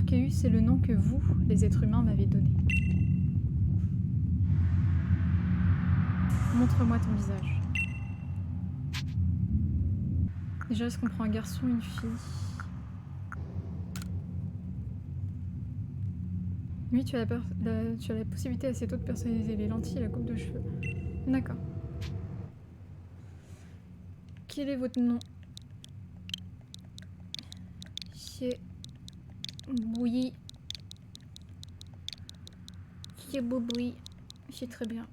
Arceus, c'est le nom que vous, les êtres humains, m'avez donné. Montre-moi ton visage. Déjà, est-ce qu'on prend un garçon ou une fille? Oui, tu as la possibilité assez tôt de personnaliser les lentilles et la coupe de cheveux. D'accord. Quel est votre nom? C'est Bouilli. C'est Boboui. C'est très bien.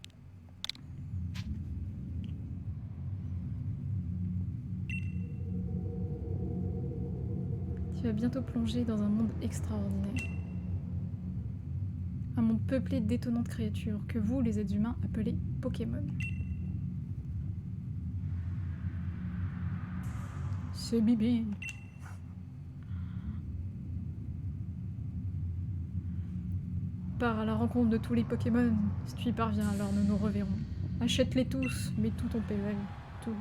Tu vas bientôt plonger dans un monde extraordinaire. Un monde peuplé d'étonnantes créatures que vous, les êtres humains, appelez Pokémon. C'est Bibi. Pars à la rencontre de tous les Pokémon. Si tu y parviens, alors nous nous reverrons. Achète-les tous, mets tout ton PEL. Tout.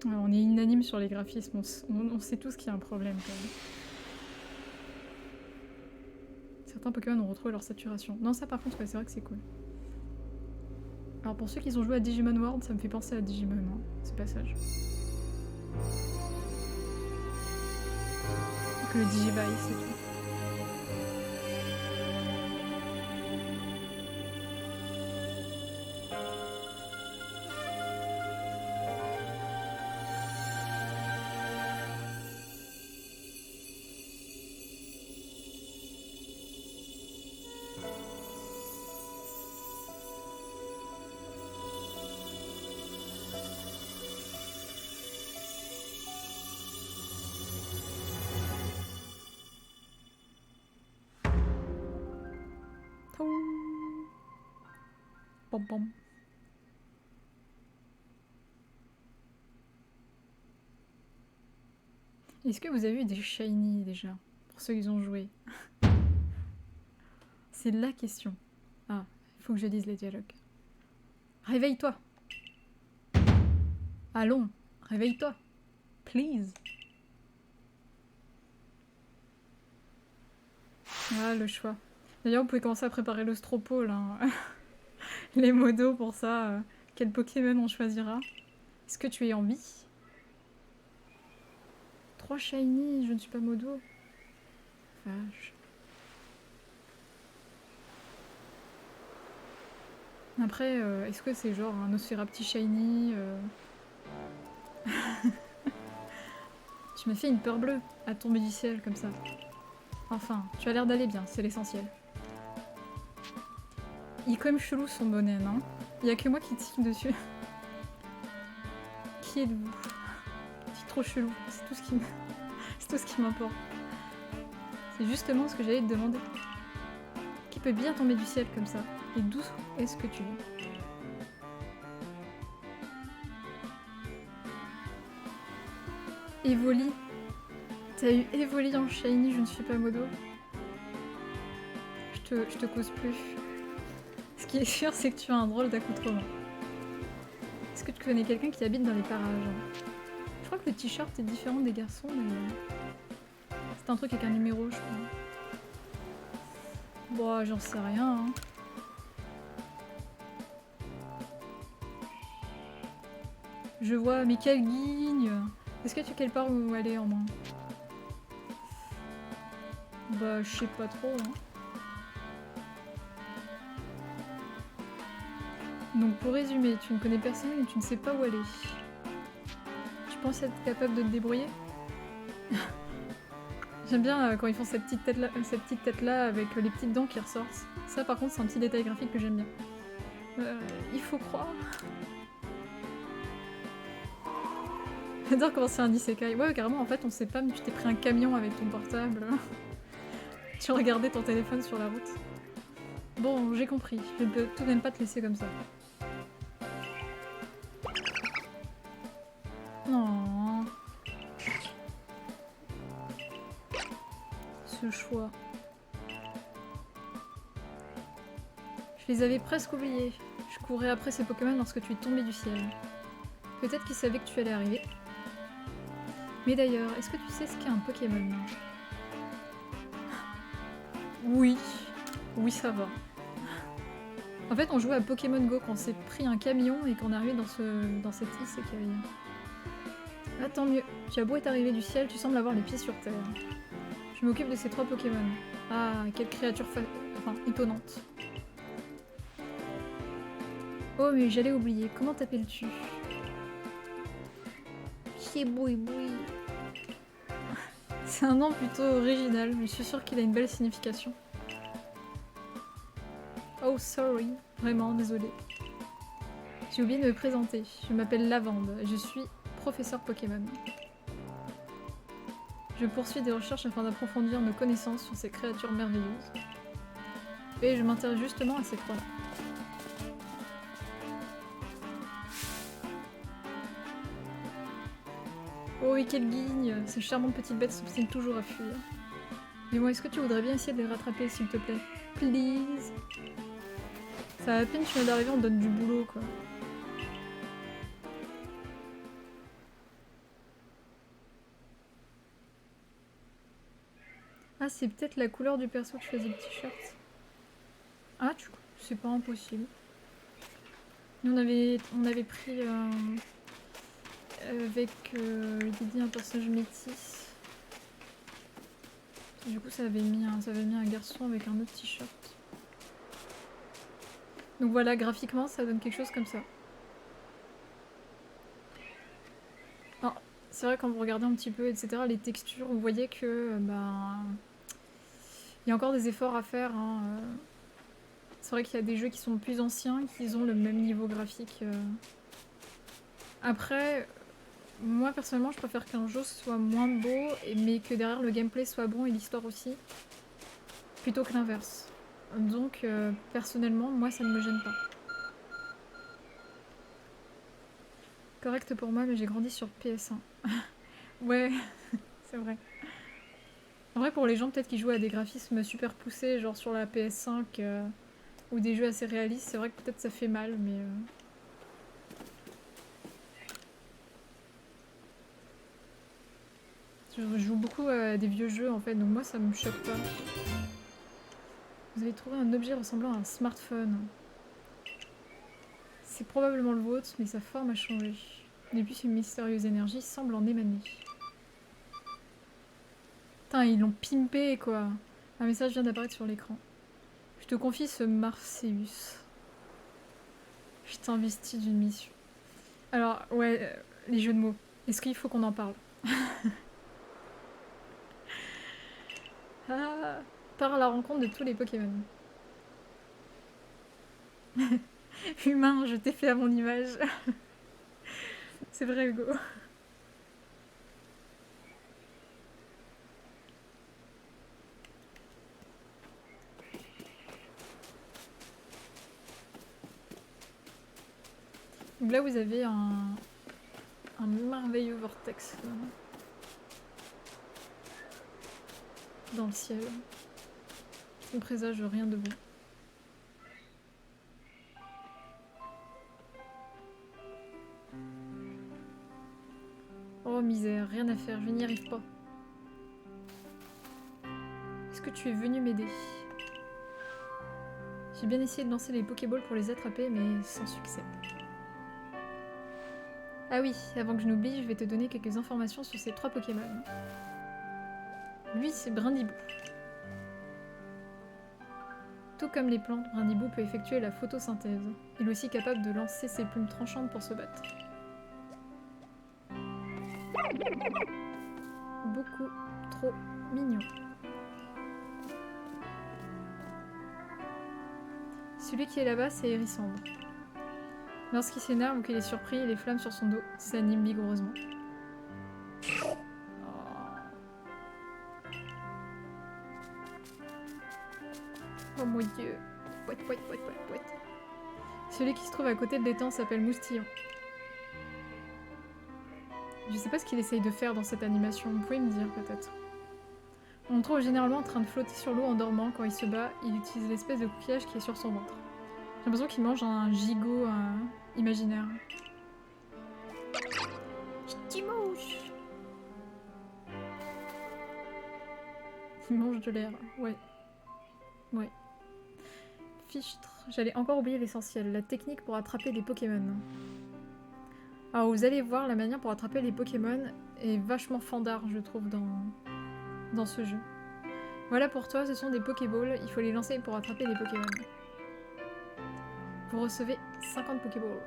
Ouais, on est unanime sur les graphismes, on sait tous qu'il y a un problème quand même. Certains Pokémon ont retrouvé leur saturation. Non, ça par contre, ouais, c'est vrai que c'est cool. Alors pour ceux qui ont joué à Digimon World, ça me fait penser à Digimon, hein, ce passage. Avec le Digivice et tout. Pom pom. Est-ce que vous avez eu des shiny déjà? Pour ceux qui ont joué. C'est la question. Ah, il faut que je lise les dialogues. Réveille-toi. Allons, réveille-toi. Please. Ah, le choix. D'ailleurs, vous pouvez commencer à préparer le stropole, hein. Les modos pour ça. Quel Pokémon on choisira? Est-ce que tu es en vie? 3 shiny, je ne suis pas modo. Vache. Après, est-ce que c'est genre un Nosferapti shiny Tu m'as fait une peur bleue à tomber du ciel comme ça. Enfin, tu as l'air d'aller bien, c'est l'essentiel. Il est quand même chelou son bonnet, non? Il y a que moi qui tique dessus. Qui êtes-vous? C'est trop chelou, c'est tout ce qui m'importe. C'est justement ce que j'allais te demander. Qui peut bien tomber du ciel comme ça? Et d'où est-ce que tu es? Evoli. T'as eu Evoli en shiny, je ne suis pas modo. Je te cause plus. Ce qui est sûr, c'est que tu as un drôle d'accoutrement. Est-ce que tu connais quelqu'un qui habite dans les parages? Je crois que le t-shirt est différent des garçons, mais... C'est un truc avec un numéro, je crois. Bon, j'en sais rien, hein. Je vois, mais quelle guigne! Est-ce que tu as quelque part où aller en moins? Bah, je sais pas trop, hein. Donc pour résumer, tu ne connais personne et tu ne sais pas où aller. Tu penses être capable de te débrouiller? J'aime bien quand ils font cette petite tête là avec les petites dents qui ressortent. Ça par contre c'est un petit détail graphique que j'aime bien. Il faut croire. J'adore comment c'est un isekai. Ouais carrément en fait on sait pas mais tu t'es pris un camion avec ton portable. Tu regardais ton téléphone sur la route. Bon j'ai compris, je ne peux tout de même pas te laisser comme ça. Non. Ce choix. Je les avais presque oubliés. Je courais après ces Pokémon lorsque tu es tombé du ciel. Peut-être qu'ils savaient que tu allais arriver. Mais d'ailleurs, est-ce que tu sais ce qu'est un Pokémon? Oui. Oui, ça va. En fait, on jouait à Pokémon Go quand on s'est pris un camion et qu'on est arrivé dans cette île, c'est qu'il y avait... Ah, tant mieux. Tu as beau être arrivé du ciel, tu sembles avoir les pieds sur terre. Je m'occupe de ces 3 Pokémon. Ah, quelle créature étonnante. Oh, mais j'allais oublier. Comment t'appelles-tu? Chieboui-boui. C'est un nom plutôt original, mais je suis sûre qu'il a une belle signification. Oh, sorry. Vraiment, désolée. J'ai oublié de me présenter. Je m'appelle Lavande. Je suis professeur Pokémon. Je poursuis des recherches afin d'approfondir nos connaissances sur ces créatures merveilleuses. Et je m'intéresse justement à ces 3-là. Oh, et quelle guigne! Ces charmantes petites bêtes s'obstinent toujours à fuir. Mais moi, est-ce que tu voudrais bien essayer de les rattraper, s'il te plaît? Please! Ça, à peine tu viens d'arriver, on te donne du boulot, quoi. Ah, c'est peut-être la couleur du perso que je faisais le t-shirt. Ah, c'est pas impossible. Nous, on avait pris avec Didi un personnage métis. Du coup, ça avait mis un garçon avec un autre t-shirt. Donc voilà, graphiquement, ça donne quelque chose comme ça. Alors, c'est vrai, quand vous regardez un petit peu, etc., les textures, vous voyez que il y a encore des efforts à faire. Hein. C'est vrai qu'il y a des jeux qui sont plus anciens, qui ont le même niveau graphique. Après, moi personnellement, je préfère qu'un jeu soit moins beau, mais que derrière le gameplay soit bon et l'histoire aussi, plutôt que l'inverse. Donc, personnellement, moi, ça ne me gêne pas. Correct pour moi, mais j'ai grandi sur PS1. Ouais, c'est vrai. En vrai, pour les gens peut-être qui jouent à des graphismes super poussés, genre sur la PS5, ou des jeux assez réalistes, c'est vrai que peut-être ça fait mal, mais... Je joue beaucoup à des vieux jeux en fait, donc moi ça me choque pas. Vous avez trouvé un objet ressemblant à un smartphone. C'est probablement le vôtre, mais sa forme a changé. Depuis, une mystérieuse énergie semble en émaner. Putain, ils l'ont pimpé quoi. Un message vient d'apparaître sur l'écran. Je te confie ce Marseus. Je t'investis d'une mission. Alors, ouais, les jeux de mots. Est-ce qu'il faut qu'on en parle? Ah, pars à la rencontre de tous les Pokémon. Humain, je t'ai fait à mon image. C'est vrai, Hugo. Donc là, vous avez un merveilleux vortex dans le ciel. On présage rien de bon. Oh misère, rien à faire, je n'y arrive pas. Est-ce que tu es venu m'aider? J'ai bien essayé de lancer les Pokéballs pour les attraper, mais sans succès. Ah oui, avant que je n'oublie, je vais te donner quelques informations sur ces 3 Pokémon. Lui, c'est Brindibou. Tout comme les plantes, Brindibou peut effectuer la photosynthèse. Il est aussi capable de lancer ses plumes tranchantes pour se battre. Beaucoup trop mignon. Celui qui est là-bas, c'est Hérissandre. Lorsqu'il s'énerve ou qu'il est surpris, les flammes sur son dos s'animent vigoureusement. Oh mon dieu. Pouet, pouet, pouet, pouet, pouet. Celui qui se trouve à côté de l'étang s'appelle Moustillon. Je sais pas ce qu'il essaye de faire dans cette animation, vous pouvez me dire peut-être. On le trouve généralement en train de flotter sur l'eau en dormant. Quand il se bat, il utilise l'espèce de coquillage qui est sur son ventre. l'impression qu'il mange un gigot imaginaire. Petit mouche. Il mange de l'air, ouais. Ouais. Fichtre. J'allais encore oublier l'essentiel, la technique pour attraper les Pokémon. Alors vous allez voir, la manière pour attraper les Pokémon est vachement fandard, je trouve, dans ce jeu. Voilà pour toi, ce sont des Pokéballs, il faut les lancer pour attraper les Pokémon. Vous recevez 50 Pokéballs.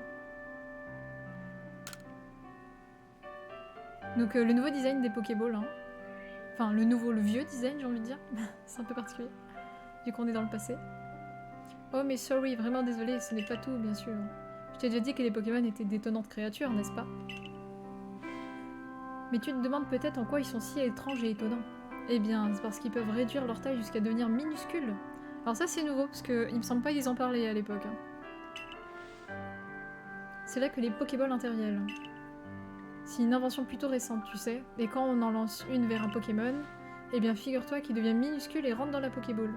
Donc le nouveau design des Pokéballs, hein. Enfin le vieux design j'ai envie de dire, c'est un peu particulier, vu qu'on est dans le passé. Oh mais sorry, vraiment désolé, ce n'est pas tout bien sûr. Je t'ai déjà dit que les Pokémon étaient d'étonnantes créatures, n'est-ce pas? Mais tu te demandes peut-être en quoi ils sont si étranges et étonnants. Eh bien, c'est parce qu'ils peuvent réduire leur taille jusqu'à devenir minuscules. Alors ça c'est nouveau, parce qu'il me semble pas qu'ils en parlaient à l'époque. C'est là que les Pokéballs interviennent. C'est une invention plutôt récente, tu sais, et quand on en lance une vers un Pokémon, eh bien figure-toi qu'il devient minuscule et rentre dans la Pokéball.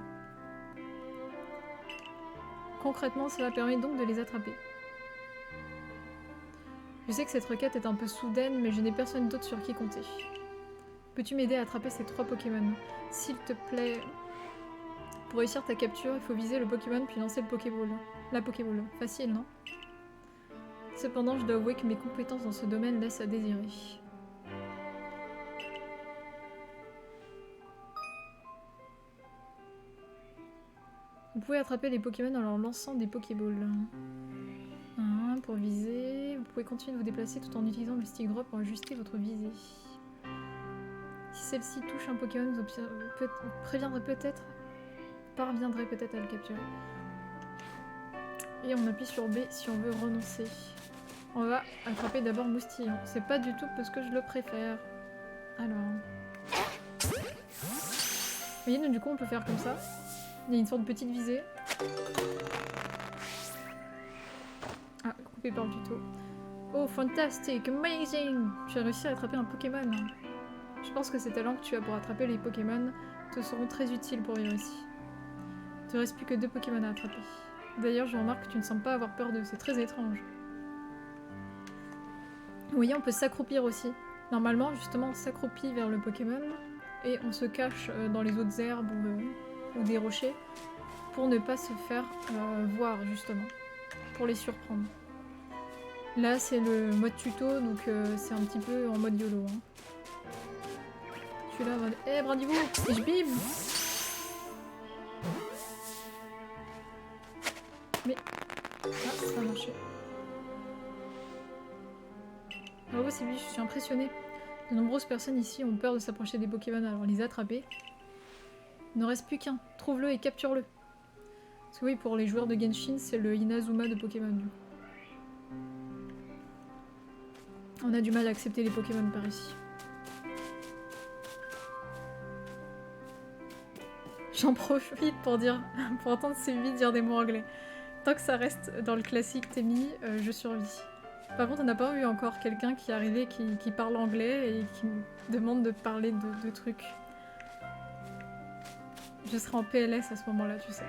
Concrètement, cela permet donc de les attraper. Je sais que cette requête est un peu soudaine, mais je n'ai personne d'autre sur qui compter. Peux-tu m'aider à attraper ces 3 Pokémon? S'il te plaît. Pour réussir ta capture, il faut viser le Pokémon puis lancer le Pokéball. La Pokéball. Facile, non? Cependant, je dois avouer que mes compétences dans ce domaine laissent à désirer. Vous pouvez attraper les Pokémon en leur lançant des Pokéballs. Pour viser, vous pouvez continuer de vous déplacer tout en utilisant le stick drop pour ajuster votre visée. Si celle-ci touche un Pokémon, vous parviendrez peut-être à le capturer. Et on appuie sur B si on veut renoncer. On va attraper d'abord Moustillon. C'est pas du tout parce que je le préfère. Alors... Vous voyez, donc, du coup on peut faire comme ça. Il y a une sorte de petite visée. Ah, coupé par le tuto. Oh, fantastic, amazing! Tu as réussi à attraper un Pokémon. Je pense que ces talents que tu as pour attraper les Pokémon te seront très utiles pour vivre ici. Il ne te reste plus que 2 Pokémon à attraper. D'ailleurs, je remarque que tu ne sembles pas avoir peur d'eux, c'est très étrange. Vous voyez, on peut s'accroupir aussi. Normalement, justement, on s'accroupit vers le Pokémon et on se cache dans les autres herbes ou des rochers pour ne pas se faire voir, justement, pour les surprendre. Là, c'est le mode tuto, donc c'est un petit peu en mode YOLO. Hein. Je suis là en mode « Eh, brandis-vous !» et je bim. Mais... Ah, ça a marché. Alors oui, c'est lui, je suis impressionnée. De nombreuses personnes ici ont peur de s'approcher des Pokémon, alors les attraper. Il ne reste plus qu'un. Trouve-le et capture-le. Parce que oui, pour les joueurs de Genshin, c'est le Inazuma de Pokémon. On a du mal à accepter les Pokémon par ici. J'en profite pour entendre Sylvie dire des mots anglais. Tant que ça reste dans le classique Temi, je survis. Par contre, on n'a pas eu encore quelqu'un qui est arrivé qui parle anglais et qui me demande de parler de trucs. Je serai en PLS à ce moment-là, tu sais.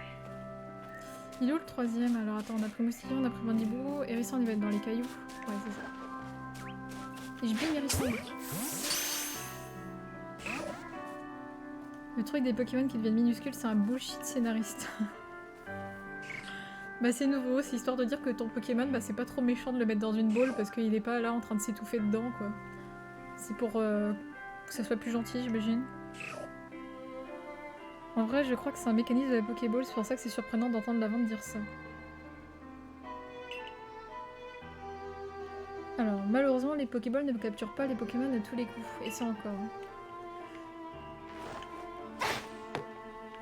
Il est où le 3ème? Alors attends, on a pris Moustillon, on a pris Bandibou, Hérisson il va être dans les cailloux. Ouais, c'est ça. Et je bim Hérisson. Le truc des Pokémon qui deviennent minuscules, c'est un bullshit scénariste. Bah c'est nouveau, c'est histoire de dire que ton Pokémon, bah c'est pas trop méchant de le mettre dans une boule parce qu'il est pas là en train de s'étouffer dedans, quoi. C'est pour que ça soit plus gentil, j'imagine. En vrai, je crois que c'est un mécanisme de la Pokéball, c'est pour ça que c'est surprenant d'entendre la vente dire ça. Alors, malheureusement, les Pokéballs ne capturent pas les Pokémon à tous les coups, et ça encore.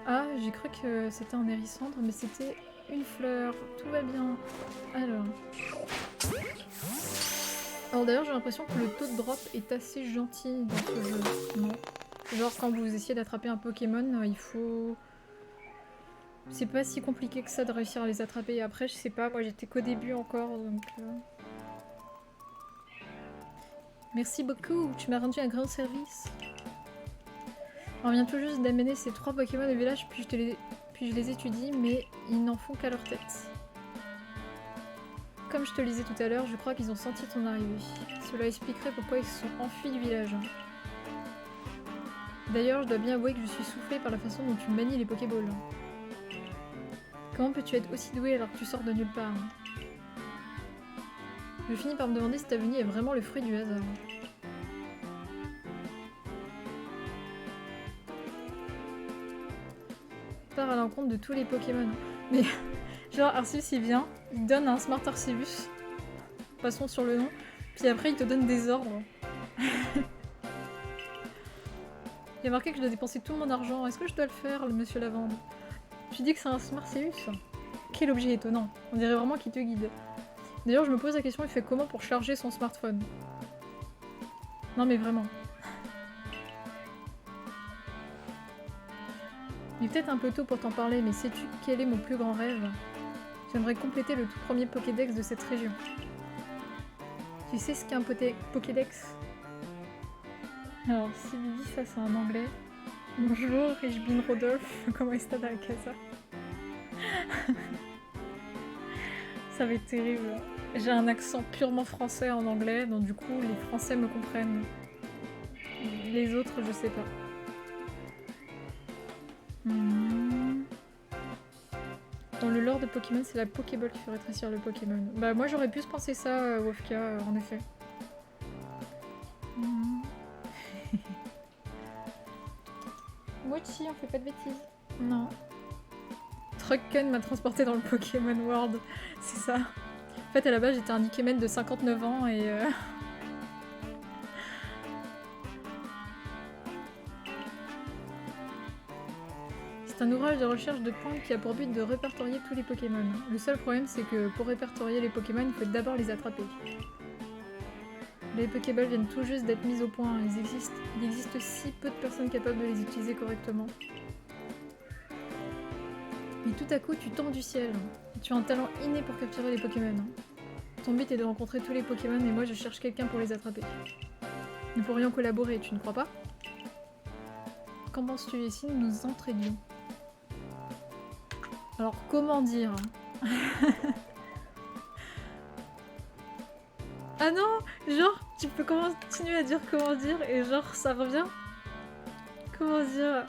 Ah, j'ai cru que c'était un hérissandre, mais c'était une fleur. Tout va bien. Alors d'ailleurs, j'ai l'impression que le taux de drop est assez gentil dans ce jeu. Non. Genre, quand vous essayez d'attraper un Pokémon, il faut... C'est pas si compliqué que ça de réussir à les attraper. Et après, je sais pas, moi j'étais qu'au début encore, donc... Merci beaucoup, tu m'as rendu un grand service. On vient tout juste d'amener ces 3 Pokémon au village, puis je les étudie, mais ils n'en font qu'à leur tête. comme je te le disais tout à l'heure, je crois qu'ils ont senti ton arrivée. Cela expliquerait pourquoi ils se sont enfuis du village. D'ailleurs, je dois bien avouer que je suis soufflée par la façon dont tu manies les Pokéballs. Comment peux-tu être aussi doué alors que tu sors de nulle part? Je finis par me demander si ta venue est vraiment le fruit du hasard. Part à l'encontre de tous les Pokémon. Mais genre Arceus il vient, il donne un Smart Arceus, passons sur le nom, puis après il te donne des ordres. Il y a marqué que je dois dépenser tout mon argent, est-ce que je dois le faire, le monsieur Lavande? Tu dis que c'est un Smart Arceus? Quel objet étonnant, on dirait vraiment qu'il te guide. D'ailleurs je me pose la question, il fait comment pour charger son smartphone? Non mais vraiment. Il est peut-être un peu tôt pour t'en parler, mais sais-tu quel est mon plus grand rêve? J'aimerais compléter le tout premier Pokédex de cette région. Tu sais ce qu'est un Pokédex? Alors, si Bibi, ça c'est en anglais. Bonjour, ich bin Rodolphe, comment est-ce que la casa? Ça va être terrible. J'ai un accent purement français en anglais, donc du coup, les Français me comprennent. Les autres, je sais pas. Dans le lore de Pokémon, c'est la Pokéball qui fait rétrécir le Pokémon. Bah moi j'aurais pu se penser ça, Wofka, en effet. Mochi, on fait pas de bêtises. Non. Trucken m'a transporté dans le Pokémon World, c'est ça. En fait à la base j'étais un Ikemen de 59 ans et... C'est un ouvrage de recherche de pointe qui a pour but de répertorier tous les Pokémon. Le seul problème c'est que pour répertorier les Pokémon, il faut d'abord les attraper. Les Pokéballs viennent tout juste d'être mis au point, il existe si peu de personnes capables de les utiliser correctement. Mais tout à coup tu tombes du ciel. Tu as un talent inné pour capturer les Pokémon. Ton but est de rencontrer tous les Pokémon et moi je cherche quelqu'un pour les attraper. Nous pourrions collaborer, tu ne crois pas? Qu'en penses-tu et si nous nous entraidions? Alors comment dire? Ah non, genre tu peux continuer à dire comment dire et genre ça revient? Comment dire?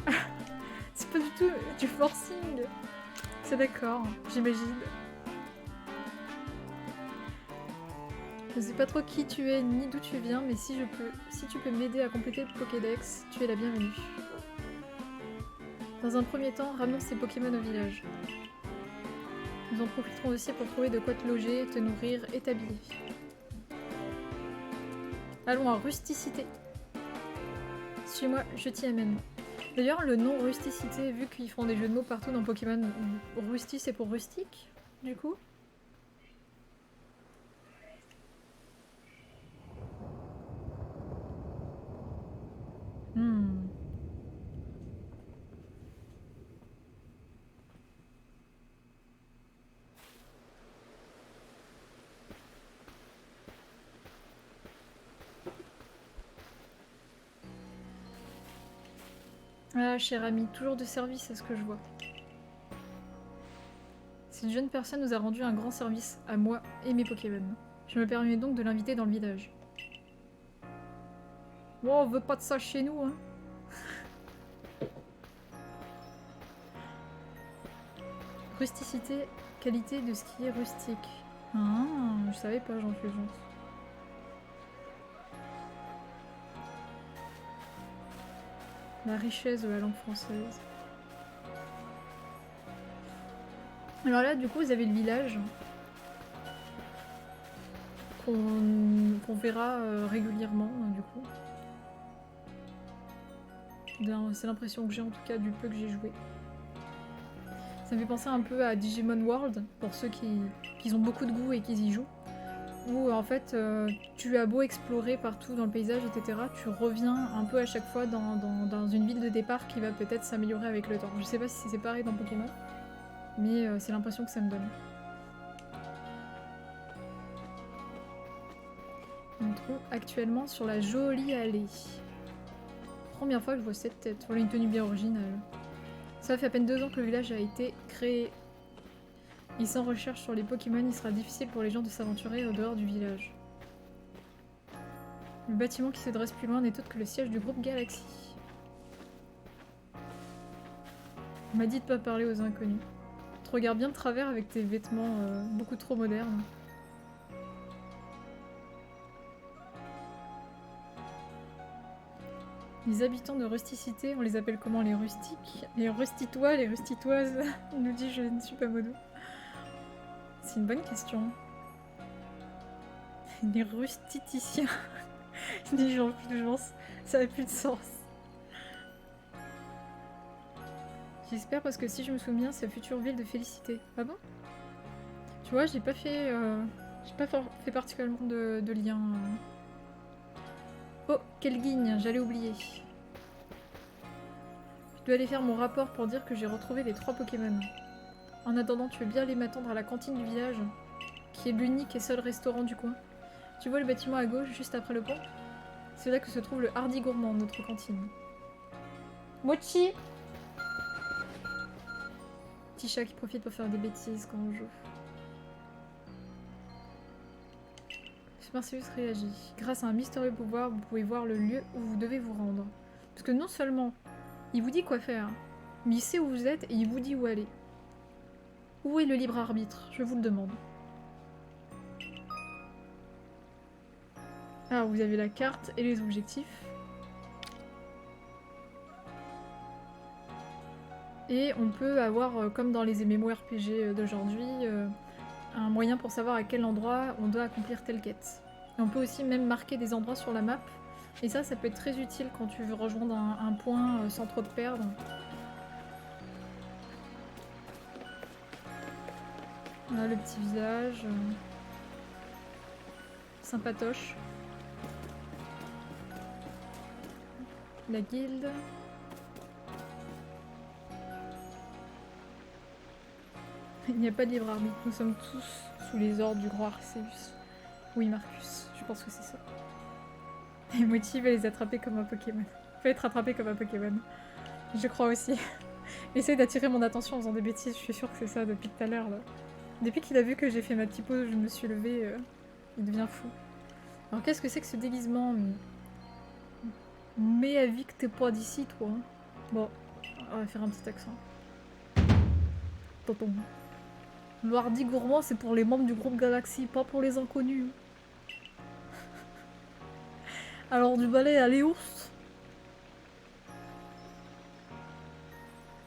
C'est pas du tout du forcing. C'est d'accord, j'imagine. Je sais pas trop qui tu es ni d'où tu viens, mais si tu peux m'aider à compléter le Pokédex, tu es la bienvenue. Dans un premier temps, ramenons ces Pokémon au village. Nous en profiterons aussi pour trouver de quoi te loger, te nourrir et t'habiller. Allons à Rusticité. Suis-moi, je t'y amène. D'ailleurs, le nom Rusticité, vu qu'ils font des jeux de mots partout dans Pokémon, Rusty c'est pour rustique, du coup. Ah, cher ami, toujours de service à ce que je vois. Cette jeune personne nous a rendu un grand service, à moi et mes Pokémon. Je me permets donc de l'inviter dans le village. Wow, on veut pas de ça chez nous, hein. Rusticité, qualité de ce qui est rustique. Ah, je savais pas, j'en fais genre. La richesse de la langue française. Alors là, du coup, vous avez le village qu'on verra régulièrement, du coup. C'est l'impression que j'ai en tout cas du peu que j'ai joué. Ça me fait penser un peu à Digimon World, pour ceux qui ont beaucoup de goût et qui y jouent. Où en fait, tu as beau explorer partout dans le paysage, etc., tu reviens un peu à chaque fois dans une ville de départ qui va peut-être s'améliorer avec le temps. Je sais pas si c'est pareil dans Pokémon, mais c'est l'impression que ça me donne. On trouve actuellement sur la jolie allée. Première fois que je vois cette tête. Voilà une tenue bien originale. Ça fait à peine 2 ans que le village a été créé. Et sans recherche sur les Pokémon, il sera difficile pour les gens de s'aventurer au dehors du village. Le bâtiment qui se dresse plus loin n'est autre que le siège du groupe Galaxy. On m'a dit de pas parler aux inconnus. Tu te regardes bien de travers avec tes vêtements beaucoup trop modernes. Les habitants de rusticité, on les appelle comment, les rustiques? Les rustitois, les rustitoises? Il nous dit je ne suis pas Modou. C'est une bonne question. Les rustiticiens. Il dit Jean Fulgence, ça n'a plus de sens. J'espère parce que si je me souviens, c'est la future ville de Félicité. Ah bon? Tu vois, j'ai pas fait particulièrement de lien. Oh, quel guigne, j'allais oublier. Je dois aller faire mon rapport pour dire que j'ai retrouvé les 3 Pokémon. En attendant, tu veux bien aller m'attendre à la cantine du village, qui est l'unique et seul restaurant du coin. Tu vois le bâtiment à gauche, juste après le pont? C'est là que se trouve le Hardy Gourmand, notre cantine. Mochi! Petit chat qui profite pour faire des bêtises quand on joue. Marcellus réagit. Grâce à un mystérieux pouvoir, vous pouvez voir le lieu où vous devez vous rendre. Parce que non seulement il vous dit quoi faire, mais il sait où vous êtes et il vous dit où aller. Où est le libre arbitre? Je vous le demande. Alors vous avez la carte et les objectifs. Et on peut avoir, comme dans les MMORPG d'aujourd'hui, un moyen pour savoir à quel endroit on doit accomplir telle quête. Et on peut aussi même marquer des endroits sur la map. Et ça peut être très utile quand tu veux rejoindre un point sans trop te perdre. Là, le petit visage. Sympatoche. La guilde. Il n'y a pas de libre arbitre, nous sommes tous sous les ordres du roi Arceus. Oui, Marcus, je pense que c'est ça. Et Mochi va les attraper comme un Pokémon. Va être attrapé comme un Pokémon. Je crois aussi. Essaye d'attirer mon attention en faisant des bêtises, je suis sûre que c'est ça depuis tout à l'heure là. Depuis qu'il a vu que j'ai fait ma petite pause, je me suis levée, il devient fou. Alors qu'est-ce que c'est que ce déguisement? Mais avis que t'es pas d'ici, toi. Hein. Bon, on va faire un petit accent. Tonton. Le Hardy Gourmand, c'est pour les membres du groupe Galaxy, pas pour les inconnus. Alors du balai à Léos.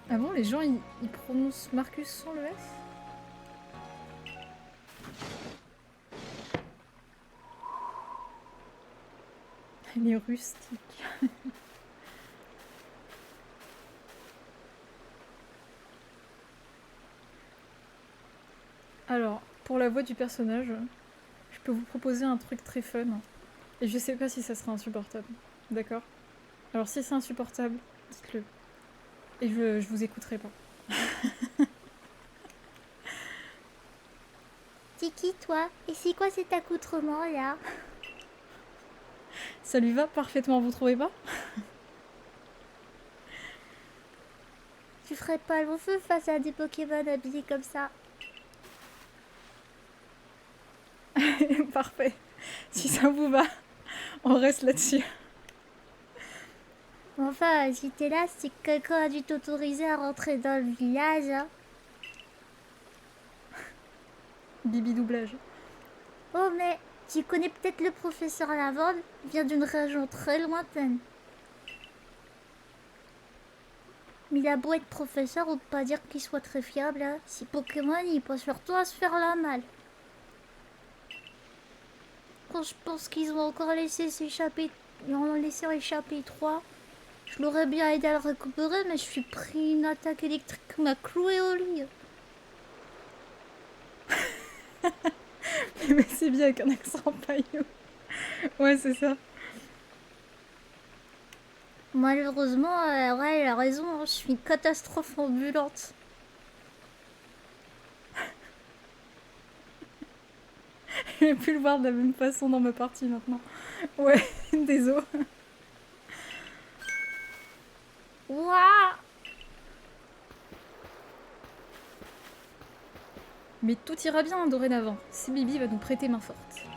Ah bon, les gens, ils prononcent Marcus sans le S? Les rustiques. Alors, pour la voix du personnage, je peux vous proposer un truc très fun. Et je sais pas si ça sera insupportable. D'accord? Alors si c'est insupportable, dites-le. Et je vous écouterai pas. T'es qui toi? Et c'est quoi cet accoutrement là? Ça lui va parfaitement, vous trouvez pas? Tu ferais pas long feu face à des Pokémon habillés comme ça? Parfait. Si ça vous va, on reste là-dessus. Enfin, si t'es là, c'est que quelqu'un a dû t'autoriser à rentrer dans le village. Hein. Bibi doublage. Oh mais, tu connais peut-être le professeur Lavande? Il vient d'une région très lointaine. Mais il a beau être professeur, ou pas dire qu'il soit très fiable, hein. Si Pokémon, il pense surtout à se faire la malle. Quand je pense qu'ils ont encore laissé s'échapper, ils en ont laissé échapper 3. Je l'aurais bien aidé à le récupérer, mais je suis pris une attaque électrique qui m'a cloué au lit. Mais c'est bien avec un accent paillot. Ouais, c'est ça. Malheureusement, ouais, elle a raison, hein, je suis une catastrophe ambulante. Je vais plus le voir de la même façon dans ma partie maintenant. Ouais, désolé. Ouah! Mais tout ira bien dorénavant. Bibi va nous prêter main forte.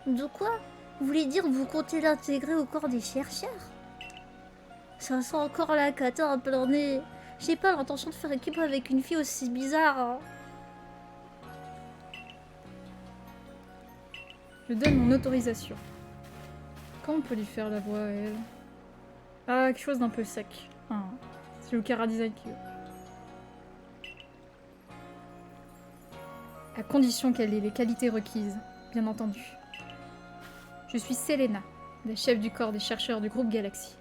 De quoi? Vous voulez dire que vous comptez l'intégrer au corps des chercheurs? Ça sent encore la cata un peu dans le nez. J'ai pas l'intention de faire équipe avec une fille aussi bizarre. Hein. Je donne mon autorisation. Comment on peut lui faire la voix, elle? Ah, quelque chose d'un peu sec. Ah, c'est le Cara Design qui veut. À condition qu'elle ait les qualités requises, bien entendu. Je suis Selena, la chef du corps des chercheurs du groupe Galaxy.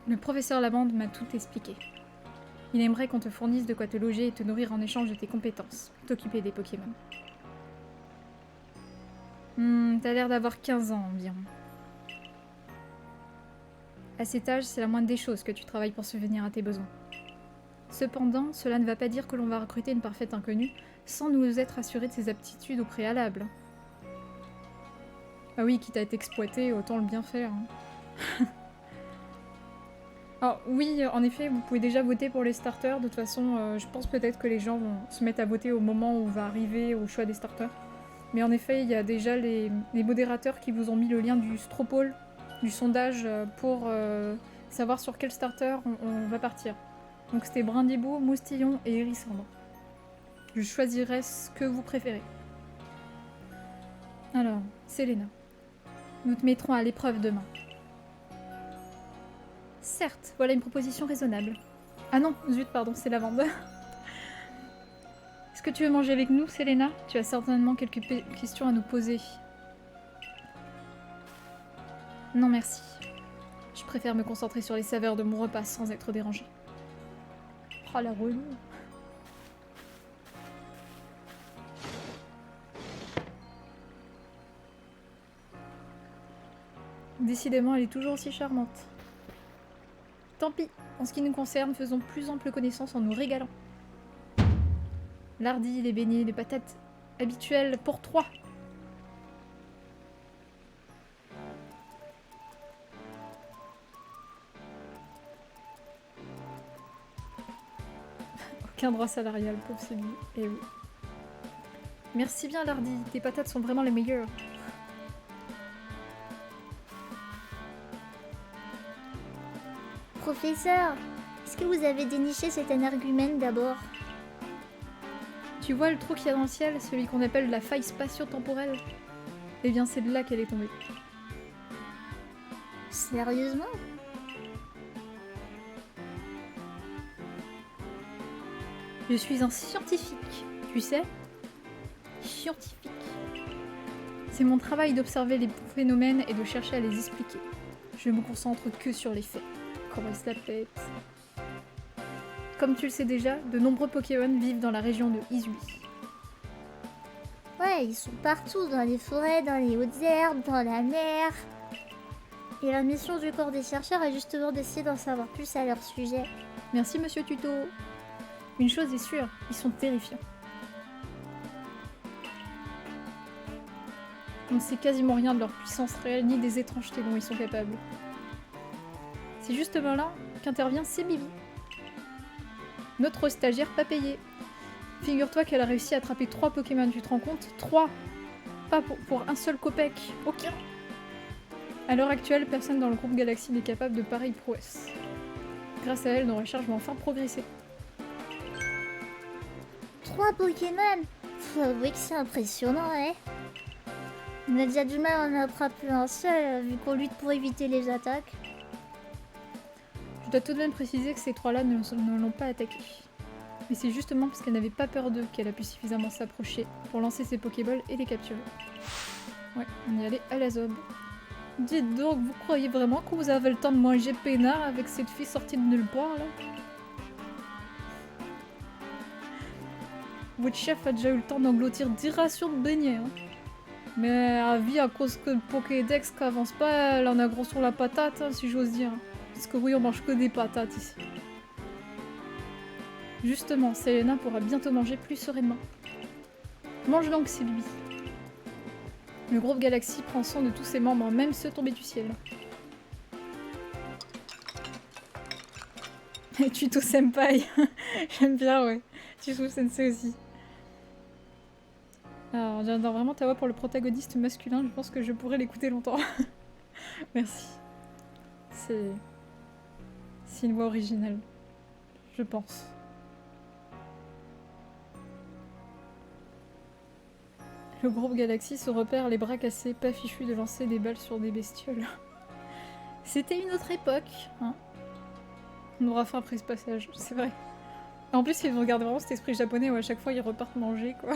Le professeur Lamande m'a tout expliqué. Il aimerait qu'on te fournisse de quoi te loger et te nourrir en échange de tes compétences, t'occuper des Pokémon. T'as l'air d'avoir 15 ans environ. À cet âge, c'est la moindre des choses que tu travailles pour subvenir à tes besoins. Cependant, cela ne va pas dire que l'on va recruter une parfaite inconnue sans nous être assuré de ses aptitudes au préalable. Ah oui, quitte à être exploité, autant le bien faire. Hein. Alors oui, en effet, vous pouvez déjà voter pour les starters. De toute façon, je pense peut-être que les gens vont se mettre à voter au moment où on va arriver au choix des starters. Mais en effet, il y a déjà les modérateurs qui vous ont mis le lien du Stropole, du sondage, pour savoir sur quel starter on va partir. Donc c'était Brindibou, Moustillon et Hérissandre. Je choisirai ce que vous préférez. Alors, Selena. Nous te mettrons à l'épreuve demain. Certes, voilà une proposition raisonnable. Ah non, zut, pardon, c'est Lavande. Est-ce que tu veux manger avec nous, Selena? Tu as certainement quelques questions à nous poser. Non, merci. Je préfère me concentrer sur les saveurs de mon repas sans être dérangée. Oh la relou. Décidément, elle est toujours aussi charmante. Tant pis, en ce qui nous concerne, faisons plus ample connaissance en nous régalant. L'ardi, les beignets, les patates habituelles pour 3. Aucun droit salarial, pauvre celui. Eh oui. Merci bien, Lardy. Tes patates sont vraiment les meilleures. Professeur, est-ce que vous avez déniché cet énergumène d'abord? Tu vois le trou qu'il y a dans le ciel, celui qu'on appelle la faille spatio-temporelle? Eh bien, c'est de là qu'elle est tombée. Sérieusement? Je suis un scientifique, tu sais? Scientifique. C'est mon travail d'observer les phénomènes et de chercher à les expliquer. Je me concentre que sur les faits. Comment il se la pète. Comme tu le sais déjà, de nombreux Pokémon vivent dans la région de Izui. Ouais, ils sont partout, dans les forêts, dans les hautes herbes, dans la mer. Et la mission du corps des chercheurs est justement d'essayer d'en savoir plus à leur sujet. Merci, monsieur Tuto. Une chose est sûre, ils sont terrifiants. On ne sait quasiment rien de leur puissance réelle ni des étrangetés dont ils sont capables. C'est justement là qu'intervient Bibi. Notre stagiaire pas payée. Figure-toi qu'elle a réussi à attraper 3 Pokémon, tu te rends compte? 3! Pas pour un seul copec. Aucun! À l'heure actuelle, personne dans le groupe Galaxy n'est capable de pareilles prouesses. Grâce à elle, nos recherches vont enfin progresser. 3 Pokémon? Faut avouer que c'est impressionnant, hein? On a déjà du mal à en attraper un seul, vu qu'on lutte pour éviter les attaques. Je dois tout de même préciser que ces 3-là ne l'ont pas attaqué. Mais c'est justement parce qu'elle n'avait pas peur d'eux qu'elle a pu suffisamment s'approcher pour lancer ses Pokéballs et les capturer. Ouais, on y allait à la zob. Dites donc, vous croyez vraiment que vous avez le temps de manger peinard avec cette fille sortie de nulle part, là? Votre chef a déjà eu le temps d'engloutir 10 rations de beignets, hein. Mais à vie, à cause que le Pokédex qu'avance pas, elle en a gros sur la patate, hein, si j'ose dire. Parce que oui, on mange que des patates ici. Justement, Selena pourra bientôt manger plus sereinement. Mange donc, Sylvie. Le groupe Galaxy prend soin de tous ses membres, même ceux tombés du ciel. Tuto Senpai. J'aime bien, ouais. Tuto Sensei aussi. Alors, j'adore vraiment ta voix pour le protagoniste masculin. Je pense que je pourrais l'écouter longtemps. Merci. C'est une voix originale. Je pense. Le groupe Galaxy se repère, les bras cassés, pas fichu de lancer des balles sur des bestioles. C'était une autre époque, hein. On aura faim après ce passage, c'est vrai. En plus, ils vont garder vraiment cet esprit japonais où à chaque fois ils repartent manger, quoi.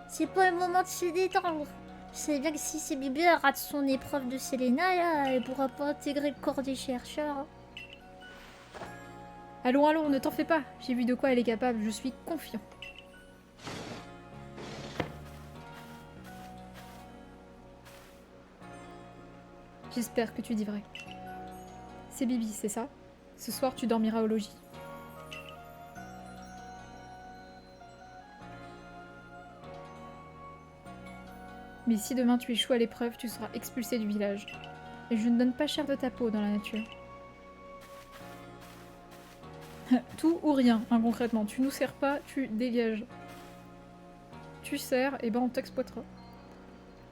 C'est pas le moment de se détendre. Je sais bien que si c'est Bibi elle rate son épreuve de Selena, là, elle pourra pas intégrer le corps des chercheurs. Allons, allons, ne t'en fais pas. J'ai vu de quoi elle est capable, je suis confiant. J'espère que tu dis vrai. C'est Bibi, c'est ça? Ce soir, tu dormiras au logis. Mais si demain tu échoues à l'épreuve, tu seras expulsé du village. Et je ne donne pas cher de ta peau dans la nature. Tout ou rien, hein, concrètement. Tu nous sers pas, tu dégages. Tu sers, et ben on t'exploitera.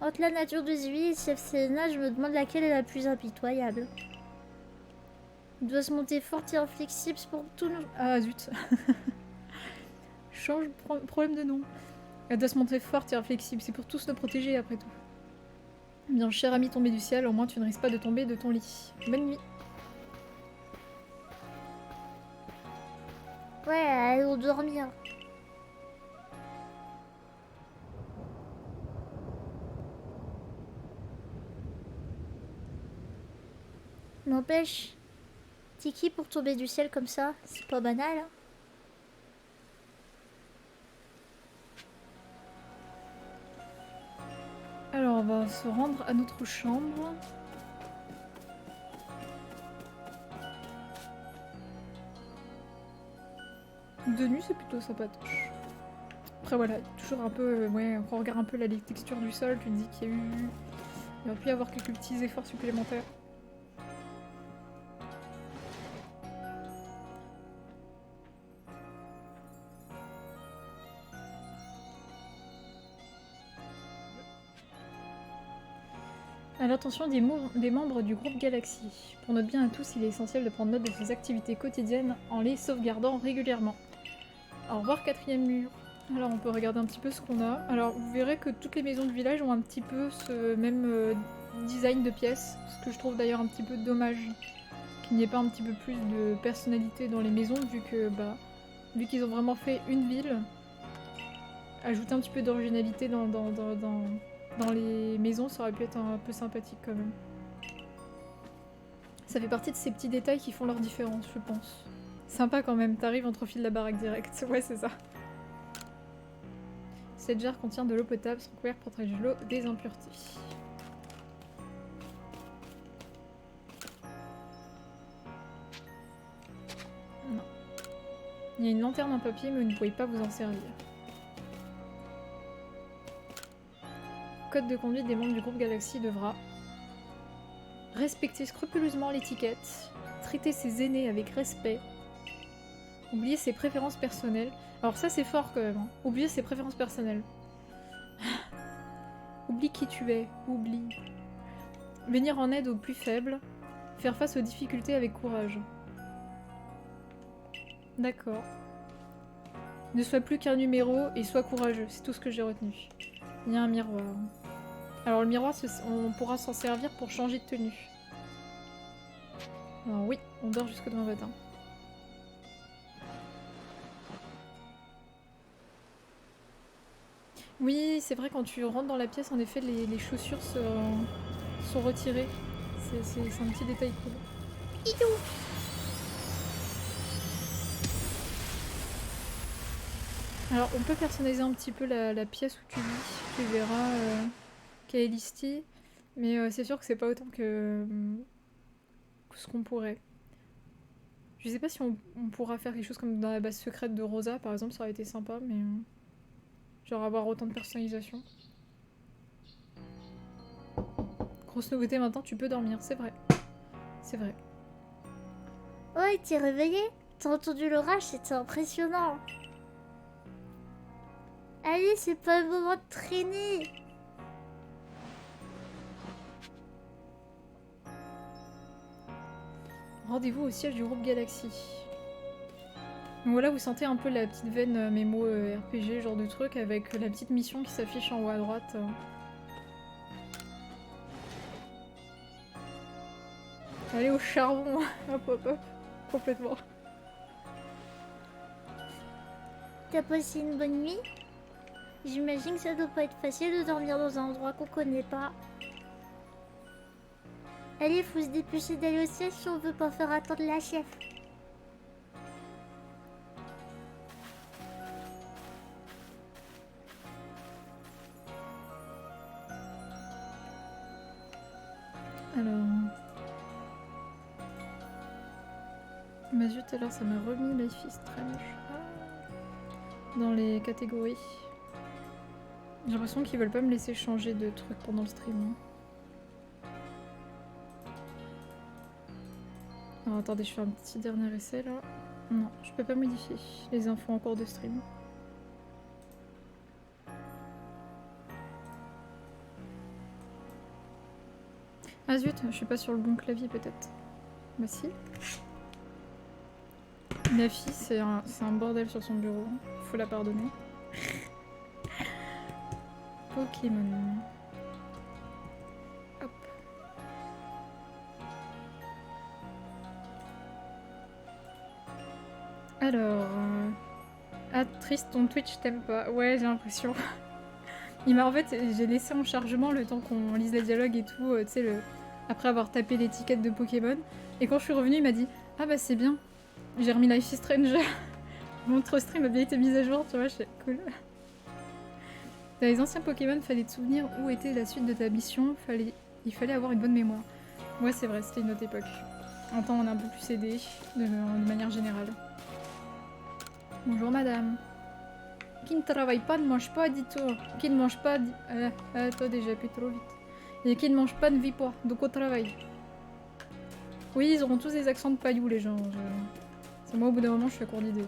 Entre la nature de Zui et chef Selena, je me demande laquelle est la plus impitoyable. Elle doit se monter forte et inflexible pour tout nous. Ah zut. Change problème de nom. Elle doit se montrer forte et inflexible, c'est pour tous nous protéger après tout. Bien, cher ami tombé du ciel, au moins tu ne risques pas de tomber de ton lit. Bonne nuit. Ouais, allons dormir. N'empêche, Tiki pour tomber du ciel comme ça, c'est pas banal. Hein. Alors on va se rendre à notre chambre. De nuit c'est plutôt sympatoche. Après voilà, toujours un peu, ouais, quand on regarde un peu la texture du sol, tu te dis qu'il y a eu... Il aurait pu y avoir quelques petits efforts supplémentaires. À l'attention des membres du groupe Galaxy. Pour notre bien à tous, il est essentiel de prendre note de ses activités quotidiennes en les sauvegardant régulièrement. Au revoir, quatrième mur. Alors on peut regarder un petit peu ce qu'on a. Alors vous verrez que toutes les maisons du village ont un petit peu ce même design de pièces. Ce que je trouve d'ailleurs un petit peu dommage qu'il n'y ait pas un petit peu plus de personnalité dans les maisons vu qu'ils ont vraiment fait une ville. Ajouter un petit peu d'originalité dans les maisons, ça aurait pu être un peu sympathique quand même. Ça fait partie de ces petits détails qui font leur différence, je pense. Sympa quand même, t'arrives, on te refile la baraque direct. Ouais, c'est ça. Cette jarre contient de l'eau potable, son couvercle protège l'eau des impuretés. Non. Il y a une lanterne en papier, mais vous ne pouvez pas vous en servir. Code de conduite des membres du groupe Galaxy devra respecter scrupuleusement l'étiquette, traiter ses aînés avec respect, oublier ses préférences personnelles. Alors ça c'est fort quand même, hein. Oublier ses préférences personnelles. Oublie qui tu es, oublie. Venir en aide aux plus faibles, faire face aux difficultés avec courage. D'accord. Ne sois plus qu'un numéro et sois courageux, c'est tout ce que j'ai retenu. Il y a un miroir. Alors le miroir, on pourra s'en servir pour changer de tenue. Alors oui, on dort jusqu'au demain matin. Oui, c'est vrai, quand tu rentres dans la pièce, en effet, les chaussures sont retirées. C'est un petit détail cool. Idou. Alors, on peut personnaliser un petit peu la pièce où tu vis. Tu verras Kaelisti. Mais c'est sûr que c'est pas autant que ce qu'on pourrait. Je sais pas si on pourra faire quelque chose comme dans la base secrète de Rosa, par exemple, ça aurait été sympa, mais... genre avoir autant de personnalisation. Grosse nouveauté maintenant, tu peux dormir, c'est vrai. C'est vrai. Ouais, t'es réveillé? T'as entendu l'orage, c'était impressionnant. Allez, c'est pas le moment de traîner. Rendez-vous au siège du groupe Galaxy. Donc voilà, vous sentez un peu la petite veine mémo RPG, genre de truc, avec la petite mission qui s'affiche en haut à droite. Allez au charbon. Hop hop hop. Complètement. T'as passé une bonne nuit? J'imagine que ça doit pas être facile de dormir dans un endroit qu'on connaît pas. Allez, faut se dépêcher d'aller au siège si on veut pas faire attendre la chef. Alors... Bah zut, alors ça m'a remis Life is Strange. Dans les catégories. J'ai l'impression qu'ils veulent pas me laisser changer de truc pendant le stream. Alors attendez, je fais un petit dernier essai là. Non, je peux pas modifier les infos en cours de stream. Ah zut, je suis pas sur le bon clavier peut-être. Bah si. Ma fille, c'est un bordel sur son bureau. Faut la pardonner. Pokémon. Hop. Alors... Ah, triste, ton Twitch t'aime pas. Ouais, j'ai l'impression. Il m'a en fait... J'ai laissé en chargement le temps qu'on lise les dialogues et tout, tu sais, après avoir tapé l'étiquette de Pokémon. Et quand je suis revenue, il m'a dit « Ah bah c'est bien. J'ai remis Life is Strange. » Mon stream a bien été mise à jour, tu vois, c'est cool. Dans les anciens Pokémon, fallait te souvenir où était la suite de ta mission, il fallait avoir une bonne mémoire. Ouais, c'est vrai, c'était une autre époque. En temps, on a un peu plus aidé, de manière générale. Bonjour madame. Qui ne travaille pas ne mange pas, dis-toi. Qui ne mange pas... toi déjà, plus trop vite. Et qui ne mange pas ne vit pas, donc au travail. Oui, ils auront tous des accents de paillou, les gens. C'est moi, au bout d'un moment, je suis à court d'idées.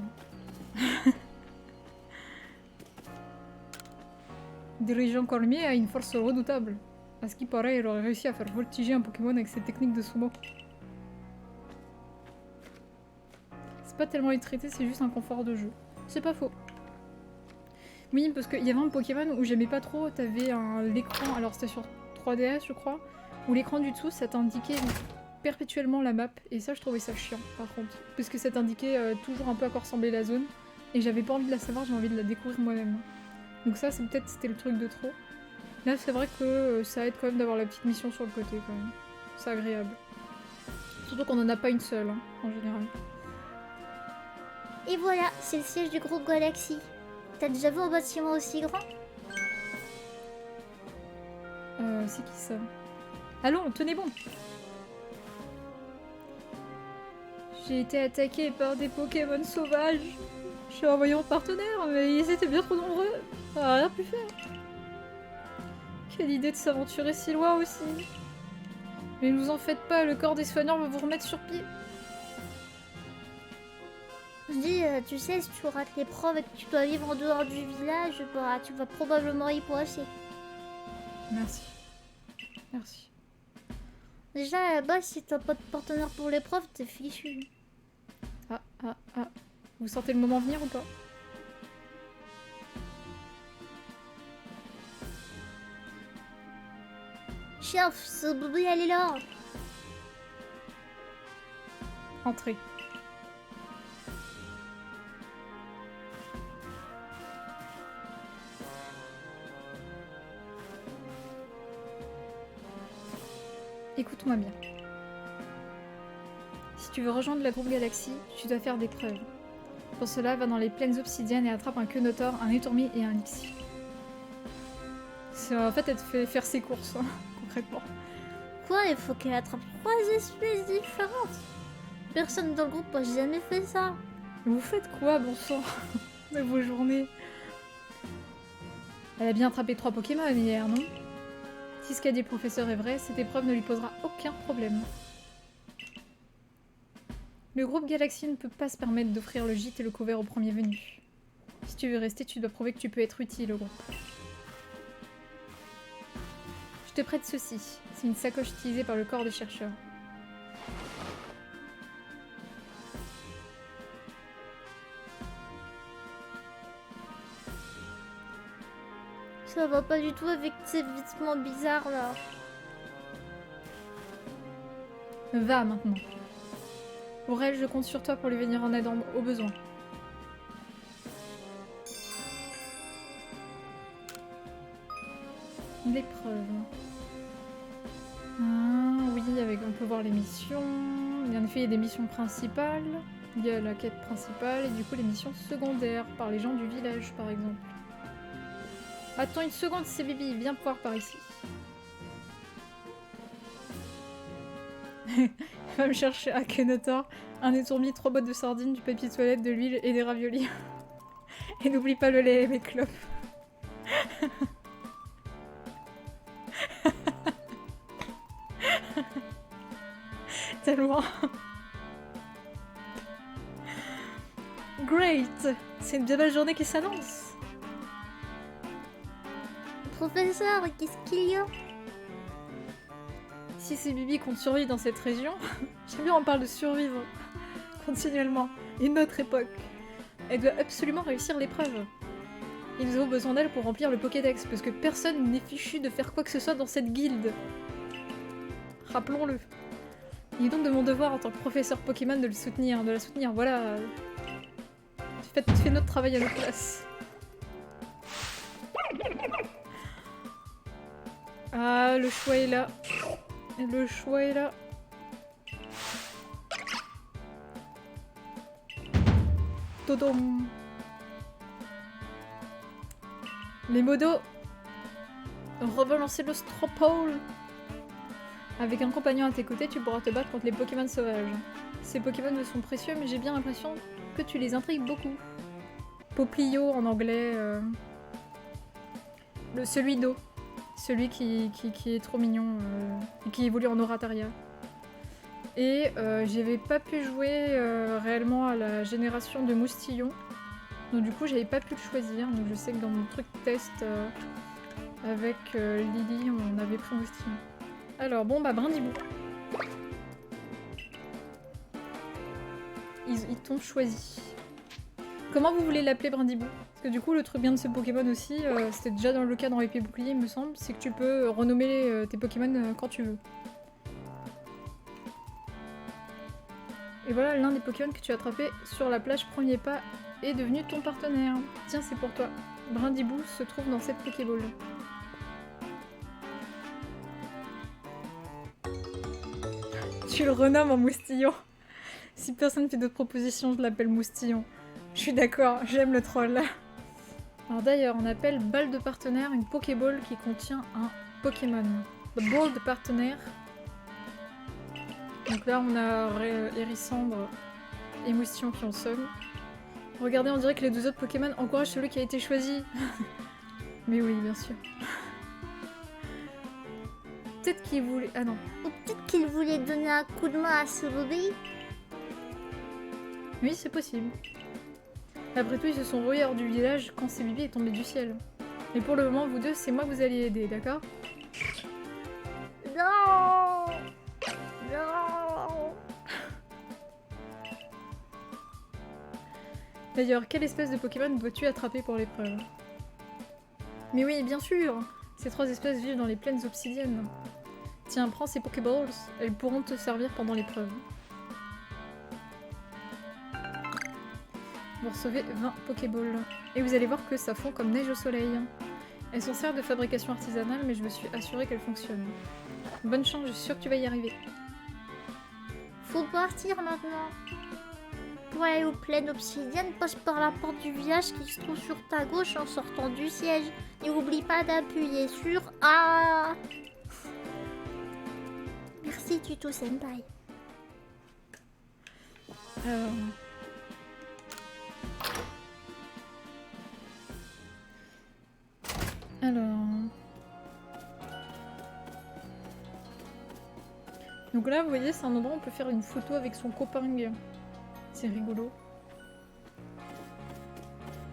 Dirigeant Cormier a une force redoutable. À ce qui paraît, il aurait réussi à faire voltiger un Pokémon avec ses techniques de sumo. C'est pas tellement les traiter, c'est juste un confort de jeu. C'est pas faux. Oui, parce qu'il y avait un Pokémon où j'aimais pas trop, t'avais l'écran, alors c'était sur 3DS je crois, où l'écran du dessous ça t'indiquait perpétuellement la map, et ça je trouvais ça chiant par contre. Parce que ça t'indiquait toujours un peu à quoi ressemblait la zone, et j'avais pas envie de la savoir, j'ai envie de la découvrir moi-même. Donc ça c'est peut-être c'était le truc de trop. Là c'est vrai que ça aide quand même d'avoir la petite mission sur le côté quand même. C'est agréable. Surtout qu'on en a pas une seule hein, en général. Et voilà, c'est le siège du groupe Galaxy. T'as déjà vu un bâtiment aussi grand? C'est qui ça? Allons, tenez bon! J'ai été attaquée par des Pokémon sauvages. Je suis envoyé en partenaire, mais ils étaient bien trop nombreux. On a rien pu faire. Quelle idée de s'aventurer si loin aussi. Mais ne vous en faites pas, le corps des soignants va vous remettre sur pied. Je dis, tu sais, si tu rates l'épreuve et que tu dois vivre en dehors du village, bah tu vas probablement y passer. Merci. Merci. Déjà, là-bas, si t'as pas de partenaire pour l'épreuve, t'es fichu. Ah. Vous sentez le moment venir ou pas? Chef, ce bébé, elle est là. Entrez. Écoute-moi bien. Si tu veux rejoindre le groupe Galaxy, tu dois faire des preuves. Pour cela, va dans les plaines obsidiennes et attrape un Quenotor, un Étourmi et un Lixie. En fait, elle te fait faire ses courses, hein, concrètement. Quoi? Il faut qu'elle attrape 3 espèces différentes. Personne dans le groupe n'a jamais fait ça. Vous faites quoi, bon sang, de vos journées? Elle a bien attrapé 3 Pokémon hier, non? Si ce qu'a dit le professeur est vrai, cette épreuve ne lui posera aucun problème. Le groupe Galaxy ne peut pas se permettre d'offrir le gîte et le couvert au premier venu. Si tu veux rester, tu dois prouver que tu peux être utile au groupe. Je te prête ceci. C'est une sacoche utilisée par le corps des chercheurs. Ça va pas du tout avec ces vêtements bizarres là. Va maintenant. Aurel, je compte sur toi pour lui venir en aide au besoin. L'épreuve. Ah oui, on peut voir les missions. En effet, il y a des missions principales. Il y a la quête principale et du coup les missions secondaires par les gens du village par exemple. Attends une seconde, c'est Bibi, viens voir par ici. Va me chercher Akhenator, un étourmi, 3 boîtes de sardines, du papier toilette, de l'huile et des raviolis. Et n'oublie pas le lait et mes clopes. Tellement. Great! C'est une bien belle journée qui s'annonce. Professeur, qu'est-ce qu'il y a? Si ces Bibi comptent survivre dans cette région, j'aime bien on parle de survivre continuellement. Une autre époque. Elle doit absolument réussir l'épreuve. Ils ont besoin d'elle pour remplir le Pokédex, parce que personne n'est fichu de faire quoi que ce soit dans cette guilde. Rappelons-le. Il est donc de mon devoir en tant que professeur Pokémon de la soutenir, voilà. Tu fais notre travail à notre place. Ah, le choix est là. Le choix est là. Todom. Les modos. Rebalancer le Stropole. Avec un compagnon à tes côtés, tu pourras te battre contre les Pokémon sauvages. Ces Pokémon me sont précieux, mais j'ai bien l'impression que tu les intrigues beaucoup. Poplio en anglais. Celui d'eau. Celui qui est trop mignon et qui évolue en Orataria. Et j'avais pas pu jouer réellement à la génération de Moustillon. Donc du coup j'avais pas pu le choisir. Donc je sais que dans mon truc test avec Lily on avait pris Moustillon. Alors bon bah Brindibou. Ils t'ont choisi. Comment vous voulez l'appeler Brindibou? Parce que du coup le truc bien de ce Pokémon aussi, c'était déjà dans le cas dans Épée Bouclier il me semble, c'est que tu peux renommer tes Pokémon quand tu veux. Et voilà l'un des Pokémon que tu as attrapé sur la plage premier pas est devenu ton partenaire. Tiens c'est pour toi. Brindibou se trouve dans cette Pokéball. Tu le renommes en Moustillon. Si personne fait d'autres propositions, je l'appelle Moustillon. Je suis d'accord, j'aime le troll. Alors d'ailleurs, on appelle balle de partenaire une Pokéball qui contient un Pokémon. The ball de partenaire. Donc là, on a Hérissandre et Moustillon qui ont seum. Regardez, on dirait que les deux autres Pokémon encouragent celui qui a été choisi. Mais oui, bien sûr. Peut-être qu'il voulait... Ah non. Ou peut-être qu'il voulait donner un coup de main à ce bébé. Oui, c'est possible. Après tout, ils se sont rués hors du village quand ces bébés est tombé du ciel. Mais pour le moment, vous deux, c'est moi que vous allez aider, d'accord? Non. Non. D'ailleurs, quelle espèce de Pokémon dois-tu attraper pour l'épreuve? Mais oui, bien sûr! Ces 3 espèces vivent dans les plaines obsidiennes. Tiens, prends ces Pokéballs, elles pourront te servir pendant l'épreuve. Vous recevez 20 Pokéballs. Et vous allez voir que ça fond comme neige au soleil. Elles sont certes de fabrication artisanale, mais je me suis assurée qu'elles fonctionnent. Bonne chance, je suis sûre que tu vas y arriver. Faut partir maintenant. Pour aller aux plaines obsidiennes, passe par la porte du village qui se trouve sur ta gauche en sortant du siège. N'oublie pas d'appuyer sur A. Merci Tuto Senpai. Alors... Donc là, vous voyez, c'est un endroit où on peut faire une photo avec son copain. C'est rigolo.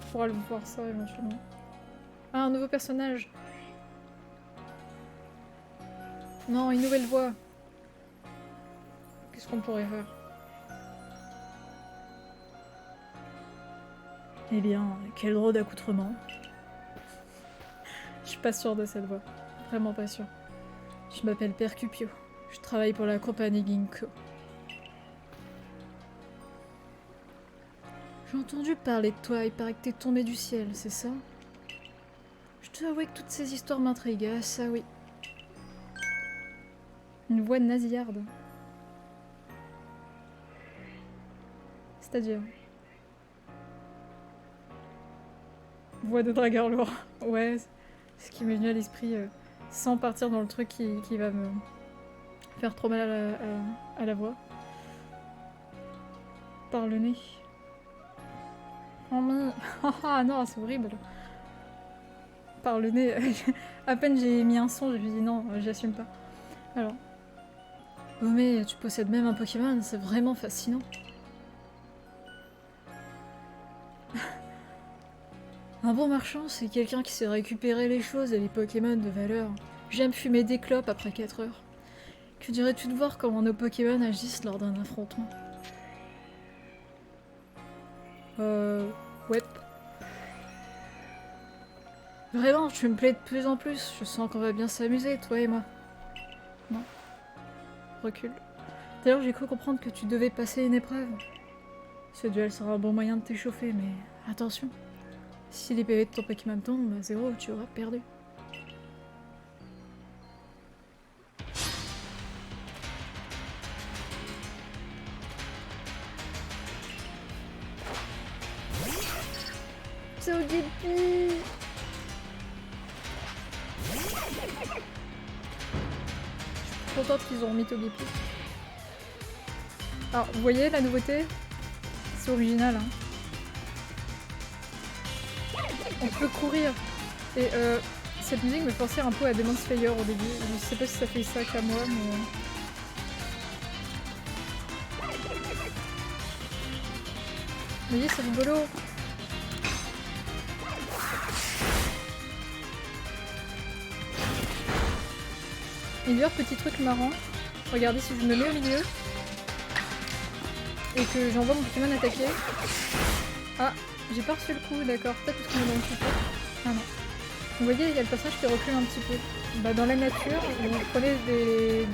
On pourra le voir ça éventuellement. Ah, un nouveau personnage. Non, une nouvelle voix. Qu'est-ce qu'on pourrait faire? Eh bien, quel drôle d'accoutrement. Je suis pas sûre de cette voix. Vraiment pas sûre. Je m'appelle Percupio. Je travaille pour la compagnie Ginkgo. J'ai entendu parler de toi, il paraît que t'es tombé du ciel, c'est ça? Je dois avouer que toutes ces histoires m'intriguent, ah ça oui. Une voix nasillarde. C'est-à-dire... Voix de dragueur lourd. Ouais, ce qui m'est venu à l'esprit sans partir dans le truc qui va me faire trop mal à la voix. Par le nez. Oh non, ah non, c'est horrible. Par le nez. À peine j'ai mis un son, je me dit non, j'assume pas. Alors. Oh mais tu possèdes même un Pokémon, c'est vraiment fascinant. Un bon marchand, c'est quelqu'un qui sait récupérer les choses et les Pokémon de valeur. J'aime fumer des clopes après 4 heures. Que dirais-tu de voir comment nos Pokémon agissent lors d'un affrontement? Ouais. Vraiment, tu me plais de plus en plus. Je sens qu'on va bien s'amuser, toi et moi. Non. Recule. D'ailleurs, j'ai cru comprendre que tu devais passer une épreuve. Ce duel sera un bon moyen de t'échauffer, mais attention. Si les PV de ton Pokémon tombent à 0, tu auras perdu. C'est au début. Je suis contente qu'ils ont remis Togepi. Alors, vous voyez la nouveauté? C'est original, hein. On peut courir. Et cette musique me pensait un peu à Demon Slayer au début. Je sais pas si ça fait ça qu'à moi, mais... Vous voyez, c'est rigolo. Et d'ailleurs, petit truc marrant. Regardez, si je me mets au milieu et que j'envoie mon Pokémon attaquer. Ah, j'ai pas reçu le coup, d'accord. Peut-être parce qu'on est dans le futur. Ah non. Vous voyez, il y a le personnage qui recule un petit peu. Bah, dans la nature, vous prenez des...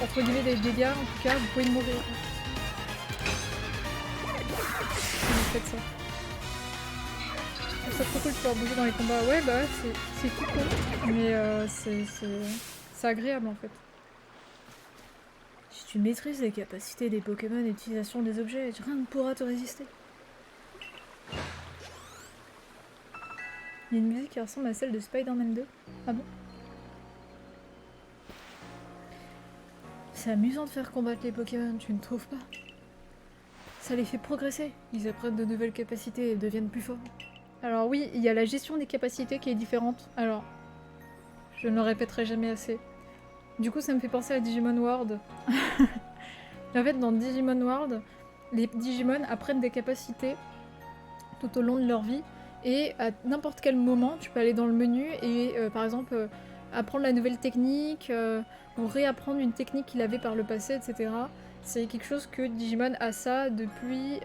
entre guillemets des dégâts, en tout cas, vous pouvez mourir. Si vous faites ça. Je trouve ça trop cool de pouvoir bouger dans les combats. Ouais, bah c'est tout con. Mais c'est agréable en fait. Si tu maîtrises les capacités des Pokémon et l'utilisation des objets, rien ne pourra te résister. Il y a une musique qui ressemble à celle de Spider-Man 2. Ah bon? C'est amusant de faire combattre les Pokémon, tu ne trouves pas? Ça les fait progresser. Ils apprennent de nouvelles capacités et deviennent plus forts. Alors oui, il y a la gestion des capacités qui est différente. Alors, je ne le répéterai jamais assez. Du coup, ça me fait penser à Digimon World. En fait, dans Digimon World, les Digimon apprennent des capacités tout au long de leur vie. Et à n'importe quel moment, tu peux aller dans le menu et, par exemple, apprendre la nouvelle technique ou réapprendre une technique qu'il avait par le passé, etc. C'est quelque chose que Digimon a ça depuis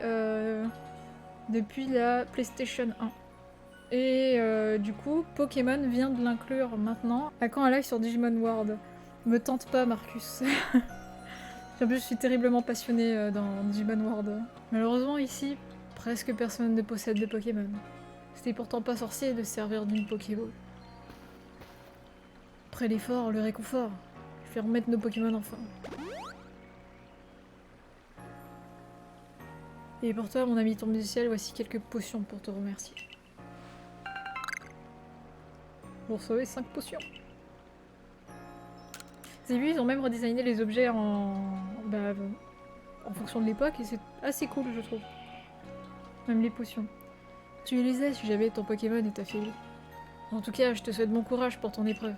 la PlayStation 1. Et du coup, Pokémon vient de l'inclure maintenant. À quand un live sur Digimon World? Me tente pas, Marcus. En plus, je suis terriblement passionnée dans Digimon World. Malheureusement, ici, presque personne ne possède de Pokémon. C'était pourtant pas sorcier de se servir d'une Pokéball. Après l'effort, le réconfort. Je vais remettre nos Pokémon en forme. Et pour toi, mon ami tombé du ciel, voici quelques potions pour te remercier. Vous recevez 5 potions. Vous avez vu, ils ont même redesigné les objets en fonction de l'époque et c'est assez cool, je trouve. Même les potions. Tu les as si jamais ton Pokémon est affaibli. En tout cas, je te souhaite bon courage pour ton épreuve.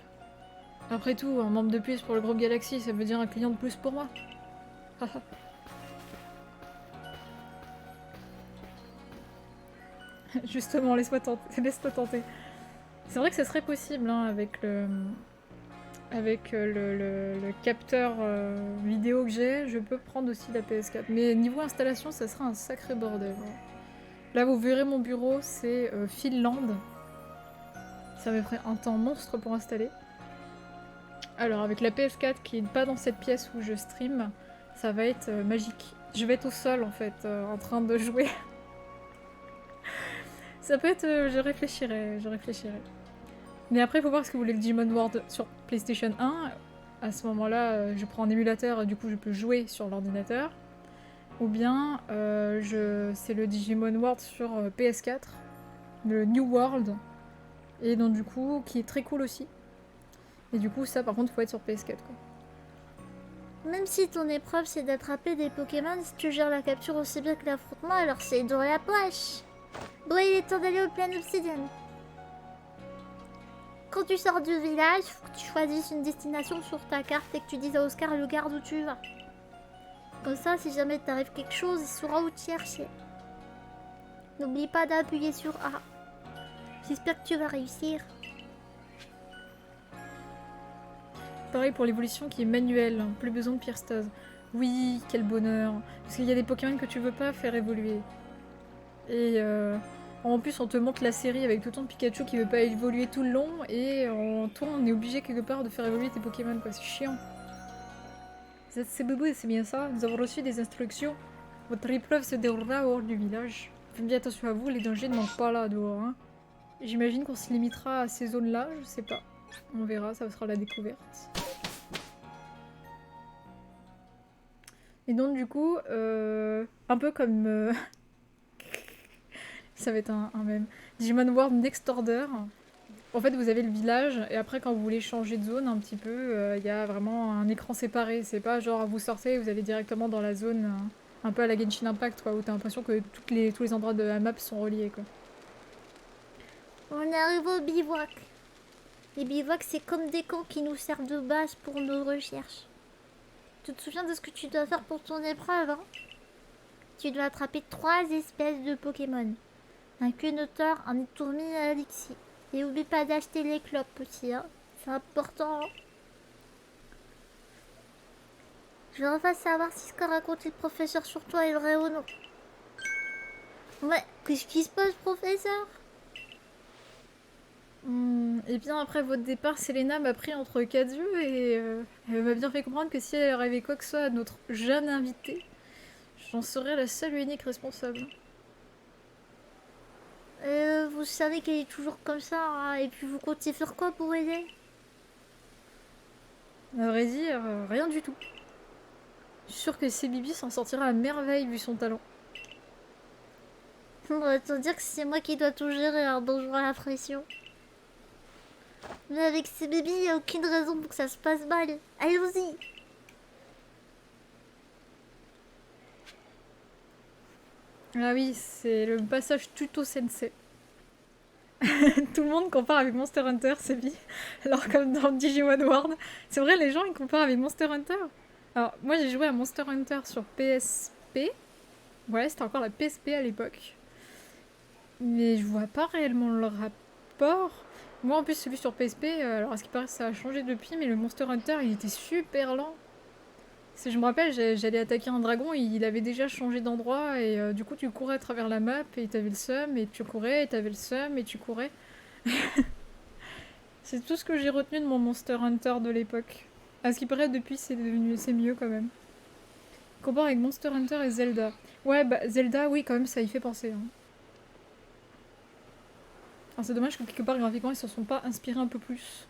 Après tout, un membre de plus pour le groupe Galaxy, ça veut dire un client de plus pour moi. Justement, laisse-toi tenter. C'est vrai que ça serait possible hein, avec le capteur vidéo que j'ai, je peux prendre aussi la PS4. Mais niveau installation, ça sera un sacré bordel. Là, vous verrez mon bureau, c'est Finlande. Ça me ferait un temps monstre pour installer. Alors, avec la PS4 qui n'est pas dans cette pièce où je stream, ça va être magique. Je vais être au sol, en fait, en train de jouer. Ça peut être... je réfléchirai. Mais après, il faut voir ce que vous voulez le Digimon World sur PlayStation 1. À ce moment-là, je prends un émulateur, du coup je peux jouer sur l'ordinateur. Ou bien, c'est le Digimon World sur PS4, le New World. Et donc du coup, qui est très cool aussi. Et du coup, ça par contre, il faut être sur PS4 quoi. Même si ton épreuve c'est d'attraper des Pokémon, si tu gères la capture aussi bien que l'affrontement, alors c'est dans la poche. Bon, il est temps d'aller au plan obsidienne. Quand tu sors du village, faut que tu choisisses une destination sur ta carte et que tu dises à Oscar le garde où tu vas. Comme ça, si jamais t'arrive quelque chose, il saura où te chercher. N'oublie pas d'appuyer sur A. J'espère que tu vas réussir. Pareil pour l'évolution qui est manuelle, plus besoin de Pierstase. Oui, quel bonheur. Parce qu'il y a des Pokémon que tu veux pas faire évoluer. Et en plus, on te montre la série avec tout le temps Pikachu qui veut pas évoluer tout le long. Et toi, on est obligé quelque part de faire évoluer tes Pokémon, quoi. C'est chiant. C'est Boubou, c'est bien ça. Nous avons reçu des instructions. Votre épreuve se déroulera hors du village. Faites bien attention à vous, les dangers ne manquent pas là dehors. Hein. J'imagine qu'on se limitera à ces zones-là, je sais pas. On verra, ça sera la découverte. Et donc du coup, un peu comme... ça va être un mème. Digimon World Next Order. En fait, vous avez le village, et après, quand vous voulez changer de zone un petit peu, il y a vraiment un écran séparé. C'est pas genre, vous sortez, vous allez directement dans la zone, un peu à la Genshin Impact, quoi, où t'as l'impression que tous les endroits de la map sont reliés, quoi. On arrive au bivouac. Les bivouacs, c'est comme des camps qui nous servent de base pour nos recherches. Tu te souviens de ce que tu dois faire pour ton épreuve, hein? Tu dois attraper 3 espèces de Pokémon. Un Quenotor, un Itourmi et un Alixi. Et oublie pas d'acheter les clopes aussi, hein. C'est important. Je vais enfin savoir si ce qu'a raconté le professeur sur toi est vrai ou non. Ouais, qu'est-ce qui se passe, professeur? Et bien après votre départ, Selena m'a pris entre quatre yeux et elle m'a bien fait comprendre que si elle arrivait quoi que ce soit à notre jeune invité, j'en serais la seule et unique responsable. Vous savez qu'elle est toujours comme ça, hein, et puis vous comptez faire quoi pour aider? À vrai dire, rien du tout. Je suis sûre que Bibi s'en sortira à merveille vu son talent. On va te dire que c'est moi qui dois tout gérer, hein, donc je vois la pression. Mais avec ces bébés, il n'y a aucune raison pour que ça se passe mal. Allons-y. Ah oui, c'est le passage tuto sensei. Tout le monde compare avec Monster Hunter, c'est bien. Alors comme dans Digimon World, c'est vrai les gens ils comparent avec Monster Hunter. Alors moi j'ai joué à Monster Hunter sur PSP. Ouais, c'était encore la PSP à l'époque. Mais je vois pas réellement le rapport. Moi en plus celui sur PSP, alors à ce qui paraît ça a changé depuis, mais le Monster Hunter il était super lent. Je me rappelle, j'allais attaquer un dragon, il avait déjà changé d'endroit et du coup tu courais à travers la map et t'avais le seum et tu courais et t'avais le seum et tu courais. C'est tout ce que j'ai retenu de mon Monster Hunter de l'époque. À ce qui paraît depuis c'est mieux quand même. Compare avec Monster Hunter et Zelda. Ouais bah Zelda oui quand même ça y fait penser. Hein. Alors c'est dommage que quelque part graphiquement ils se sont pas inspirés un peu plus.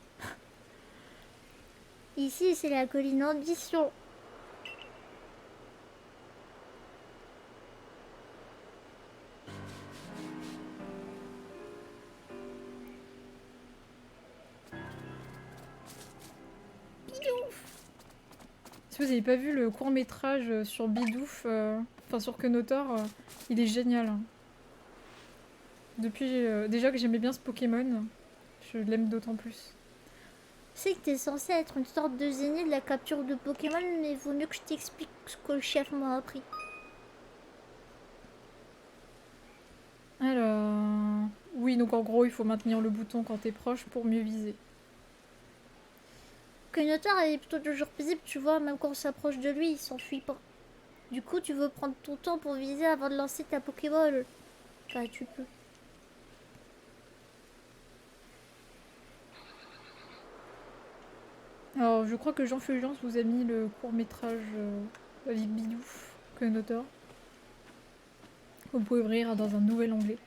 Ici c'est la colline Ambition. Si vous avez pas vu le court métrage sur Bidouf, enfin sur Kenotor, il est génial. Hein. Depuis déjà que j'aimais bien ce Pokémon, je l'aime d'autant plus. Je sais que t'es censé être une sorte de génie de la capture de Pokémon, mais vaut mieux que je t'explique ce que le chef m'a appris. Alors... Oui, donc en gros, il faut maintenir le bouton quand t'es proche pour mieux viser. Kenotar est plutôt toujours paisible, tu vois, même quand on s'approche de lui, il s'enfuit pas. Du coup, tu veux prendre ton temps pour viser avant de lancer ta Pokéball. Enfin, tu peux. Alors, je crois que Jean Fulgence vous a mis le court-métrage avec Bidouf, Kenotor. Vous pouvez ouvrir dans un nouvel onglet.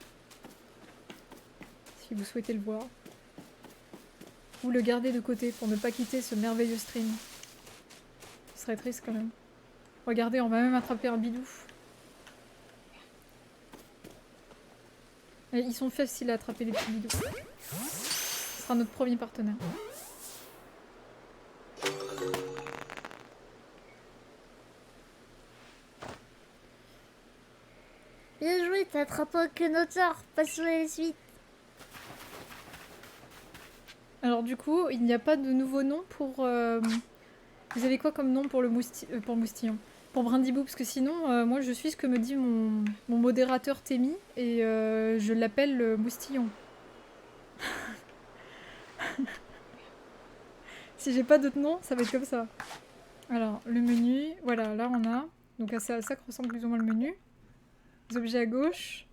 Si vous souhaitez le voir. Ou le garder de côté pour ne pas quitter ce merveilleux stream. Ce serait triste quand même. Regardez, on va même attraper un Bidouf. Et ils sont faciles à attraper les petits Bidoufs. Ce sera notre premier partenaire. Bien joué, t'as attrapé un Kenotar. Passons à la suite. Alors du coup, il n'y a pas de nouveau nom pour... Vous avez quoi comme nom pour le pour Moustillon? Pour Brindibou, parce que sinon, moi je suis ce que me dit mon modérateur Temi, et je l'appelle Moustillon. Si j'ai pas d'autre nom, ça va être comme ça. Alors, le menu, voilà, là on a... Donc c'est à ça que ressemble plus ou moins le menu. Les objets à gauche.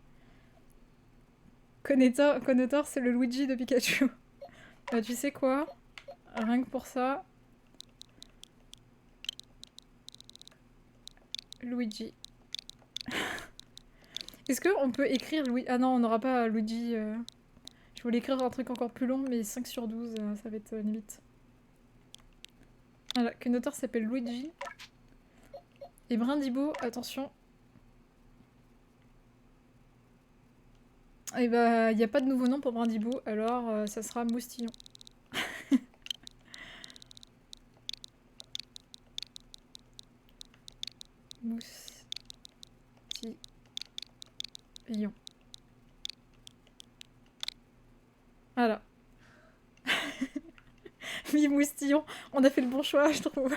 Connotor, c'est le Luigi de Pikachu. Tu sais quoi? Rien que pour ça... Luigi. Est-ce qu'on peut écrire Luigi? Ah non, on n'aura pas Luigi. Je voulais écrire un truc encore plus long, mais 5 sur 12, ça va être limite. Voilà, Kenotor s'appelle Luigi. Et Brindibou, attention. Et bah, il n'y a pas de nouveau nom pour Brindibou, alors ça sera Moustillon. Moustillon. Voilà. Oui, Moustillon, on a fait le bon choix, je trouve.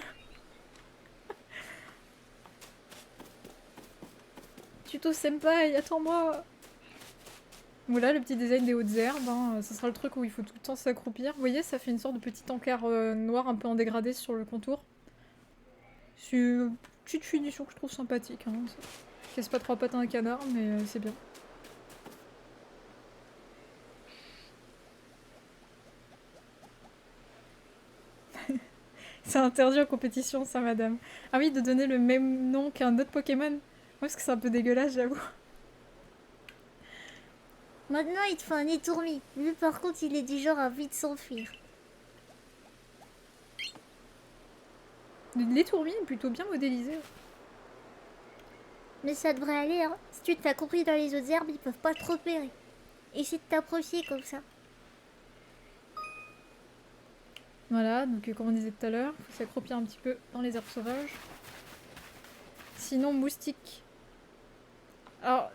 Tuto Senpai, attends-moi. Voilà le petit design des hautes herbes, hein. Ce sera le truc où il faut tout le temps s'accroupir. Vous voyez, ça fait une sorte de petit encart noir un peu en dégradé sur le contour. C'est une petite finition que je trouve sympathique. Hein. Ça casse pas trois pattes à un canard, mais c'est bien. C'est interdit en compétition, ça, madame. Ah oui, de donner le même nom qu'un autre Pokémon. Ouais, parce que c'est un peu dégueulasse, j'avoue. Maintenant, il te faut un étourmi. Lui, par contre, il est du genre à vite s'enfuir. L'étourmi est plutôt bien modélisé. Mais ça devrait aller, hein. Si tu t'as compris dans les autres herbes, ils peuvent pas te repérer. Essaie de t'approcher comme ça. Voilà, donc comme on disait tout à l'heure, il faut s'accroupir un petit peu dans les herbes sauvages. Sinon, moustique. Alors,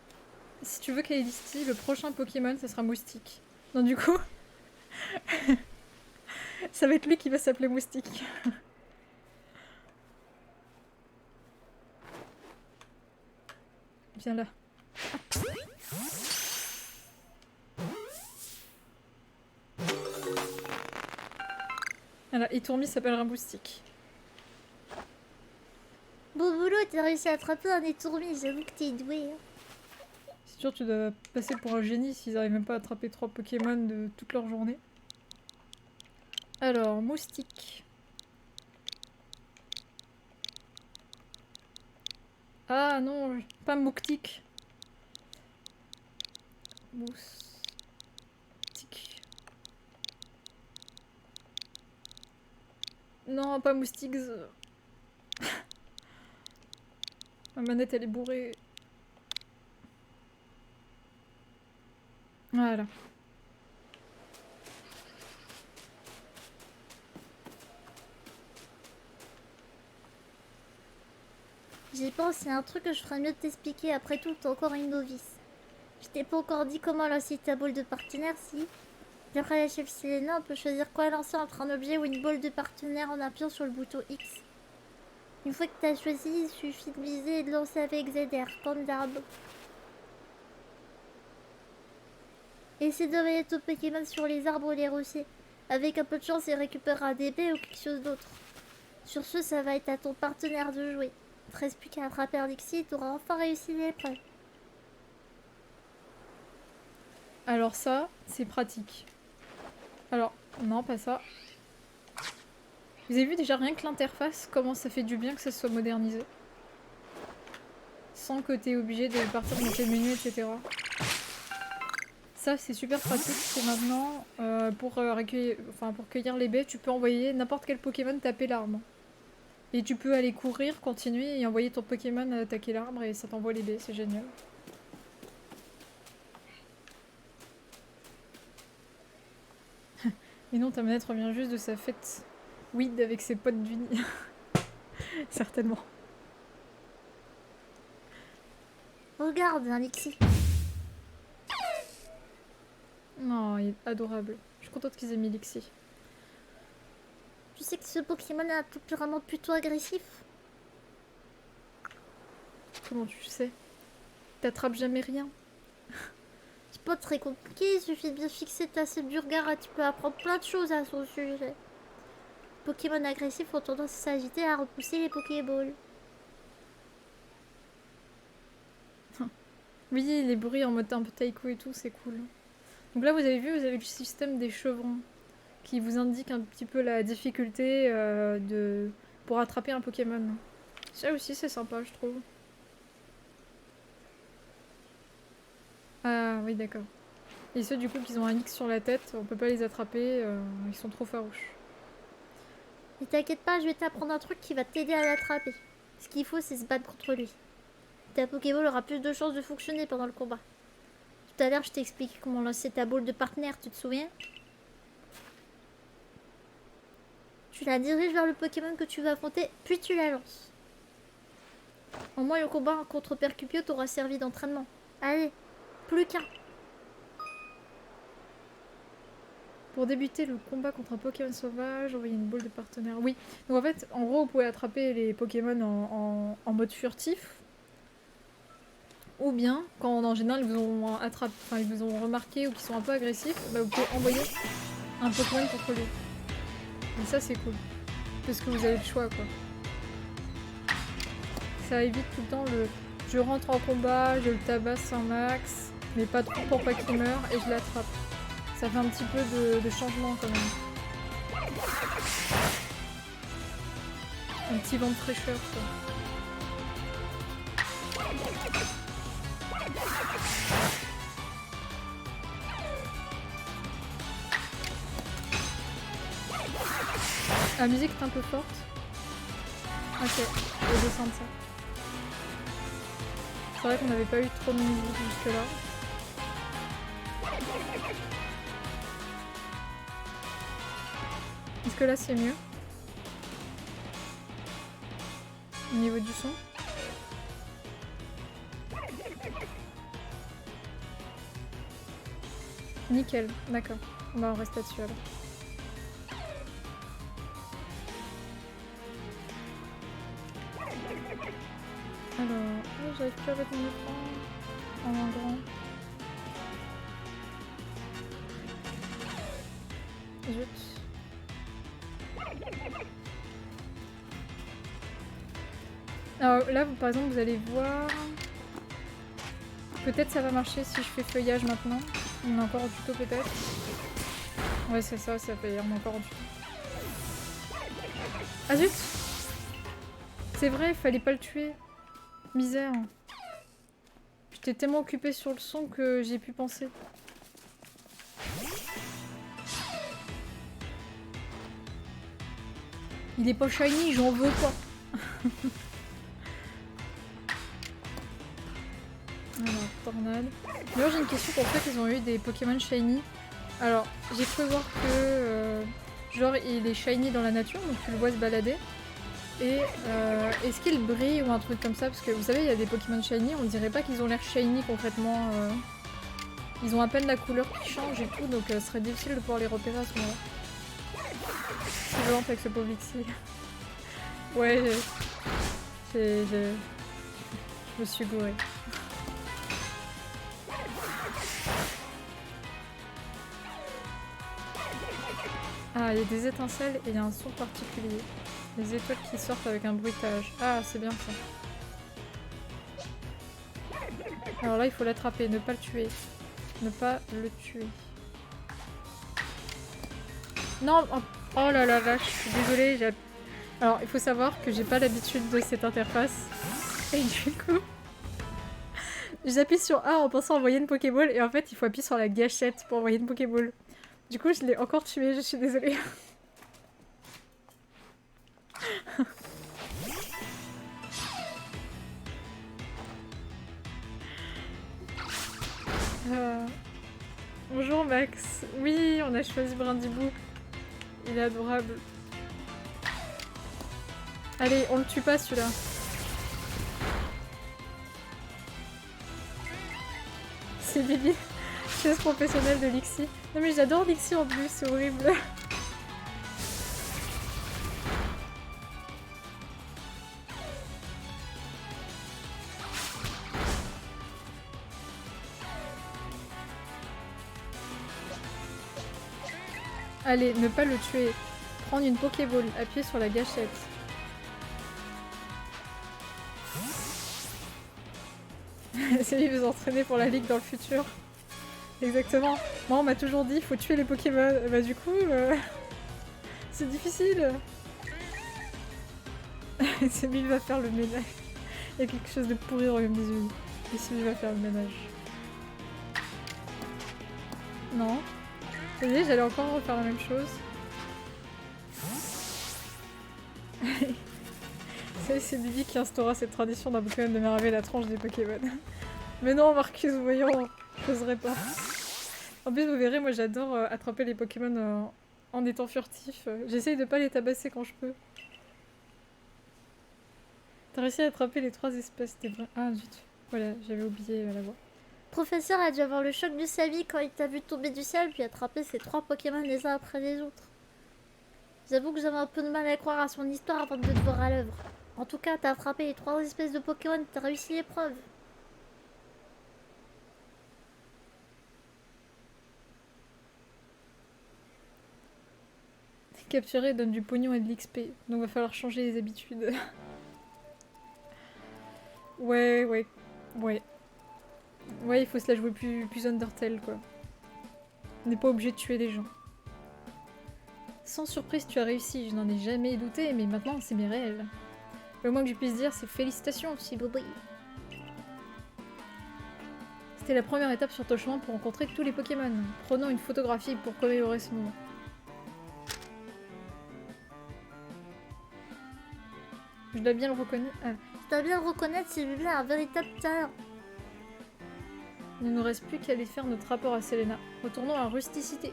si tu veux Kalisti, le prochain Pokémon, ça sera moustique. Donc du coup, ça va être lui qui va s'appeler moustique. Viens là. Voilà, et Tourmi s'appellera moustique. Beau boulot, t'as réussi à attraper un étourmi. J'avoue que t'es doué. Hein. C'est sûr, tu dois passer pour un génie s'ils arrivent même pas à attraper 3 Pokémon de toute leur journée. Alors, moustique. Ah non, pas mouktik. Moustique. Non, pas moustique. Ma manette elle est bourrée. Voilà. J'y pense, c'est un truc que je ferais mieux de t'expliquer. Après tout, t'es encore une novice. Je t'ai pas encore dit comment lancer ta boule de partenaire, si. D'après la chef Selena, on peut choisir quoi lancer entre un objet ou une boule de partenaire en appuyant sur le bouton X. Une fois que t'as choisi, il suffit de viser et de lancer avec ZR, comme d'hab. Essaie de réveiller ton Pokémon sur les arbres ou les rochers. Avec un peu de chance, il récupérera des baies ou quelque chose d'autre. Sur ce, ça va être à ton partenaire de jouer. Il te reste plus qu'à attraper un Lixie et t'auras enfin réussi l'épreuve. Alors ça, c'est pratique. Alors, non, pas ça. Vous avez vu déjà rien que l'interface, comment ça fait du bien que ça soit modernisé. Sans que t'aies obligé de partir dans tes menus, etc. Ça, c'est super pratique, c'est maintenant, pour cueillir les baies, tu peux envoyer n'importe quel Pokémon taper l'arbre. Et tu peux aller courir, continuer et envoyer ton Pokémon attaquer l'arbre et ça t'envoie les baies, c'est génial. Et non, ta manette revient juste de sa fête weed avec ses potes d'uni. Certainement. Regarde, un Lixie. Non, il est adorable. Je suis contente qu'ils aient mis Lixie. Tu sais que ce Pokémon est un tempérament plutôt agressif. Comment tu sais? T'attrapes jamais rien. C'est pas très compliqué, il suffit de bien fixer ta cible du regard et tu peux apprendre plein de choses à son sujet. Pokémon agressifs ont tendance à s'agiter et à repousser les Pokéballs. Oui, les bruits en mode un peu taiko et tout, c'est cool. Donc là, vous avez vu, vous avez le système des chevrons qui vous indique un petit peu la difficulté pour attraper un Pokémon. Ça aussi, c'est sympa, je trouve. Ah oui, d'accord. Et ceux du coup qui ont un X sur la tête, on peut pas les attraper, ils sont trop farouches. Ne t'inquiète pas, je vais t'apprendre un truc qui va t'aider à l'attraper. Ce qu'il faut, c'est se battre contre lui. Ta Pokéball aura plus de chances de fonctionner pendant le combat. Tout à l'heure, je t'ai expliqué comment lancer ta boule de partenaire, tu te souviens? Tu la diriges vers le Pokémon que tu vas affronter, puis tu la lances. Au moins, le combat contre Percupio t'aura servi d'entraînement. Allez, plus qu'un. Pour débuter le combat contre un Pokémon sauvage, envoyer une boule de partenaire. Oui, donc en fait, en gros, vous pouvez attraper les Pokémon en mode furtif. Ou bien, quand en général ils vous ont remarqué ou qu'ils sont un peu agressifs, bah, vous pouvez envoyer un Pokémon contre lui. Et ça c'est cool. Parce que vous avez le choix quoi. Ça évite tout le temps le je rentre en combat, je le tabasse un max, mais pas trop pour pas qu'il meure et je l'attrape. Ça fait un petit peu de changement quand même. Un petit vent de fraîcheur quoi. La musique est un peu forte. Ok, je vais descendre ça. C'est vrai qu'on n'avait pas eu trop de musique jusque là. Est-ce que là c'est mieux? Au niveau du son? Nickel, d'accord. On reste là-dessus alors. Alors, oh, j'arrive plus à mettre mon écran en grand. Zut. Alors là, par exemple, vous allez voir... Peut-être ça va marcher si je fais feuillage maintenant. On est encore en tuto peut-être. Ouais, c'est ça, ça fait... On est encore en tuto. Ah zut! C'est vrai, il fallait pas le tuer. Misère. J'étais tellement occupée sur le son que j'ai pu penser. Il est pas shiny, j'en veux pas. Alors, tornade. D'ailleurs, j'ai une question pour ceux qui ont eu des Pokémon shiny. Alors, j'ai cru voir que genre il est shiny dans la nature, donc tu le vois se balader. Et est-ce qu'il brille ou un truc comme ça? Parce que vous savez, il y a des Pokémon shiny, on dirait pas qu'ils ont l'air shiny concrètement. Ils ont à peine la couleur qui change et tout, donc ce serait difficile de pouvoir les repérer à ce moment-là. Je suis violente avec ce pauvre Lixie. Ouais, je me suis gourée. Ah, il y a des étincelles et il y a un son particulier. Les étoiles qui sortent avec un bruitage. Ah, c'est bien ça. Alors là, il faut l'attraper, ne pas le tuer. Ne pas le tuer. Non, oh là là vache, je suis désolée. Alors, il faut savoir que j'ai pas l'habitude de cette interface. Et du coup, j'appuie sur A en pensant envoyer une Pokéball et en fait, il faut appuyer sur la gâchette pour envoyer une Pokéball. Du coup, je l'ai encore tué, je suis désolée. Bonjour Max. Oui, on a choisi Brindibou. Il est adorable. Allez, on le tue pas celui-là. C'est Bibi, chaise professionnelle de Lixie. Non mais j'adore Lixie en plus, c'est horrible. Allez, ne pas le tuer. Prendre une Pokéball, appuyer sur la gâchette. C'est lui vous entraîner pour la ligue dans le futur. Exactement. Moi on m'a toujours dit il faut tuer les Pokémon. Bah du coup, c'est difficile. C'est lui qui va faire le ménage. Il y a quelque chose de pourri au royaume des unis. Et c'est lui qui va faire le ménage. Non. Vous voyez, j'allais encore refaire la même chose. C'est Bibi qui instaura cette tradition d'un Pokémon de m'arraver la tranche des Pokémon. Mais non, Marcus, voyons, j'oserais pas. En plus, vous verrez, moi j'adore attraper les Pokémon en étant furtif. J'essaye de pas les tabasser quand je peux. T'as réussi à attraper les 3 espèces, t'es vrai. Ah, zut. Voilà, j'avais oublié la voix. Professeur a dû avoir le choc de sa vie quand il t'a vu tomber du ciel puis attraper ces 3 Pokémon les uns après les autres. J'avoue que j'avais un peu de mal à croire à son histoire avant de te voir à l'œuvre. En tout cas, t'as attrapé les 3 espèces de Pokémon, t'as réussi l'épreuve. Capturer donne du pognon et de l'XP, donc va falloir changer les habitudes. Ouais. Ouais, il faut se la jouer plus Undertale, quoi. On n'est pas obligé de tuer les gens. Sans surprise, tu as réussi, je n'en ai jamais douté, mais maintenant c'est bien réel. Le moins que je puisse dire, c'est félicitations, Shibobi. C'était la première étape sur ton chemin pour rencontrer tous les Pokémon. Prenons une photographie pour commémorer ce moment. Je dois bien le reconnaître. Ah. Je dois bien le reconnaître, c'est lui un véritable talent. Il ne nous reste plus qu'à aller faire notre rapport à Selena. Retournons à Rusticité.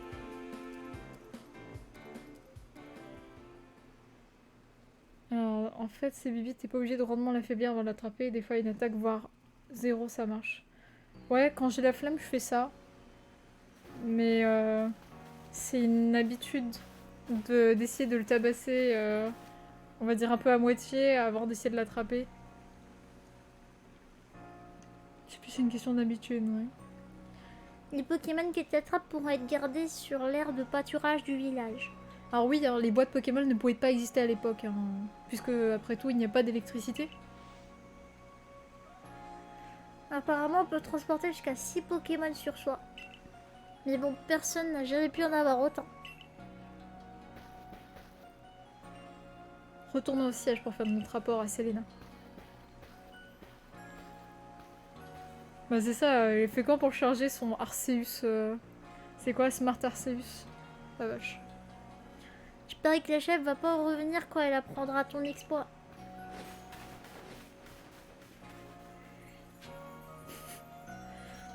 Alors, en fait, c'est Bibi, t'es pas obligé de grandement l'affaiblir avant de l'attraper. Des fois, une attaque, voire 0, ça marche. Ouais, quand j'ai la flamme, je fais ça. Mais c'est une habitude d'essayer de le tabasser, on va dire un peu à moitié, avant d'essayer de l'attraper. Je sais plus, c'est une question d'habitude, ouais. Les Pokémon qui t'attrapent pourront être gardés sur l'aire de pâturage du village. Alors oui, alors les boîtes Pokémon ne pouvaient pas exister à l'époque, hein, puisque après tout il n'y a pas d'électricité. Apparemment on peut transporter jusqu'à 6 Pokémon sur soi. Mais bon, personne n'a jamais pu en avoir autant. Retournons au siège pour faire notre rapport à Selena. Bah c'est ça, il fait quand pour charger son Arceus C'est quoi, Smart Arceus? La vache. Je parie que la chef va pas revenir quand elle apprendra ton exploit.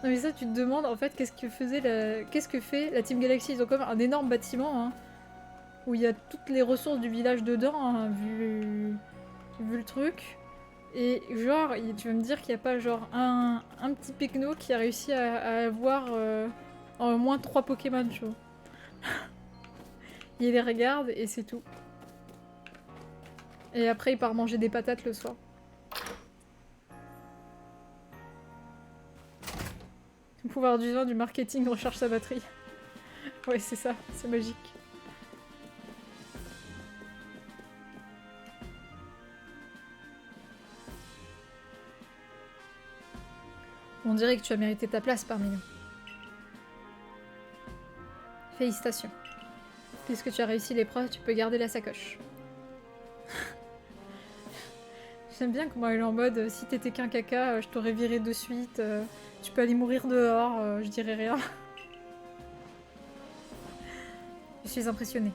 Non mais ça tu te demandes en fait qu'est-ce que fait la Team Galaxy. Ils ont comme un énorme bâtiment hein, où il y a toutes les ressources du village dedans, hein, vu le truc. Et genre, tu vas me dire qu'il n'y a pas genre un petit pecno qui a réussi à avoir au moins 3 Pokémon, tu vois. Il les regarde et c'est tout. Et après, il part manger des patates le soir. Le pouvoir du vin, du marketing recharge sa batterie. Ouais, c'est ça, c'est magique. On dirait que tu as mérité ta place parmi nous. Félicitations. Puisque tu as réussi l'épreuve, tu peux garder la sacoche. J'aime bien comment elle est en mode si t'étais qu'un caca, je t'aurais viré de suite, tu peux aller mourir dehors, je dirais rien. Je suis impressionnée.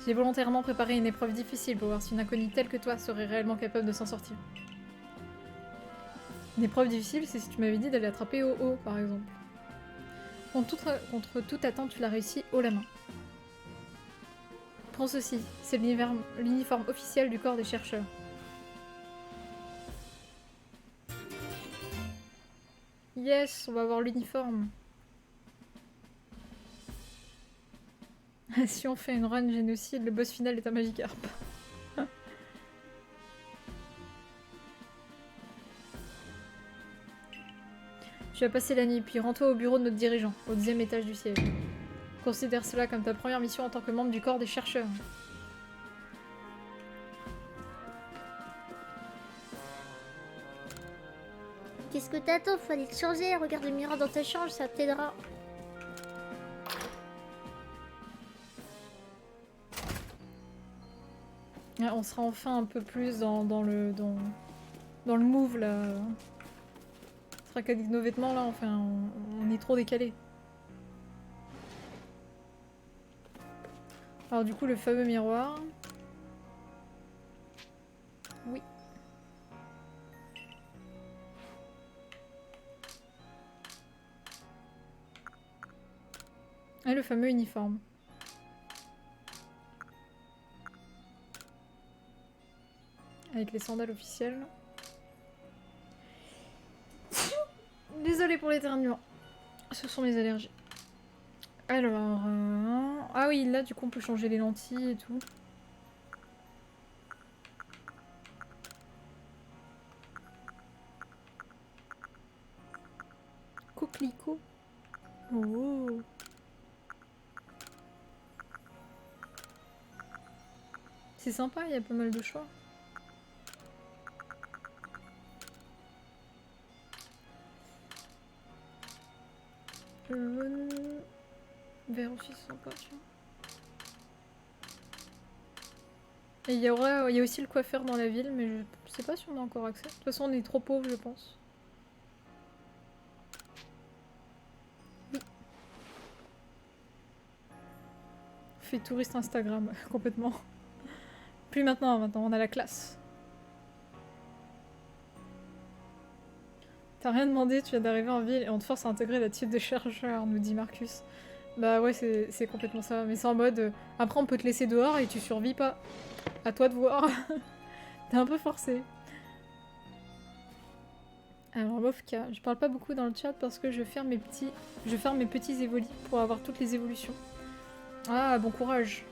J'ai volontairement préparé une épreuve difficile pour voir si une inconnue telle que toi serait réellement capable de s'en sortir. Une épreuve difficile, c'est si tu m'avais dit d'aller attraper Oh, par exemple. Contre toute attente, tu l'as réussi haut la main. Prends ceci, c'est l'uniforme officiel du corps des chercheurs. Yes, on va avoir l'uniforme. Si on fait une run génocide, le boss final est un Magikarp. Tu vas passer la nuit, puis rends-toi au bureau de notre dirigeant, au 10e étage du siège. Considère cela comme ta première mission en tant que membre du corps des chercheurs. Qu'est-ce que t'attends? Fallait te changer. Regarde le miroir dans ta chambre, ça t'aidera. On sera enfin un peu plus dans le move là. Ce sera qu'avec nos vêtements là, enfin on est trop décalé. Alors du coup le fameux miroir. Oui. Et le fameux uniforme. Avec les sandales officielles. Désolée pour l'éternuement. Ce sont mes allergies. Alors... Ah oui, là du coup on peut changer les lentilles et tout. Coquelicot. Oh. C'est sympa, il y a pas mal de choix. Le vert aussi c'est sympa, tu vois. Et il y a aussi le coiffeur dans la ville, mais je sais pas si on a encore accès. De toute façon, on est trop pauvres, je pense. Oui. Fait touriste Instagram, complètement. Plus maintenant, on a la classe. T'as rien demandé, tu viens d'arriver en ville et on te force à intégrer la type de chercheur, nous dit Marcus. Bah ouais, c'est complètement ça. Mais c'est en mode, après on peut te laisser dehors et tu survis pas. À toi de voir. T'es un peu forcé. Alors Mofka, je parle pas beaucoup dans le chat parce que je ferme mes petits évolis pour avoir toutes les évolutions. Ah, bon courage.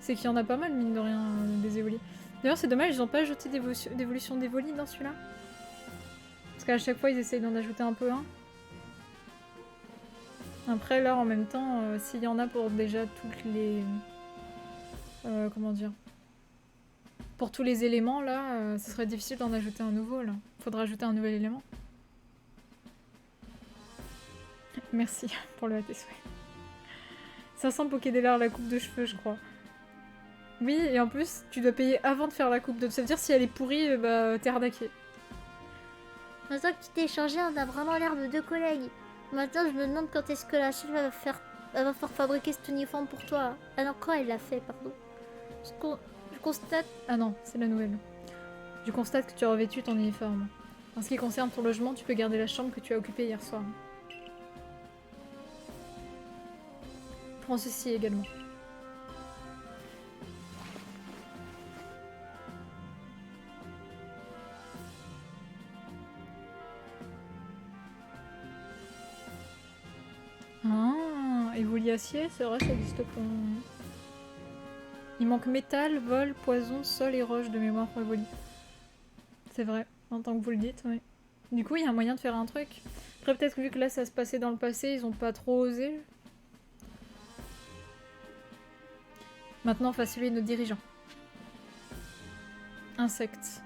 C'est qu'il y en a pas mal, mine de rien, des évolis. D'ailleurs, c'est dommage, ils ont pas ajouté d'évolution d'évolis dans celui-là. Parce qu'à chaque fois, ils essayent d'en ajouter un peu un. Après, là, en même temps, s'il y en a pour déjà toutes les... comment dire? Pour tous les éléments, là, ce serait difficile d'en ajouter un nouveau, là. Faudra ajouter un nouvel élément. Merci pour le AT souhait. 500 Pokédélar la coupe de cheveux, je crois. Oui, et en plus, tu dois payer avant de faire la coupe. Donc ça veut dire si elle est pourrie, bah t'es arnaqué. Maintenant que tu t'es changé, on a vraiment l'air de deux collègues. Maintenant, je me demande quand est-ce que la chef va faire fabriquer cet uniforme pour toi. Ah non, quand elle l'a fait, pardon. Je constate... Ah non, c'est la nouvelle. Je constate que tu as revêtu ton uniforme. En ce qui concerne ton logement, tu peux garder la chambre que tu as occupée hier soir. Prends ceci également. acier, c'est vrai, ça existe pas. Il manque métal, vol, poison, sol et roche de mémoire pour Evoli. C'est vrai, en tant que vous le dites, oui. Du coup, il y a un moyen de faire un truc. Après, peut-être que vu que là, ça se passait dans le passé, ils ont pas trop osé. Maintenant, faciliter nos dirigeants. Insectes.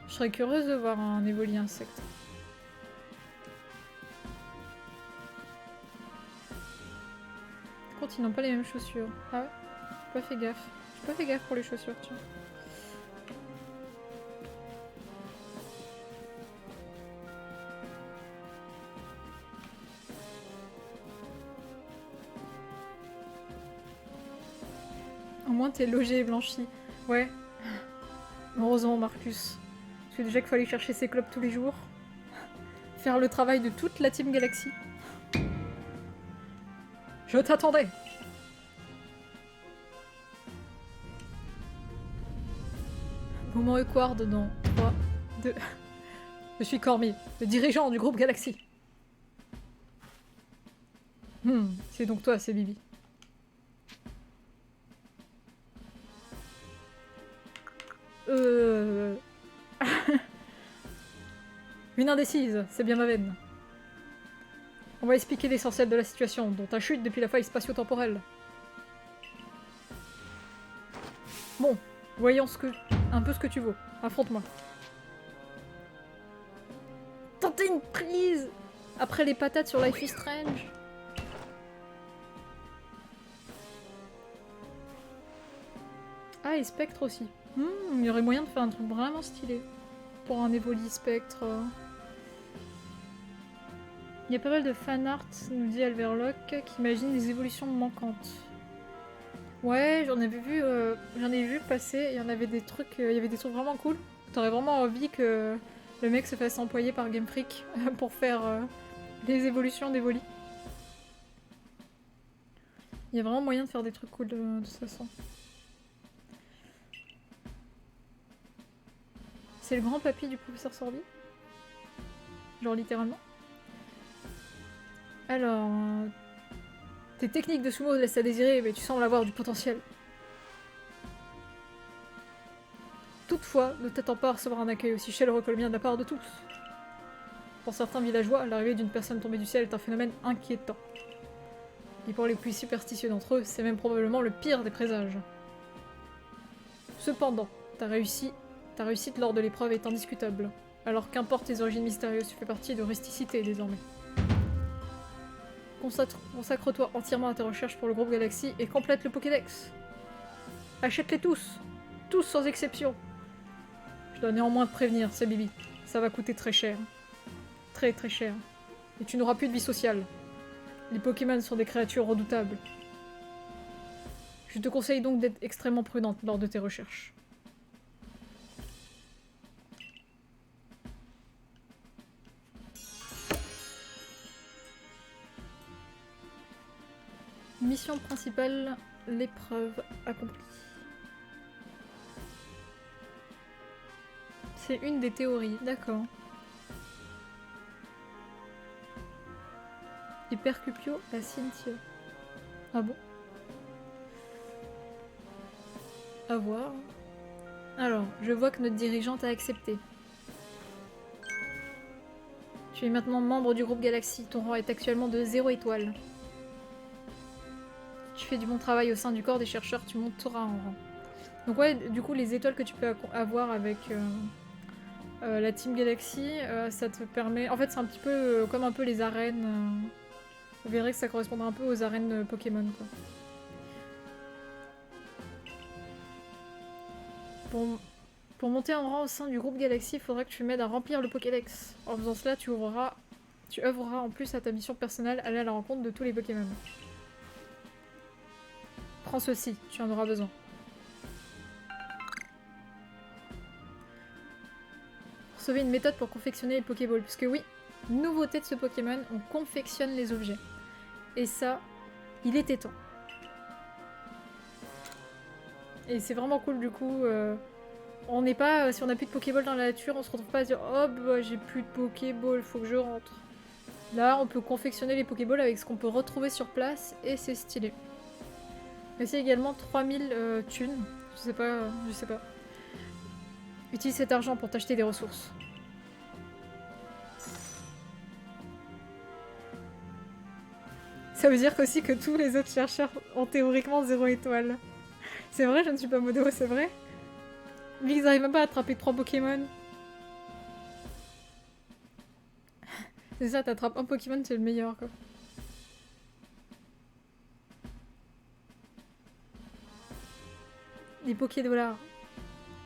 Je serais curieuse de voir un Evoli insecte. Par contre, ils n'ont pas les mêmes chaussures. Ah ouais? J'ai pas fait gaffe. J'ai pas fait gaffe pour les chaussures, tiens. Au moins t'es logé et blanchi. Ouais. Heureusement Marcus. Parce que déjà qu'il fallait chercher ses clopes tous les jours. Faire le travail de toute la Team Galaxy. Je t'attendais. Moment Equard dans 3, 2... Je suis Cormier, le dirigeant du groupe Galaxy. C'est donc toi, c'est Bibi. Une indécise, c'est bien ma veine. On va expliquer l'essentiel de la situation, dont ta chute depuis la faille spatio-temporelle. Bon, voyons un peu ce que tu vaux. Affronte-moi. Tentez une prise après les patates sur Life is Strange. Ah, et Spectre aussi. Il y aurait moyen de faire un truc vraiment stylé. Pour un Evoli Spectre. Il y a pas mal de fanart, nous dit Alverlock, qui imagine des évolutions manquantes. Ouais, j'en avais vu passer, il y en avait des trucs, il y avait des trucs vraiment cool. T'aurais vraiment envie que le mec se fasse employer par Game Freak pour faire les évolutions d'Evoli. Il y a vraiment moyen de faire des trucs cool de toute façon. C'est le grand papy du professeur Sorby? Genre littéralement. Alors... tes techniques de sumo laissent à désirer, mais tu sembles avoir du potentiel. Toutefois, ne t'attends pas à recevoir un accueil aussi chaleureux que le mien de la part de tous. Pour certains villageois, l'arrivée d'une personne tombée du ciel est un phénomène inquiétant. Et pour les plus superstitieux d'entre eux, c'est même probablement le pire des présages. Cependant, ta réussite lors de l'épreuve est indiscutable. Alors qu'importe tes origines mystérieuses, tu fais partie de Rusticité désormais. Consacre-toi entièrement à tes recherches pour le groupe Galaxy et complète le Pokédex. Achète-les tous. Tous sans exception. Je dois néanmoins te prévenir, c'est Bibi. Ça va coûter très cher. Très très cher. Et tu n'auras plus de vie sociale. Les Pokémon sont des créatures redoutables. Je te conseille donc d'être extrêmement prudente lors de tes recherches. Mission principale, l'épreuve accomplie. C'est une des théories, d'accord. Hypercupio à Cynthia. Ah bon? À voir. Alors, je vois que notre dirigeante a accepté. Tu es maintenant membre du groupe Galaxy. Ton rang est actuellement de 0 étoile. Tu fais du bon travail au sein du corps des chercheurs, tu monteras en rang. Donc ouais, du coup, les étoiles que tu peux avoir avec la Team Galaxy, ça te permet... En fait, c'est un petit peu comme un peu les arènes. Vous verrez que ça correspondra un peu aux arènes Pokémon, quoi. Pour monter en rang au sein du groupe Galaxy, il faudra que tu m'aides à remplir le Pokédex. En faisant cela, tu œuvreras en plus à ta mission personnelle, aller à la rencontre de tous les Pokémon. Prends ceci, tu en auras besoin. Recevez une méthode pour confectionner les Pokéballs. Puisque oui, nouveauté de ce Pokémon, on confectionne les objets. Et ça, il était temps. Et c'est vraiment cool du coup. On n'est pas, si on n'a plus de Pokéball dans la nature, on se retrouve pas à se dire oh bah j'ai plus de Pokéball, faut que je rentre. Là, on peut confectionner les Pokéballs avec ce qu'on peut retrouver sur place et c'est stylé. Mais c'est également 3000 thunes. Je sais pas, je sais pas. Utilise cet argent pour t'acheter des ressources. Ça veut dire aussi que tous les autres chercheurs ont théoriquement 0 étoile. C'est vrai, je ne suis pas Modo, c'est vrai. Lui, ils arrivent même pas à attraper 3 Pokémon. C'est ça, t'attrapes un Pokémon, c'est le meilleur, quoi. Les Poké-dollars.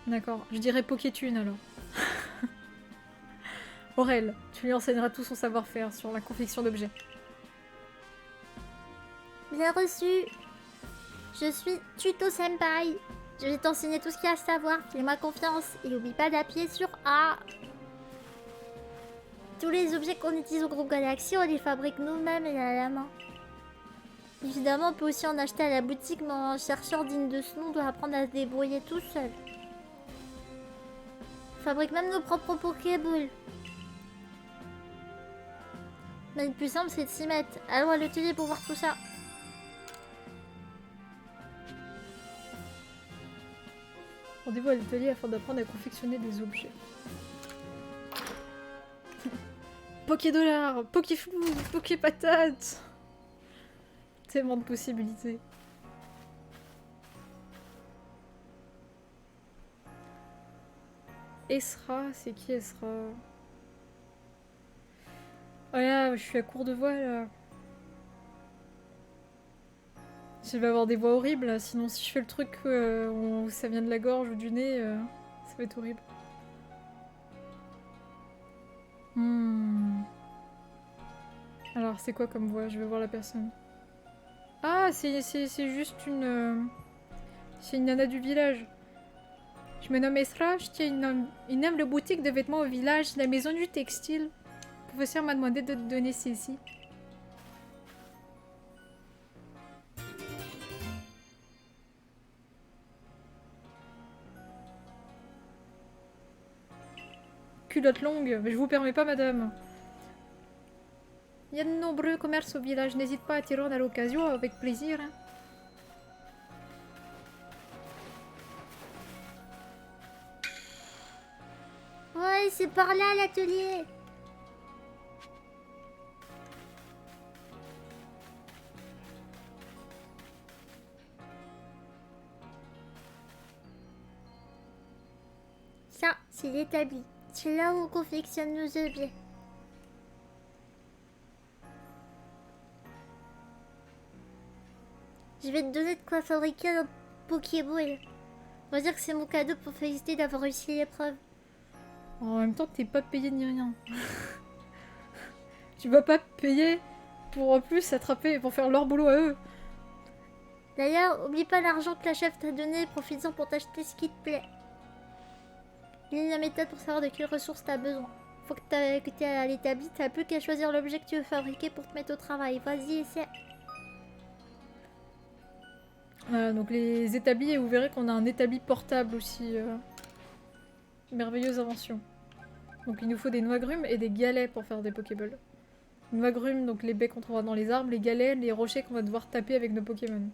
D'accord, je dirais Poké-thune alors. Aurel, tu lui enseigneras tout son savoir-faire sur la confection d'objets. Bien reçu. Je suis Tuto Senpai. Je vais t'enseigner tout ce qu'il y a à savoir. Fais-moi confiance. Et n'oublie pas d'appuyer sur A. Tous les objets qu'on utilise au groupe Galaxy, on les fabrique nous-mêmes et à la main. Évidemment, on peut aussi en acheter à la boutique, mais un chercheur digne de ce nom doit apprendre à se débrouiller tout seul. On fabrique même nos propres Pokéballs. Mais le plus simple, c'est de s'y mettre. Allons à l'atelier pour voir tout ça. Rendez-vous à l'atelier afin d'apprendre à confectionner des objets. Poké-dollar, Poké-flou, Poké-patate. Tellement de possibilités. Esra, c'est qui Esra? Oh là, je suis à court de voix là. Je vais avoir des voix horribles là, sinon si je fais le truc où ça vient de la gorge ou du nez, ça va être horrible. Alors c'est quoi comme voix? Je vais voir la personne. Ah, c'est juste une... c'est une nana du village. Je me nomme Esra, je tiens une humble boutique de vêtements au village, la maison du textile. Le professeur m'a demandé de te donner celle-ci. Culotte longue, mais je vous permets pas, madame. Il y a de nombreux commerces au village, n'hésite pas à t'y rendre à l'occasion, avec plaisir. Hein. Ouais, c'est par là l'atelier. Ça, c'est l'établi. C'est là où on confectionne nos objets. Je vais te donner de quoi fabriquer un Pokéball. On va dire que c'est mon cadeau pour féliciter d'avoir réussi l'épreuve. En même temps, t'es pas payé ni rien. Tu vas pas payer pour en plus attraper, pour faire leur boulot à eux. D'ailleurs, oublie pas l'argent que la chef t'a donné, profites-en pour t'acheter ce qui te plaît. Il y a une méthode pour savoir de quelles ressources t'as besoin. Faut que t'aies à l'établi, t'as plus qu'à choisir l'objet que tu veux fabriquer pour te mettre au travail. Vas-y, essaie. Donc les établis, et vous verrez qu'on a un établi portable aussi. Merveilleuse invention. Donc il nous faut des noix grumes et des galets pour faire des Pokéballs. Noix grumes, donc les baies qu'on trouvera dans les arbres, les galets, les rochers qu'on va devoir taper avec nos Pokémon.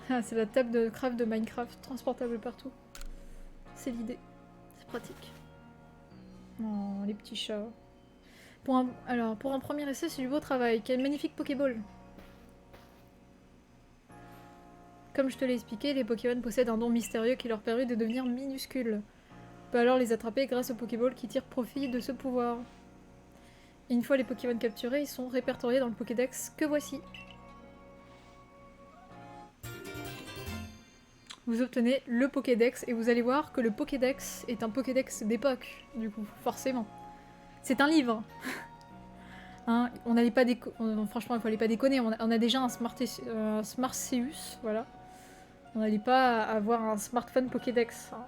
Ah, c'est la table de craft de Minecraft, transportable partout. C'est l'idée. C'est pratique. Oh, les petits chats. Alors, pour un premier essai, c'est du beau travail. Quel magnifique Pokéball! Comme je te l'ai expliqué, les Pokémon possèdent un don mystérieux qui leur permet de devenir minuscules. On peut alors les attraper grâce aux Pokéballs qui tirent profit de ce pouvoir. Et une fois les Pokémon capturés, ils sont répertoriés dans le Pokédex que voici. Vous obtenez le Pokédex et vous allez voir que le Pokédex est un Pokédex d'époque, du coup, forcément. C'est un livre. Hein, on n'allait pas franchement, il fallait pas déconner. On a déjà un Smartceus, voilà. On n'allait pas avoir un smartphone Pokédex. Hein.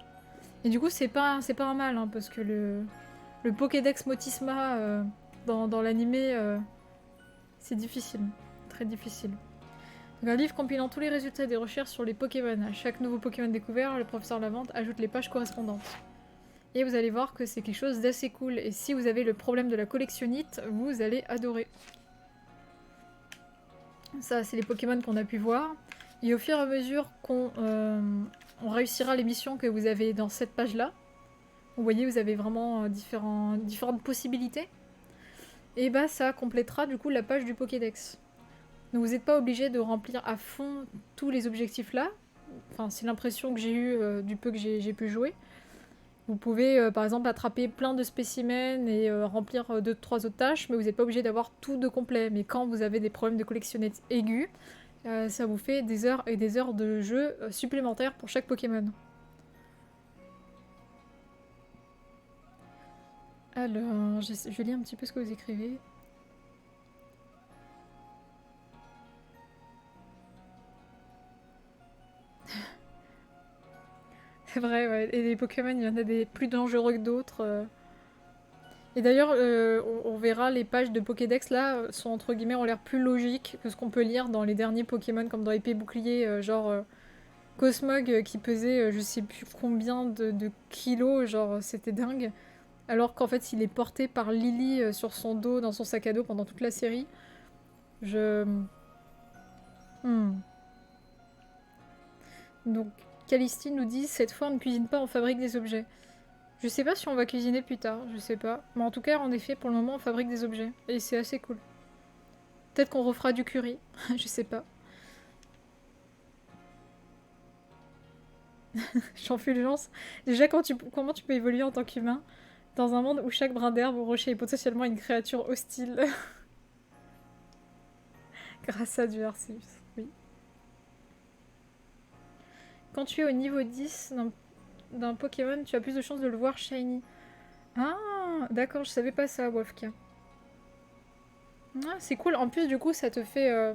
Et du coup, c'est pas un mal, hein, parce que le Pokédex Motisma Dans l'animé, c'est difficile. Très difficile. Donc, un livre compilant tous les résultats des recherches sur les Pokémon. À chaque nouveau Pokémon découvert, le professeur Lavente ajoute les pages correspondantes. Et vous allez voir que c'est quelque chose d'assez cool. Et si vous avez le problème de la collectionnite, vous allez adorer. Ça, c'est les Pokémon qu'on a pu voir. Et au fur et à mesure qu'on on réussira les missions que vous avez dans cette page-là, vous voyez, vous avez vraiment différentes possibilités. Et bah ça complétera du coup la page du Pokédex. Donc vous n'êtes pas obligé de remplir à fond tous les objectifs là. Enfin, c'est l'impression que j'ai eue du peu que j'ai pu jouer. Vous pouvez par exemple attraper plein de spécimens et remplir 2-3 autres tâches, mais vous n'êtes pas obligé d'avoir tout de complet. Mais quand vous avez des problèmes de collectionnette aigus, ça vous fait des heures et des heures de jeu supplémentaires pour chaque Pokémon. Alors, je lis un petit peu ce que vous écrivez. C'est vrai, ouais. Et les Pokémon, il y en a des plus dangereux que d'autres. Et d'ailleurs, on verra les pages de Pokédex là sont entre guillemets ont l'air plus logiques que ce qu'on peut lire dans les derniers Pokémon comme dans Épée Bouclier, genre Cosmog qui pesait je sais plus combien de kilos, genre c'était dingue. Alors qu'en fait il est porté par Lily sur son dos dans son sac à dos pendant toute la série. Je... Donc Calistine nous dit cette fois on ne cuisine pas, on fabrique des objets. Je sais pas si on va cuisiner plus tard, je sais pas. Mais en tout cas, en effet, pour le moment, on fabrique des objets. Et c'est assez cool. Peut-être qu'on refera du curry, je sais pas. Chanfulgence. Déjà, comment tu peux évoluer en tant qu'humain dans un monde où chaque brin d'herbe ou rocher est potentiellement une créature hostile? Grâce à du Arceus, oui. Quand tu es au niveau 10 d'un Pokémon, tu as plus de chances de le voir shiny. Ah, d'accord, je savais pas ça, Wolfka. Ah, c'est cool. En plus, du coup, ça te fait...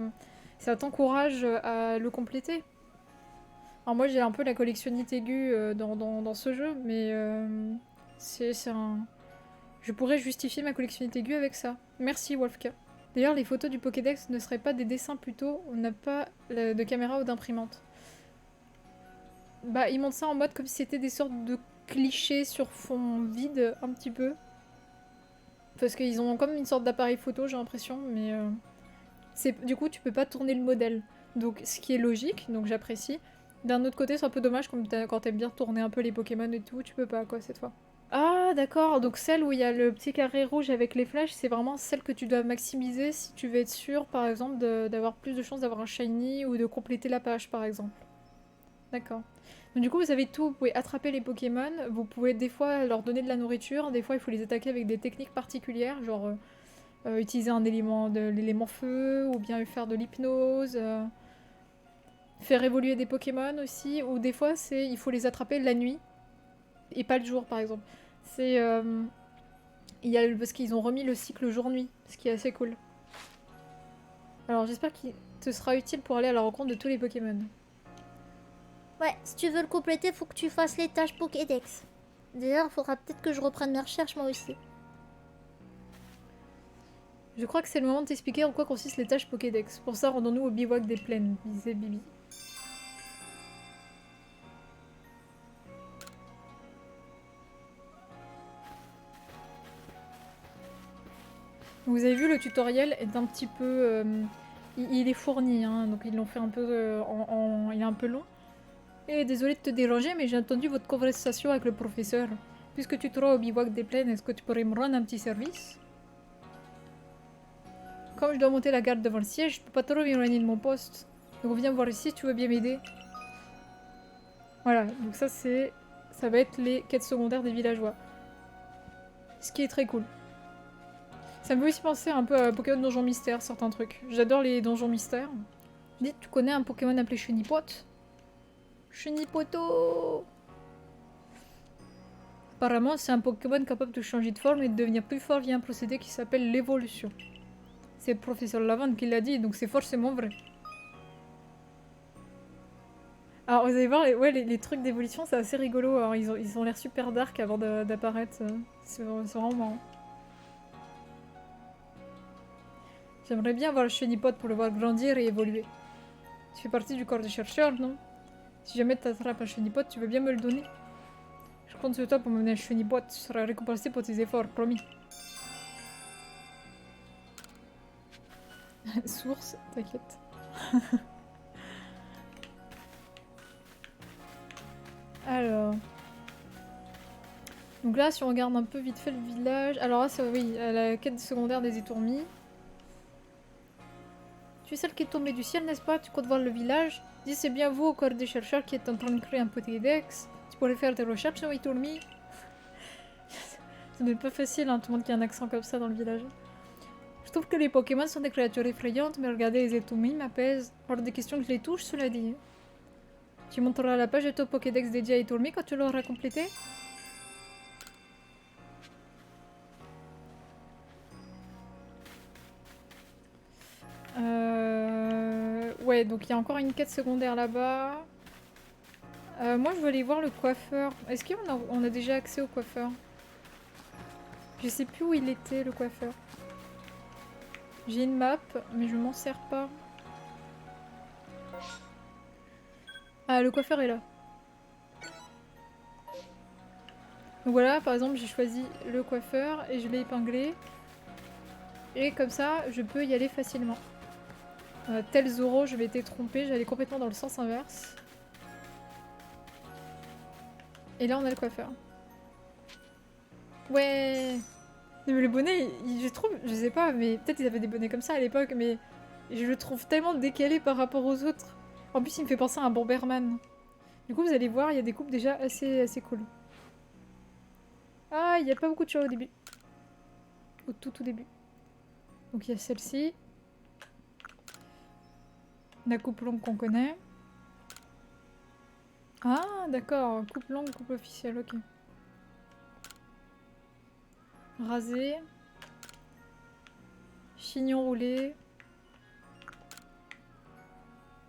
ça t'encourage à le compléter. Alors moi, j'ai un peu la collectionnite aiguë dans ce jeu, mais c'est un... Je pourrais justifier ma collectionnite aiguë avec ça. Merci, Wolfka. D'ailleurs, les photos du Pokédex ne seraient pas des dessins plutôt. On n'a pas de caméra ou d'imprimante. Bah, ils montrent ça en mode comme si c'était des sortes de clichés sur fond vide, un petit peu. Parce qu'ils ont comme une sorte d'appareil photo, j'ai l'impression, mais... du coup, tu peux pas tourner le modèle. Donc, ce qui est logique, donc j'apprécie. D'un autre côté, c'est un peu dommage, quand t'aimes bien tourner un peu les Pokémon et tout, tu peux pas, quoi, cette fois. Ah, d'accord, donc celle où il y a le petit carré rouge avec les flèches, c'est vraiment celle que tu dois maximiser si tu veux être sûr, par exemple, d'avoir plus de chances d'avoir un shiny ou de compléter la page, par exemple. D'accord. Donc du coup, vous avez tout, vous pouvez attraper les Pokémon, vous pouvez des fois leur donner de la nourriture, des fois il faut les attaquer avec des techniques particulières, genre utiliser l'élément feu, ou bien faire de l'hypnose, faire évoluer des Pokémon aussi, ou des fois il faut les attraper la nuit, et pas le jour par exemple. C'est... parce qu'ils ont remis le cycle jour-nuit, ce qui est assez cool. Alors j'espère qu'il te sera utile pour aller à la rencontre de tous les Pokémon. Ouais, si tu veux le compléter, faut que tu fasses les tâches Pokédex. D'ailleurs, il faudra peut-être que je reprenne mes recherches moi aussi. Je crois que c'est le moment de t'expliquer en quoi consistent les tâches Pokédex. Pour ça, rendons-nous au bivouac des plaines, disait Bibi. Vous avez vu, le tutoriel est un petit peu... il est fourni, hein, donc ils l'ont fait un peu... il est un peu long. Et désolé de te déranger, mais j'ai entendu votre conversation avec le professeur. Puisque tu te rends au bivouac des plaines, est-ce que tu pourrais me rendre un petit service? Comme je dois monter la garde devant le siège, je peux pas trop m'éloigner de mon poste. Donc viens me voir ici si tu veux bien m'aider. Voilà, donc ça va être les quêtes secondaires des villageois. Ce qui est très cool. Ça me fait aussi penser un peu à Pokémon Donjon Mystère, certains trucs. J'adore les donjons mystères. Dites, tu connais un Pokémon appelé Chenipote? Chenipoto! Apparemment, c'est un Pokémon capable de changer de forme et de devenir plus fort via un procédé qui s'appelle l'évolution. C'est le professeur Lavande qui l'a dit, donc c'est forcément vrai. Alors, vous allez voir, les trucs d'évolution, c'est assez rigolo. Alors, ils ont l'air super dark avant d'apparaître. C'est vraiment marrant. J'aimerais bien avoir le chenipode pour le voir grandir et évoluer. Tu fais partie du corps des chercheurs, non? Si jamais tu attrapes un chenipode, tu veux bien me le donner? Je compte sur toi pour me donner un chenipode. Tu seras récompensé pour tes efforts, promis. Source, t'inquiète. Alors... Donc là, si on regarde un peu vite fait le village... Alors là, c'est oui, la quête secondaire des étourmis. Tu es celle qui est tombée du ciel, n'est-ce pas? Tu comptes voir le village? Dis, c'est bien vous, au corps des chercheurs, qui est en train de créer un Pokédex. Tu pourrais faire des recherches sur Itourmi. Ça n'est pas facile, hein, tout le monde qui a un accent comme ça dans le village. Je trouve que les Pokémon sont des créatures effrayantes, mais regarder les Itourmi m'apaise. Hors des questions que je les touche, cela dit. Tu montreras la page de ton Pokédex dédié à Itourmi quand tu l'auras complété? Ouais, donc il y a encore une quête secondaire là-bas. Moi, je veux aller voir le coiffeur. Est-ce qu'on a déjà accès au coiffeur? Je sais plus où il était, le coiffeur. J'ai une map, mais je m'en sers pas. Ah, le coiffeur est là. Donc voilà, par exemple, j'ai choisi le coiffeur et je l'ai épinglé. Et comme ça, je peux y aller facilement. Tel Zoro, je m'étais trompée, j'allais complètement dans le sens inverse. Et là, on a le coiffeur. Ouais! Mais le bonnet, je trouve, je sais pas, mais peut-être ils avaient des bonnets comme ça à l'époque, mais je le trouve tellement décalé par rapport aux autres. En plus, il me fait penser à un Bomberman. Du coup, vous allez voir, il y a des coupes déjà assez cool. Ah, il n'y a pas beaucoup de choses au début. Au tout début. Donc il y a celle-ci. La coupe longue qu'on connaît. Ah, d'accord. Coupe longue, coupe officielle, ok. Rasé. Chignon roulé.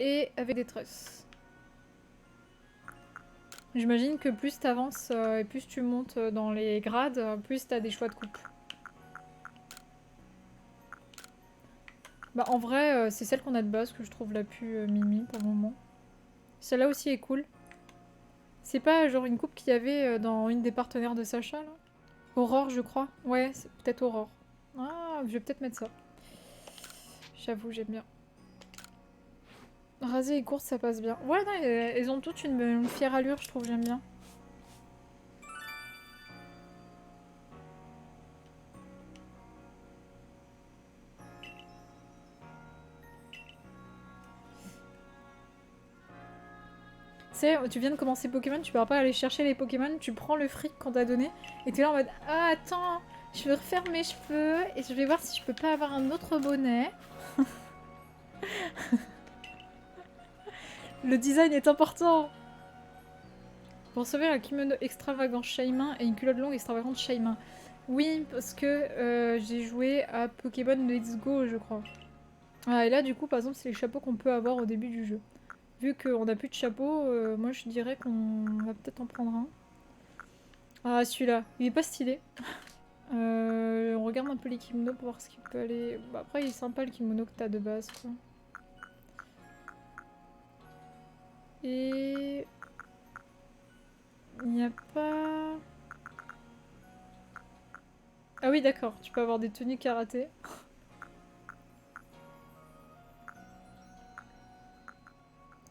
Et avec des tresses. J'imagine que plus t'avances et plus tu montes dans les grades, plus t'as des choix de coupe. Bah en vrai, c'est celle qu'on a de base que je trouve la plus mimi pour le moment. Celle-là aussi est cool. C'est pas genre une coupe qu'il y avait dans une des partenaires de Sacha là? Aurore je crois. Ouais, c'est peut-être Aurore. Ah, je vais peut-être mettre ça. J'avoue, j'aime bien. Rasé et courte, ça passe bien. Ouais, non, elles ont toutes une fière allure, je trouve, j'aime bien. Tu sais, tu viens de commencer Pokémon, tu pourras pas aller chercher les Pokémon, tu prends le fric qu'on t'a donné, et t'es là en mode « Ah, attends, je vais refaire mes cheveux, et je vais voir si je peux pas avoir un autre bonnet. » Le design est important. Vous recevez un kimono extravagant Shaymin et une culotte longue extravagante Shaymin. Oui, parce que j'ai joué à Pokémon Let's Go, je crois. Ah, et là, du coup, par exemple, c'est les chapeaux qu'on peut avoir au début du jeu. Vu qu'on n'a plus de chapeau, moi je dirais qu'on va peut-être en prendre un. Ah, celui-là, il est pas stylé. On regarde un peu les kimonos pour voir ce qu'il peut aller... Bah, après, il est sympa le kimono que t'as de base, quoi. Et... il n'y a pas... Ah oui, d'accord, tu peux avoir des tenues karaté.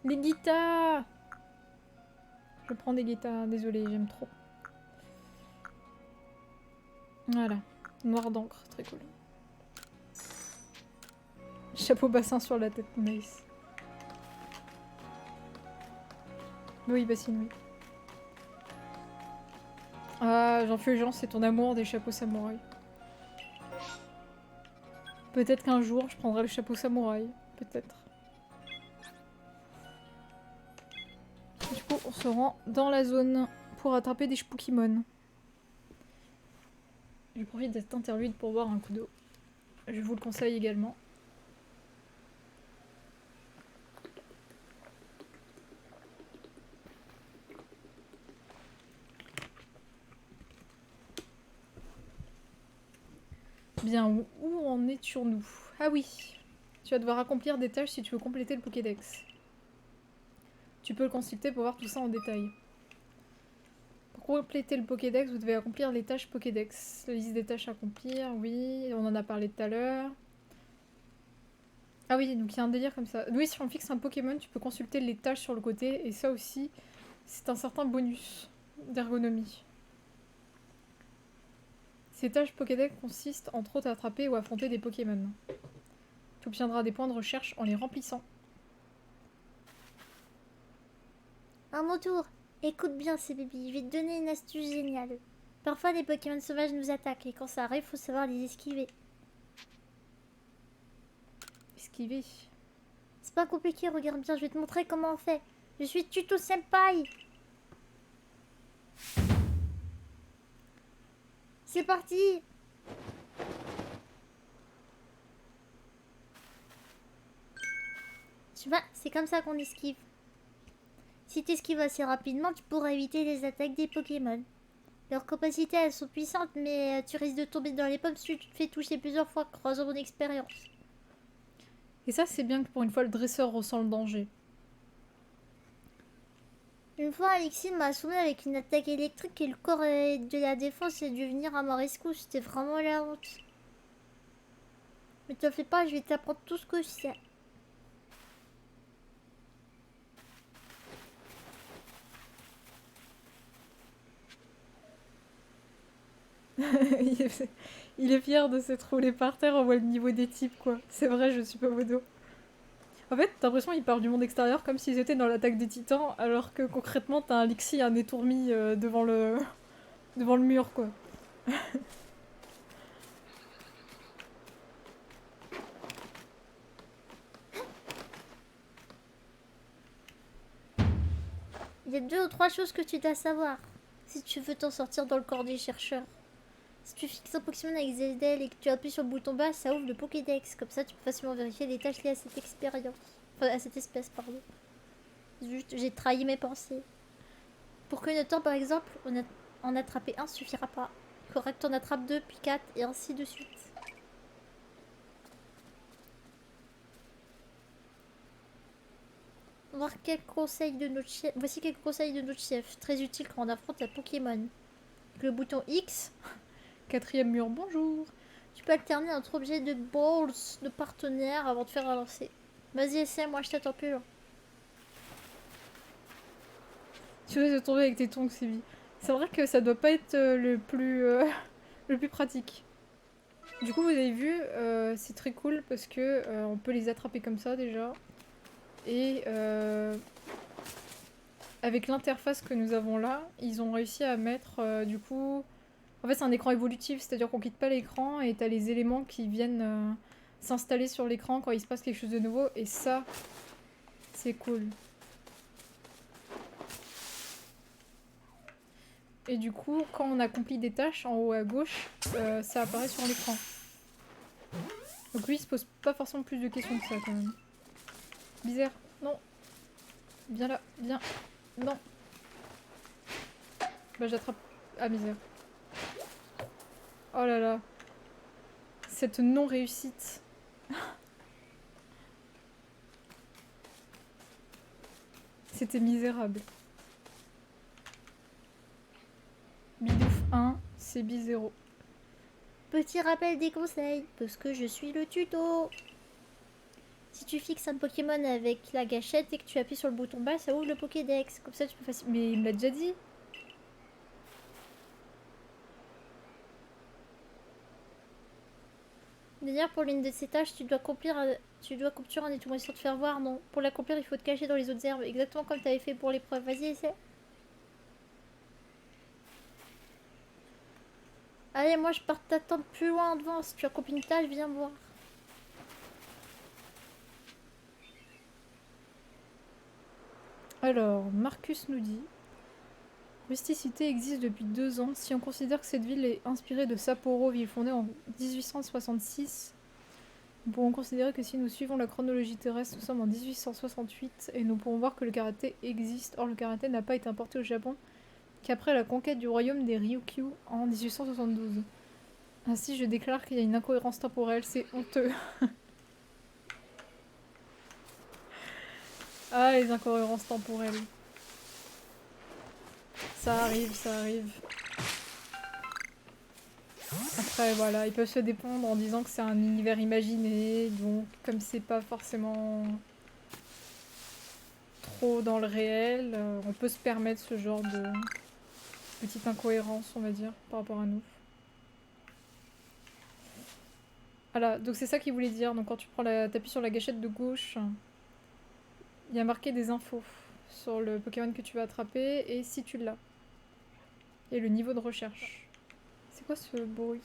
Les guitares! Je prends des guitares, désolée, j'aime trop. Voilà, noir d'encre, très cool. Chapeau bassin sur la tête, nice. Oui, bassine, oui. Ah, Jean, c'est ton amour des chapeaux samouraï. Peut-être qu'un jour, je prendrai le chapeau samouraï. Peut-être. Du coup, on se rend dans la zone pour attraper des Pokémon. Je profite de cette interlude pour boire un coup d'eau. Je vous le conseille également. Bien, où en étions-nous? Ah oui. Tu vas devoir accomplir des tâches si tu veux compléter le Pokédex. Tu peux le consulter pour voir tout ça en détail. Pour compléter le Pokédex, vous devez accomplir les tâches Pokédex. La liste des tâches à accomplir, oui, on en a parlé tout à l'heure. Ah oui, donc il y a un délire comme ça. Oui, si on fixe un Pokémon, tu peux consulter les tâches sur le côté, et ça aussi, c'est un certain bonus d'ergonomie. Ces tâches Pokédex consistent entre autres à attraper ou affronter des Pokémon. Tu obtiendras des points de recherche en les remplissant. À mon tour. Écoute bien, ces bébés, je vais te donner une astuce géniale. Parfois, les Pokémon sauvages nous attaquent et quand ça arrive, faut savoir les esquiver. Esquiver. C'est pas compliqué, regarde bien, je vais te montrer comment on fait. Je suis Tuto Senpai. C'est parti. Tu vois, c'est comme ça qu'on esquive. Si tu esquives assez rapidement, tu pourras éviter les attaques des Pokémon. Leurs capacités, elles sont puissantes, mais tu risques de tomber dans les pommes si tu te fais toucher plusieurs fois, croisant mon expérience. Et ça, c'est bien que pour une fois, le dresseur ressent le danger. Une fois, Alexis m'a assommé avec une attaque électrique et le corps de la défense est dû venir à ma rescousse. C'était vraiment la honte. Mais t'en fais pas, je vais t'apprendre tout ce que je sais. Il est fier de s'être roulé par terre, on voit le niveau des types, quoi. C'est vrai, je suis pas modo. En fait, t'as l'impression qu'ils parlent du monde extérieur comme s'ils étaient dans l'attaque des titans, alors que concrètement, t'as un Lixi et un étourmi devant le... devant le mur, quoi. Il y a 2 ou 3 choses que tu dois savoir si tu veux t'en sortir dans le corps des chercheurs. Si tu fixes un Pokémon avec ZL et que tu appuies sur le bouton bas, ça ouvre le Pokédex. Comme ça, tu peux facilement vérifier les tâches liées à cette expérience. Enfin, à cette espèce, pardon. Juste, j'ai trahi mes pensées. Pour que temps, par exemple, en attraper un suffira pas. Il faudra que tu en attrapes 2, puis 4, et ainsi de suite. Voir quelques conseils de notre chef. Voici quelques conseils de notre chef, très utile quand on affronte un Pokémon. Le bouton X, 4ème mur, bonjour. tu peux alterner entre objets de balls de partenaires avant de faire un lancer. Vas-y, essaie, moi je t'attends plus. Tu risques de tomber avec tes tongs, Sévi. C'est vrai que ça doit pas être le plus pratique. Du coup, vous avez vu, c'est très cool parce que on peut les attraper comme ça déjà. Et avec l'interface que nous avons là, ils ont réussi à mettre du coup... En fait, c'est un écran évolutif, c'est-à-dire qu'on quitte pas l'écran et t'as les éléments qui viennent s'installer sur l'écran quand il se passe quelque chose de nouveau. Et ça, c'est cool. Et du coup, quand on accomplit des tâches en haut à gauche, ça apparaît sur l'écran. Donc lui, il se pose pas forcément plus de questions que ça quand même. Bizarre. Non. Viens là. Viens. Non. Bah j'attrape. Ah misère. Oh là là. Cette non-réussite. C'était misérable. Bidouf 1, c'est bi 0. Petit rappel des conseils, parce que je suis le tuto. Si tu fixes un Pokémon avec la gâchette et que tu appuies sur le bouton bas, ça ouvre le Pokédex. Comme ça, tu peux facilement. Mais il me l'a déjà dit. D'ailleurs, pour l'une de ces tâches, tu dois capturer un étourneau sans te faire voir, non. Pour l'accomplir, il faut te cacher dans les autres herbes, exactement comme tu avais fait pour l'épreuve. Vas-y, essaie. Allez, moi je pars t'attendre plus loin devant. Si tu accomplis une tâche, viens me voir. Alors, Marcus nous dit... Rusticité existe depuis 2 ans. Si on considère que cette ville est inspirée de Sapporo, ville fondée en 1866, nous pourrons considérer que si nous suivons la chronologie terrestre, nous sommes en 1868 et nous pourrons voir que le karaté existe. Or, le karaté n'a pas été importé au Japon qu'après la conquête du royaume des Ryukyu en 1872. Ainsi, je déclare qu'il y a une incohérence temporelle, c'est honteux. Ah, les incohérences temporelles. Ça arrive, ça arrive. Après, voilà, ils peuvent se défendre en disant que c'est un univers imaginé, donc comme c'est pas forcément trop dans le réel, on peut se permettre ce genre de petite incohérence, on va dire, par rapport à nous. Voilà, donc c'est ça qu'il voulait dire. Donc quand tu prends t'appuies sur la gâchette de gauche, il y a marqué des infos sur le Pokémon que tu vas attraper et si tu l'as. Et le niveau de recherche. C'est quoi ce bruit?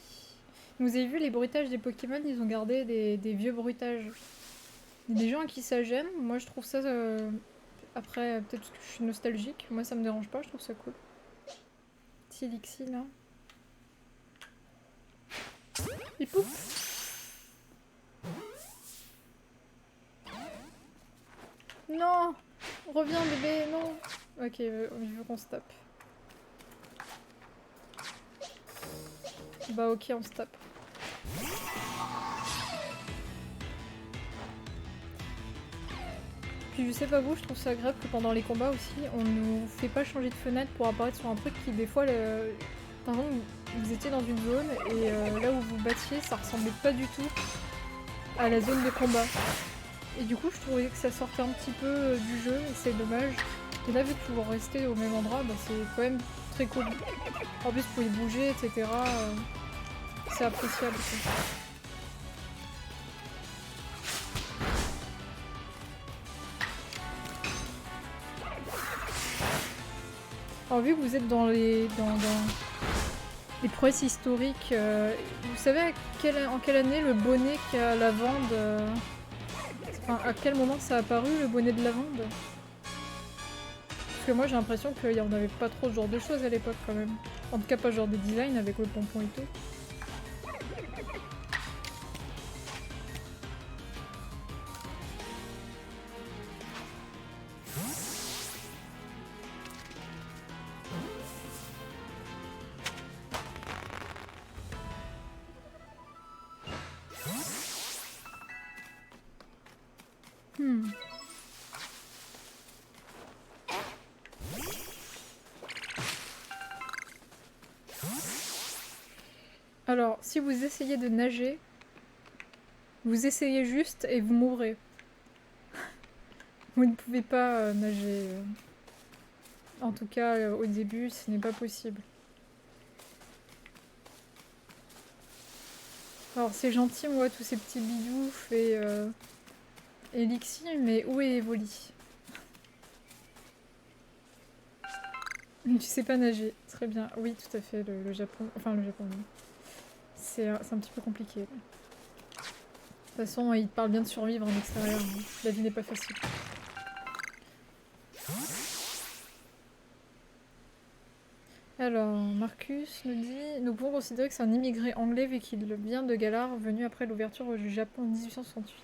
Vous avez vu les bruitages des Pokémon, ils ont gardé des vieux bruitages. Il y a des gens à qui ça gêne, moi je trouve ça... Après, peut-être parce que je suis nostalgique, moi ça me dérange pas, je trouve ça cool. Petit Elixir là. Il poupe. Non! Reviens bébé, non! Ok, il veut qu'on se tape. Bah ok, on se tape. Puis je sais pas vous, je trouve ça grave que pendant les combats aussi, on nous fait pas changer de fenêtre pour apparaître sur un truc qui des fois... Par exemple, vous étiez dans une zone et là où vous battiez, ça ressemblait pas du tout à la zone de combat. Et du coup, je trouvais que ça sortait un petit peu du jeu et c'est dommage. Et là, vu que vous restez au même endroit, bah, c'est quand même très cool. En plus, vous pouvez bouger, etc. C'est appréciable. Quoi. Alors, vu que vous êtes dans les prouesses historiques, vous savez en quelle année le bonnet qu'a Lavande... Enfin, à quel moment ça a apparu, le bonnet de Lavande? Parce que moi j'ai l'impression qu'il n'y en avait pas trop ce genre de choses à l'époque quand même. En tout cas pas ce genre de design avec le pompon et tout. Alors, si vous essayez de nager, vous essayez juste et vous mourrez. Vous ne pouvez pas nager. En tout cas, au début, ce n'est pas possible. Alors, c'est gentil, moi, tous ces petits bidoufs et Elixir, mais où est Evoli? Tu sais pas nager. Très bien. Oui, tout à fait, le Japon... Enfin, le Japon, oui. C'est un petit peu compliqué. De toute façon, il parle bien de survivre en extérieur. Hein. La vie n'est pas facile. Alors, Marcus nous dit... Nous pouvons considérer que c'est un immigré anglais vu qu'il vient de Galar, venu après l'ouverture du Japon en 1868.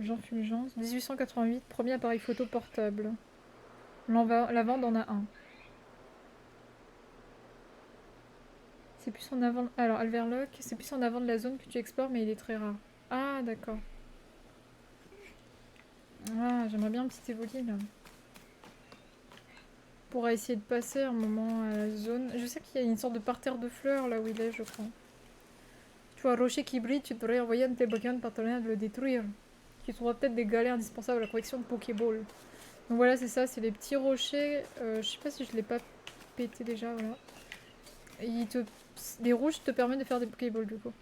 Jean Fulgence, 1888, premier appareil photo portable. Lavande en a un. C'est plus en avant... Alors, Alverloc, c'est plus en avant de la zone que tu explores, mais il est très rare. Ah, d'accord. Ah, j'aimerais bien un petit évoli, là. On pourra essayer de passer un moment à la zone. Je sais qu'il y a une sorte de parterre de fleurs, là où il est, je crois. Tu vois un rocher qui brille, tu devrais envoyer un de tes Pokémon partenaires de le détruire. Tu trouveras peut-être des galères indispensables à la collection de Pokéball. Donc voilà, c'est ça, c'est les petits rochers. Je sais pas si je l'ai pas pété déjà, voilà. Et les rouges te permettent de faire des Pokéballs du coup.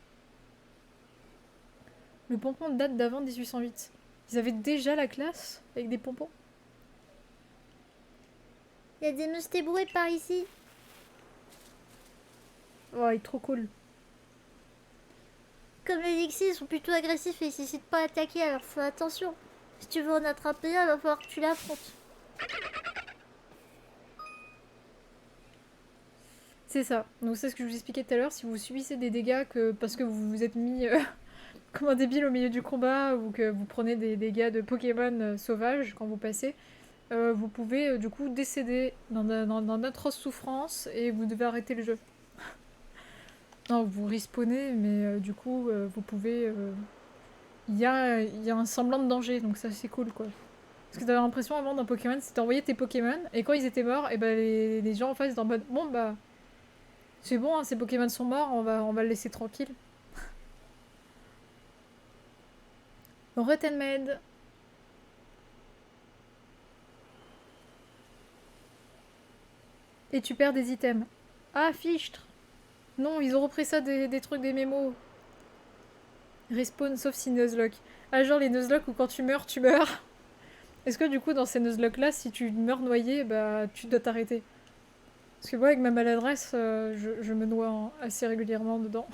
Le pompon date d'avant 1808. Ils avaient déjà la classe avec des pompons. Il y a des Mustéboués par ici. Oh, il est trop cool. Comme les Elixir, ils sont plutôt agressifs et ils n'hésitent pas à attaquer, alors fais attention. Si tu veux en attraper un, il va falloir que tu l'affrontes. C'est ça. Donc c'est ce que je vous expliquais tout à l'heure. Si vous subissez des dégâts parce que vous vous êtes mis comme un débile au milieu du combat ou que vous prenez des dégâts de Pokémon sauvages quand vous passez, vous pouvez du coup décéder dans d'atroces souffrances et vous devez arrêter le jeu. Non, vous respawnez, mais du coup vous pouvez il y a un semblant de danger, donc ça c'est cool quoi. Parce que t'avais l'impression avant d'un Pokémon, c'était envoyer tes Pokémon, et quand ils étaient morts, et ben les gens en face étaient en mode bon bah c'est bon, hein, ces Pokémon sont morts, on va le laisser tranquille. Retenmed. Et tu perds des items. Ah, fichtre. Non, ils ont repris ça des trucs des mémos. Respawn sauf si Nuzlocke. Ah, genre les Nuzlocke où quand tu meurs, tu meurs. Est-ce que du coup, dans ces Nuzlocke là, si tu meurs noyé, bah tu dois t'arrêter? Parce que moi, avec ma maladresse, je me noie assez régulièrement dedans.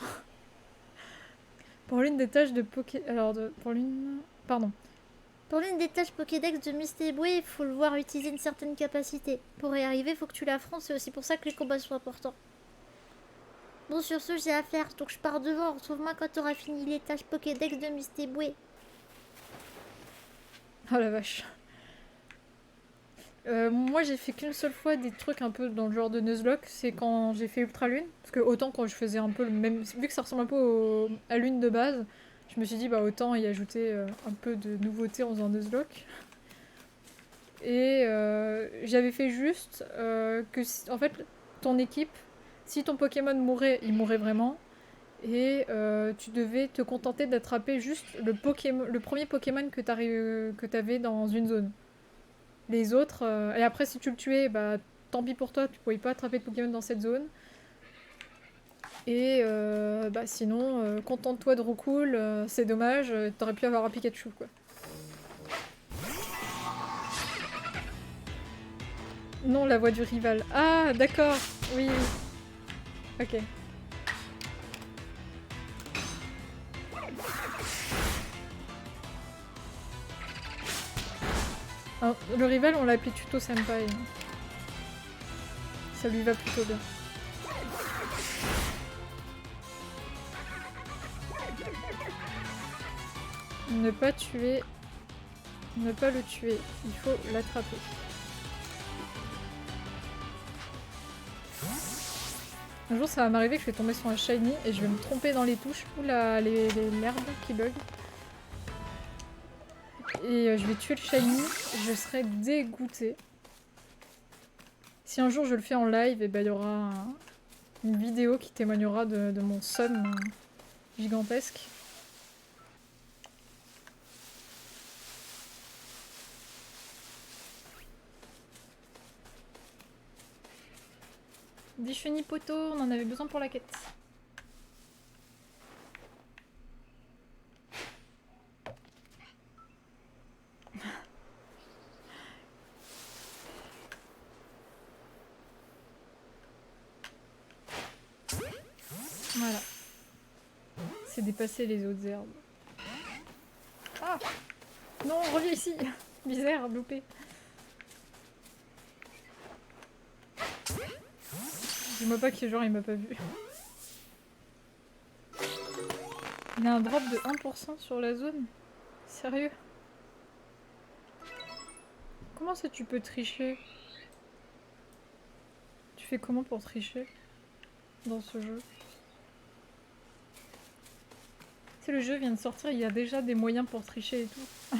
Pour l'une des tâches de Poké... Alors, pour l'une... Pardon. Pour l'une des tâches Pokédex de Mystéboué, il faut le voir utiliser une certaine capacité. Pour y arriver, il faut que tu l'affrontes, c'est aussi pour ça que les combats sont importants. Bon, sur ce, j'ai à faire, donc je pars devant. Retrouve-moi quand t'auras fini les tâches Pokédex de Mystéboué. Oh la vache. Moi, j'ai fait qu'une seule fois des trucs un peu dans le genre de Nuzlocke, c'est quand j'ai fait Ultra Lune. Parce que autant quand je faisais un peu le même... Vu que ça ressemble un peu à Lune de base, je me suis dit, bah autant y ajouter un peu de nouveauté en faisant Nuzlocke. Et j'avais fait juste que, en fait, ton équipe, si ton Pokémon mourait, il mourrait vraiment. Et tu devais te contenter d'attraper juste le premier Pokémon que t'avais dans une zone. Les autres... Et après, si tu le tuais, bah tant pis pour toi, tu pouvais pas attraper de Pokémon dans cette zone. Et bah sinon, contente-toi de Roucoule, c'est dommage, t'aurais pu avoir un Pikachu quoi. Non, la voix du rival. Ah, d'accord, oui. Ok. Alors, le rival, on l'a appelé Tuto Senpai. Ça lui va plutôt bien. Ne pas tuer... Ne pas le tuer. Il faut l'attraper. Un jour, ça va m'arriver que je vais tomber sur un shiny et je vais me tromper dans les touches. Oula, l'herbe qui bug. Et je vais tuer le shiny. Je serai dégoûtée. Si un jour je le fais en live, et ben, il y aura une vidéo qui témoignera de mon somme gigantesque. Des chenilles poteaux, on en avait besoin pour la quête. Voilà. C'est dépasser les autres herbes. Ah non, reviens ici. Bizarre, loupé. Dis-moi pas que genre il m'a pas vu. Il a un drop de 1% sur la zone? Sérieux? Comment ça tu peux tricher? Tu fais comment pour tricher dans ce jeu? Si le jeu vient de sortir, il y a déjà des moyens pour tricher et tout.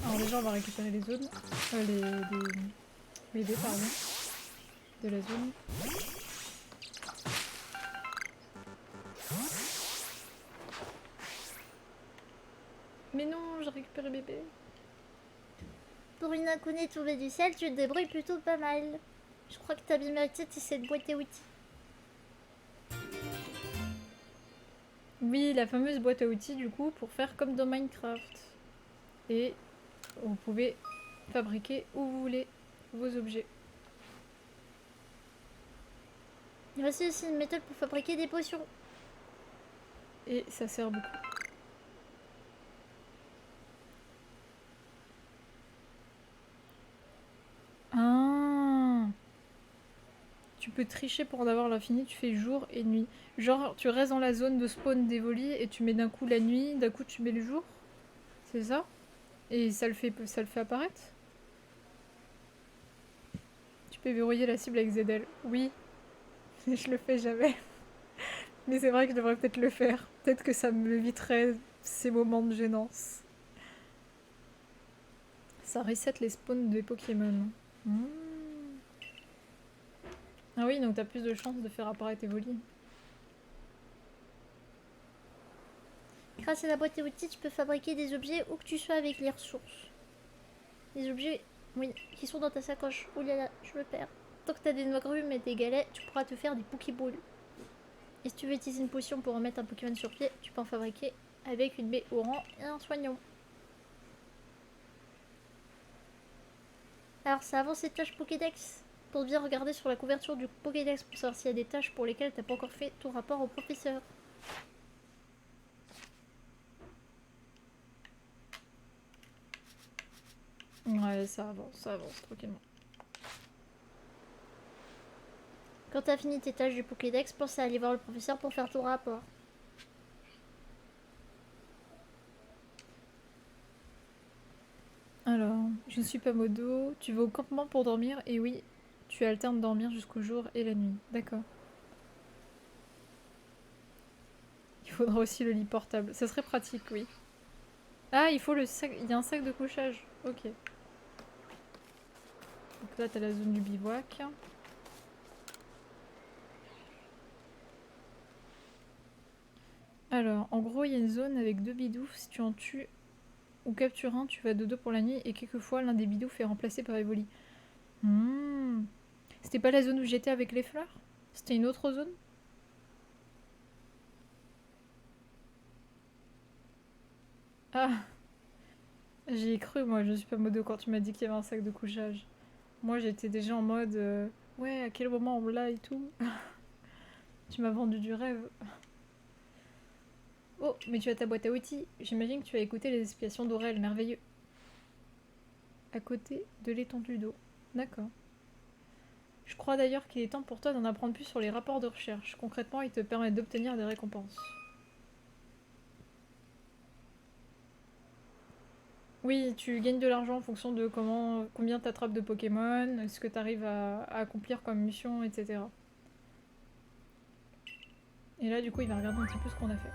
Alors déjà on va récupérer les zones. Les BD pardon. De la zone. Mais non, j'ai récupéré bébé. Pour une inconnue tombée du ciel, tu te débrouilles plutôt pas mal. Je crois que t'as bien mérité cette boîte à outils. Oui, la fameuse boîte à outils du coup pour faire comme dans Minecraft. Et vous pouvez fabriquer où vous voulez vos objets. Voici aussi une méthode pour fabriquer des potions. Et ça sert beaucoup. Ah, tu peux tricher pour en avoir l'infini, tu fais jour et nuit. Genre, tu restes dans la zone de spawn d'Evoli et tu mets d'un coup la nuit, d'un coup tu mets le jour. C'est ça? Et ça le fait apparaître? Tu peux verrouiller la cible avec ZL. Oui, je le fais jamais. Mais c'est vrai que je devrais peut-être le faire. Peut-être que ça me éviterait ces moments de gênance. Ça reset les spawns des Pokémon. Hmm. Ah oui, donc t'as plus de chances de faire apparaître Evoli. Grâce à la boîte à outils, tu peux fabriquer des objets où que tu sois avec les ressources. Des objets, oui, qui sont dans ta sacoche. Oh là là, je me perds. Tant que t'as des noix grumes et des galets, tu pourras te faire des Pokéballs. Et si tu veux utiliser une potion pour remettre un Pokémon sur pied, tu peux en fabriquer avec une baie au rang et un soignant. Alors ça avance les tâches Pokédex. Pour bien regarder sur la couverture du Pokédex pour savoir s'il y a des tâches pour lesquelles t'as pas encore fait ton rapport au professeur. Ouais, ça avance tranquillement. Quand t'as fini tes tâches du Pokédex, pense à aller voir le professeur pour faire ton rapport. Alors, je ne suis pas modo. Tu vas au campement pour dormir et oui, tu alternes dormir jusqu'au jour et la nuit. D'accord. Il faudra aussi le lit portable. Ça serait pratique, oui. Ah, il faut le sac. Il y a un sac de couchage. Ok. Donc là, t'as la zone du bivouac. Alors, en gros, il y a une zone avec 2 bidoufs. Si tu en tues ou captures un, tu vas dodo pour la nuit et quelquefois l'un des bidoufs est remplacé par Evoli. Hmm. C'était pas la zone où j'étais avec les fleurs? C'était une autre zone? Ah, j'y ai cru, moi, je suis pas modo quand tu m'as dit qu'il y avait un sac de couchage. Moi, j'étais déjà en mode ouais, à quel moment on l'a et tout. Tu m'as vendu du rêve. Oh, mais tu as ta boîte à outils. J'imagine que tu as écouté les explications d'Aurel, merveilleux. À côté de l'étendue d'eau. D'accord. Je crois d'ailleurs qu'il est temps pour toi d'en apprendre plus sur les rapports de recherche. Concrètement, ils te permettent d'obtenir des récompenses. Oui, tu gagnes de l'argent en fonction de combien tu attrapes de Pokémon, ce que tu arrives à accomplir comme mission, etc. Et là, du coup, il va regarder un petit peu ce qu'on a fait.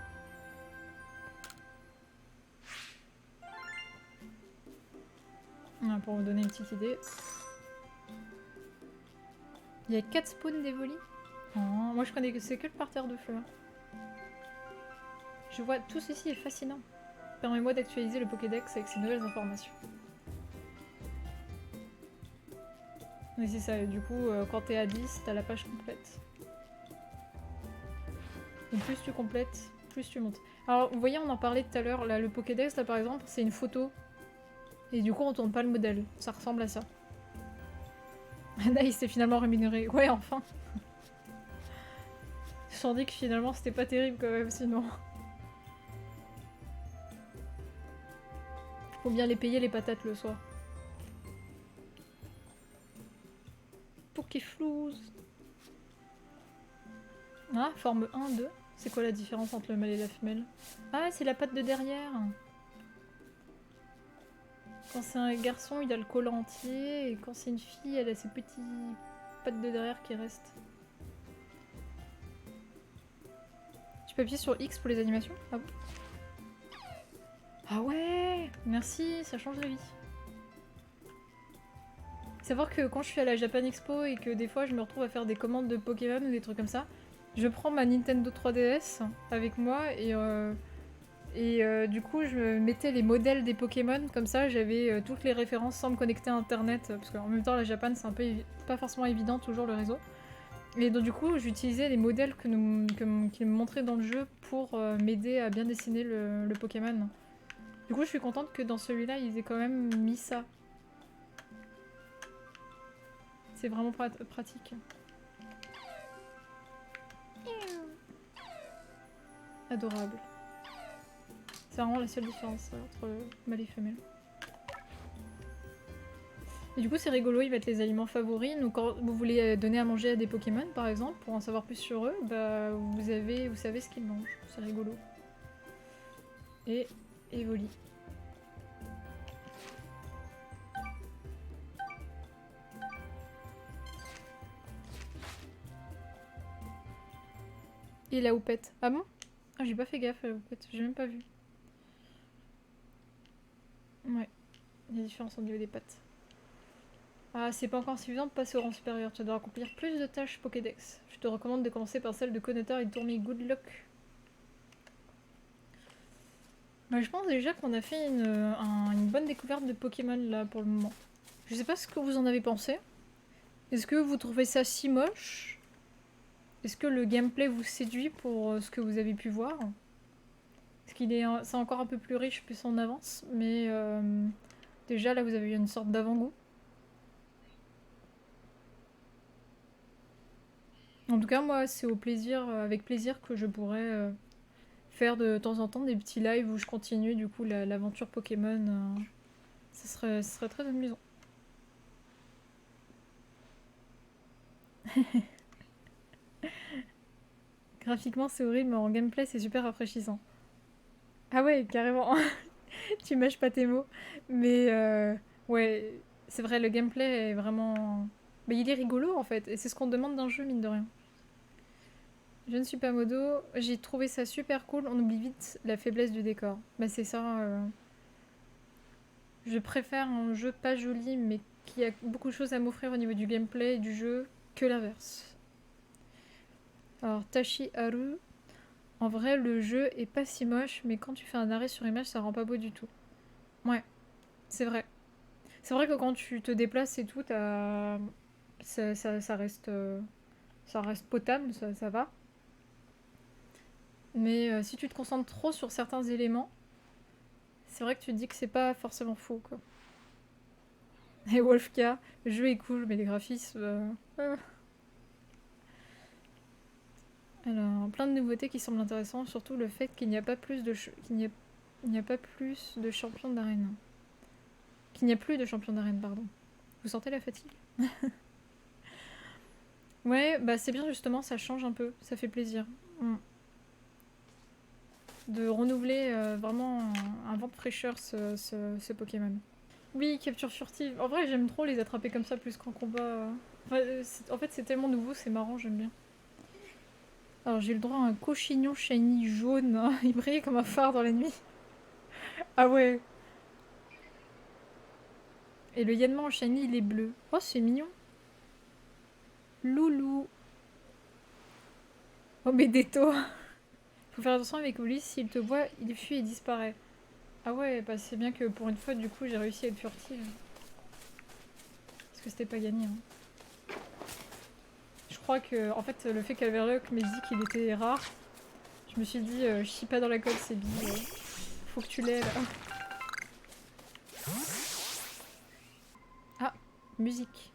Ah, pour vous donner une petite idée. Il y a 4 spawns d'Evoli. Oh, moi, je connais que c'est que le parterre de fleurs. Je vois tout ceci est fascinant. Permets-moi d'actualiser le Pokédex avec ces nouvelles informations. Oui, c'est ça, du coup, quand t'es à 10, t'as la page complète. Et plus tu complètes, plus tu montes. Alors, vous voyez, on en parlait tout à l'heure, là, le Pokédex, là, par exemple, c'est une photo. Et du coup, on tourne pas le modèle. Ça ressemble à ça. Anaïs s'est finalement rémunéré. Ouais, enfin. Je sens dit que finalement, c'était pas terrible quand même, sinon. Faut bien les payer, les patates, le soir. Pokéflouz. Ah, forme 1, 2. C'est quoi la différence entre le mâle et la femelle? Ah, c'est la patte de derrière. Quand c'est un garçon, il a le collant entier, et quand c'est une fille, elle a ses petits pattes de derrière qui restent. Tu peux appuyer sur X pour les animations? Ah bon? Ah ouais! Merci, ça change de vie. Savoir que quand je suis à la Japan Expo et que des fois je me retrouve à faire des commandes de Pokémon ou des trucs comme ça, je prends ma Nintendo 3DS avec moi et du coup je mettais les modèles des Pokémon, comme ça j'avais toutes les références sans me connecter à internet, parce qu'en même temps la Japan c'est un peu pas forcément évident toujours le réseau. Et donc du coup j'utilisais les modèles qu'ils me montraient dans le jeu pour m'aider à bien dessiner le Pokémon. Du coup je suis contente que dans celui-là ils aient quand même mis ça. C'est vraiment pratique. Adorable. C'est vraiment la seule différence entre mâle et femelle. Et du coup c'est rigolo, il va être les aliments favoris. Donc quand vous voulez donner à manger à des Pokémon par exemple, pour en savoir plus sur eux, bah vous savez ce qu'ils mangent. C'est rigolo. Et Evoli. Et la houppette. Ah bon? Ah, j'ai pas fait gaffe à la houppette, j'ai même pas vu. Ouais, il y a différence au niveau des pattes. Ah, c'est pas encore suffisant de passer au rang supérieur. Tu dois accomplir plus de tâches Pokédex. Je te recommande de commencer par celle de connoteur et de tourner Good Luck. Bah, je pense déjà qu'on a fait une bonne découverte de Pokémon là pour le moment. Je sais pas ce que vous en avez pensé. Est-ce que vous trouvez ça si moche? Est-ce que le gameplay vous séduit pour ce que vous avez pu voir? Parce qu'il est, c'est encore un peu plus riche plus on avance, mais déjà là vous avez eu une sorte d'avant-goût. En tout cas moi c'est au plaisir, avec plaisir que je pourrais faire de temps en temps des petits lives où je continue du coup l'aventure Pokémon. Ce serait très amusant. Graphiquement c'est horrible mais en gameplay c'est super rafraîchissant. Ah ouais carrément. Tu mâches pas tes mots. Mais ouais c'est vrai le gameplay est vraiment... Mais il est rigolo en fait et c'est ce qu'on demande d'un jeu mine de rien. Je ne suis pas modo, j'ai trouvé ça super cool, on oublie vite la faiblesse du décor. Bah c'est ça, je préfère un jeu pas joli mais qui a beaucoup de choses à m'offrir au niveau du gameplay et du jeu que l'inverse. Alors Tashi Haru, en vrai le jeu est pas si moche mais quand tu fais un arrêt sur image ça rend pas beau du tout. Ouais, c'est vrai. C'est vrai que quand tu te déplaces et tout, ça reste, ça reste potable, ça va. Mais si tu te concentres trop sur certains éléments, c'est vrai que tu te dis que c'est pas forcément faux, quoi. Et Wolfka, le jeu est cool, mais les graphismes... Alors, plein de nouveautés qui semblent intéressantes, surtout le fait qu'il n'y a pas plus de qu'il n'y a pas plus de champions d'arène. Qu'il n'y a plus de champions d'arène, pardon. Vous sentez la fatigue? Ouais, bah c'est bien justement, ça change un peu, ça fait plaisir. De renouveler vraiment un vent de fraîcheur ce Pokémon. Oui, capture furtive. En vrai, j'aime trop les attraper comme ça plus qu'en combat. Enfin, en fait, c'est tellement nouveau, c'est marrant, j'aime bien. Alors, j'ai le droit à un cochignon shiny jaune. Hein. Il brillait comme un phare dans la nuit. Ah ouais. Et le Yanma en shiny, il est bleu. Oh, c'est mignon. Loulou. Oh, mais Déto. Faut faire attention avec lui, s'il te voit, il fuit et disparaît. Ah ouais, bah c'est bien que pour une fois, du coup, j'ai réussi à être furtive. Parce que c'était pas gagné. Hein. Je crois que, en fait, le fait qu'Alverlock m'ait dit qu'il était rare, je me suis dit, je chie pas dans la colle, c'est bille. Faut que tu l'aies là. Ah, musique.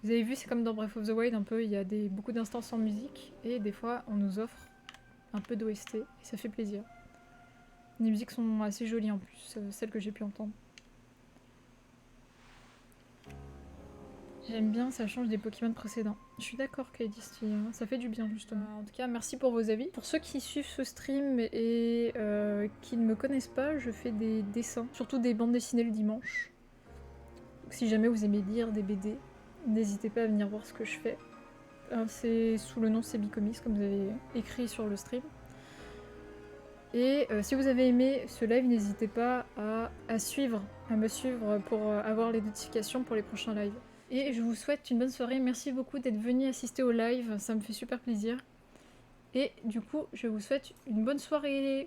Vous avez vu, c'est comme dans Breath of the Wild un peu, il y a beaucoup d'instances en musique et des fois on nous offre un peu d'OST et ça fait plaisir. Les musiques sont assez jolies en plus, celles que j'ai pu entendre. J'aime bien, ça change des Pokémon précédents. Je suis d'accord, Kaidisti, ça fait du bien justement. En tout cas, merci pour vos avis. Pour ceux qui suivent ce stream et qui ne me connaissent pas, je fais des dessins, surtout des bandes dessinées le dimanche. Donc, si jamais vous aimez lire des BD, n'hésitez pas à venir voir ce que je fais. C'est sous le nom Sebicomics, comme vous avez écrit sur le stream. Et si vous avez aimé ce live, n'hésitez pas à me suivre pour avoir les notifications pour les prochains lives. Et je vous souhaite une bonne soirée, merci beaucoup d'être venu assister au live, ça me fait super plaisir. Et du coup, je vous souhaite une bonne soirée.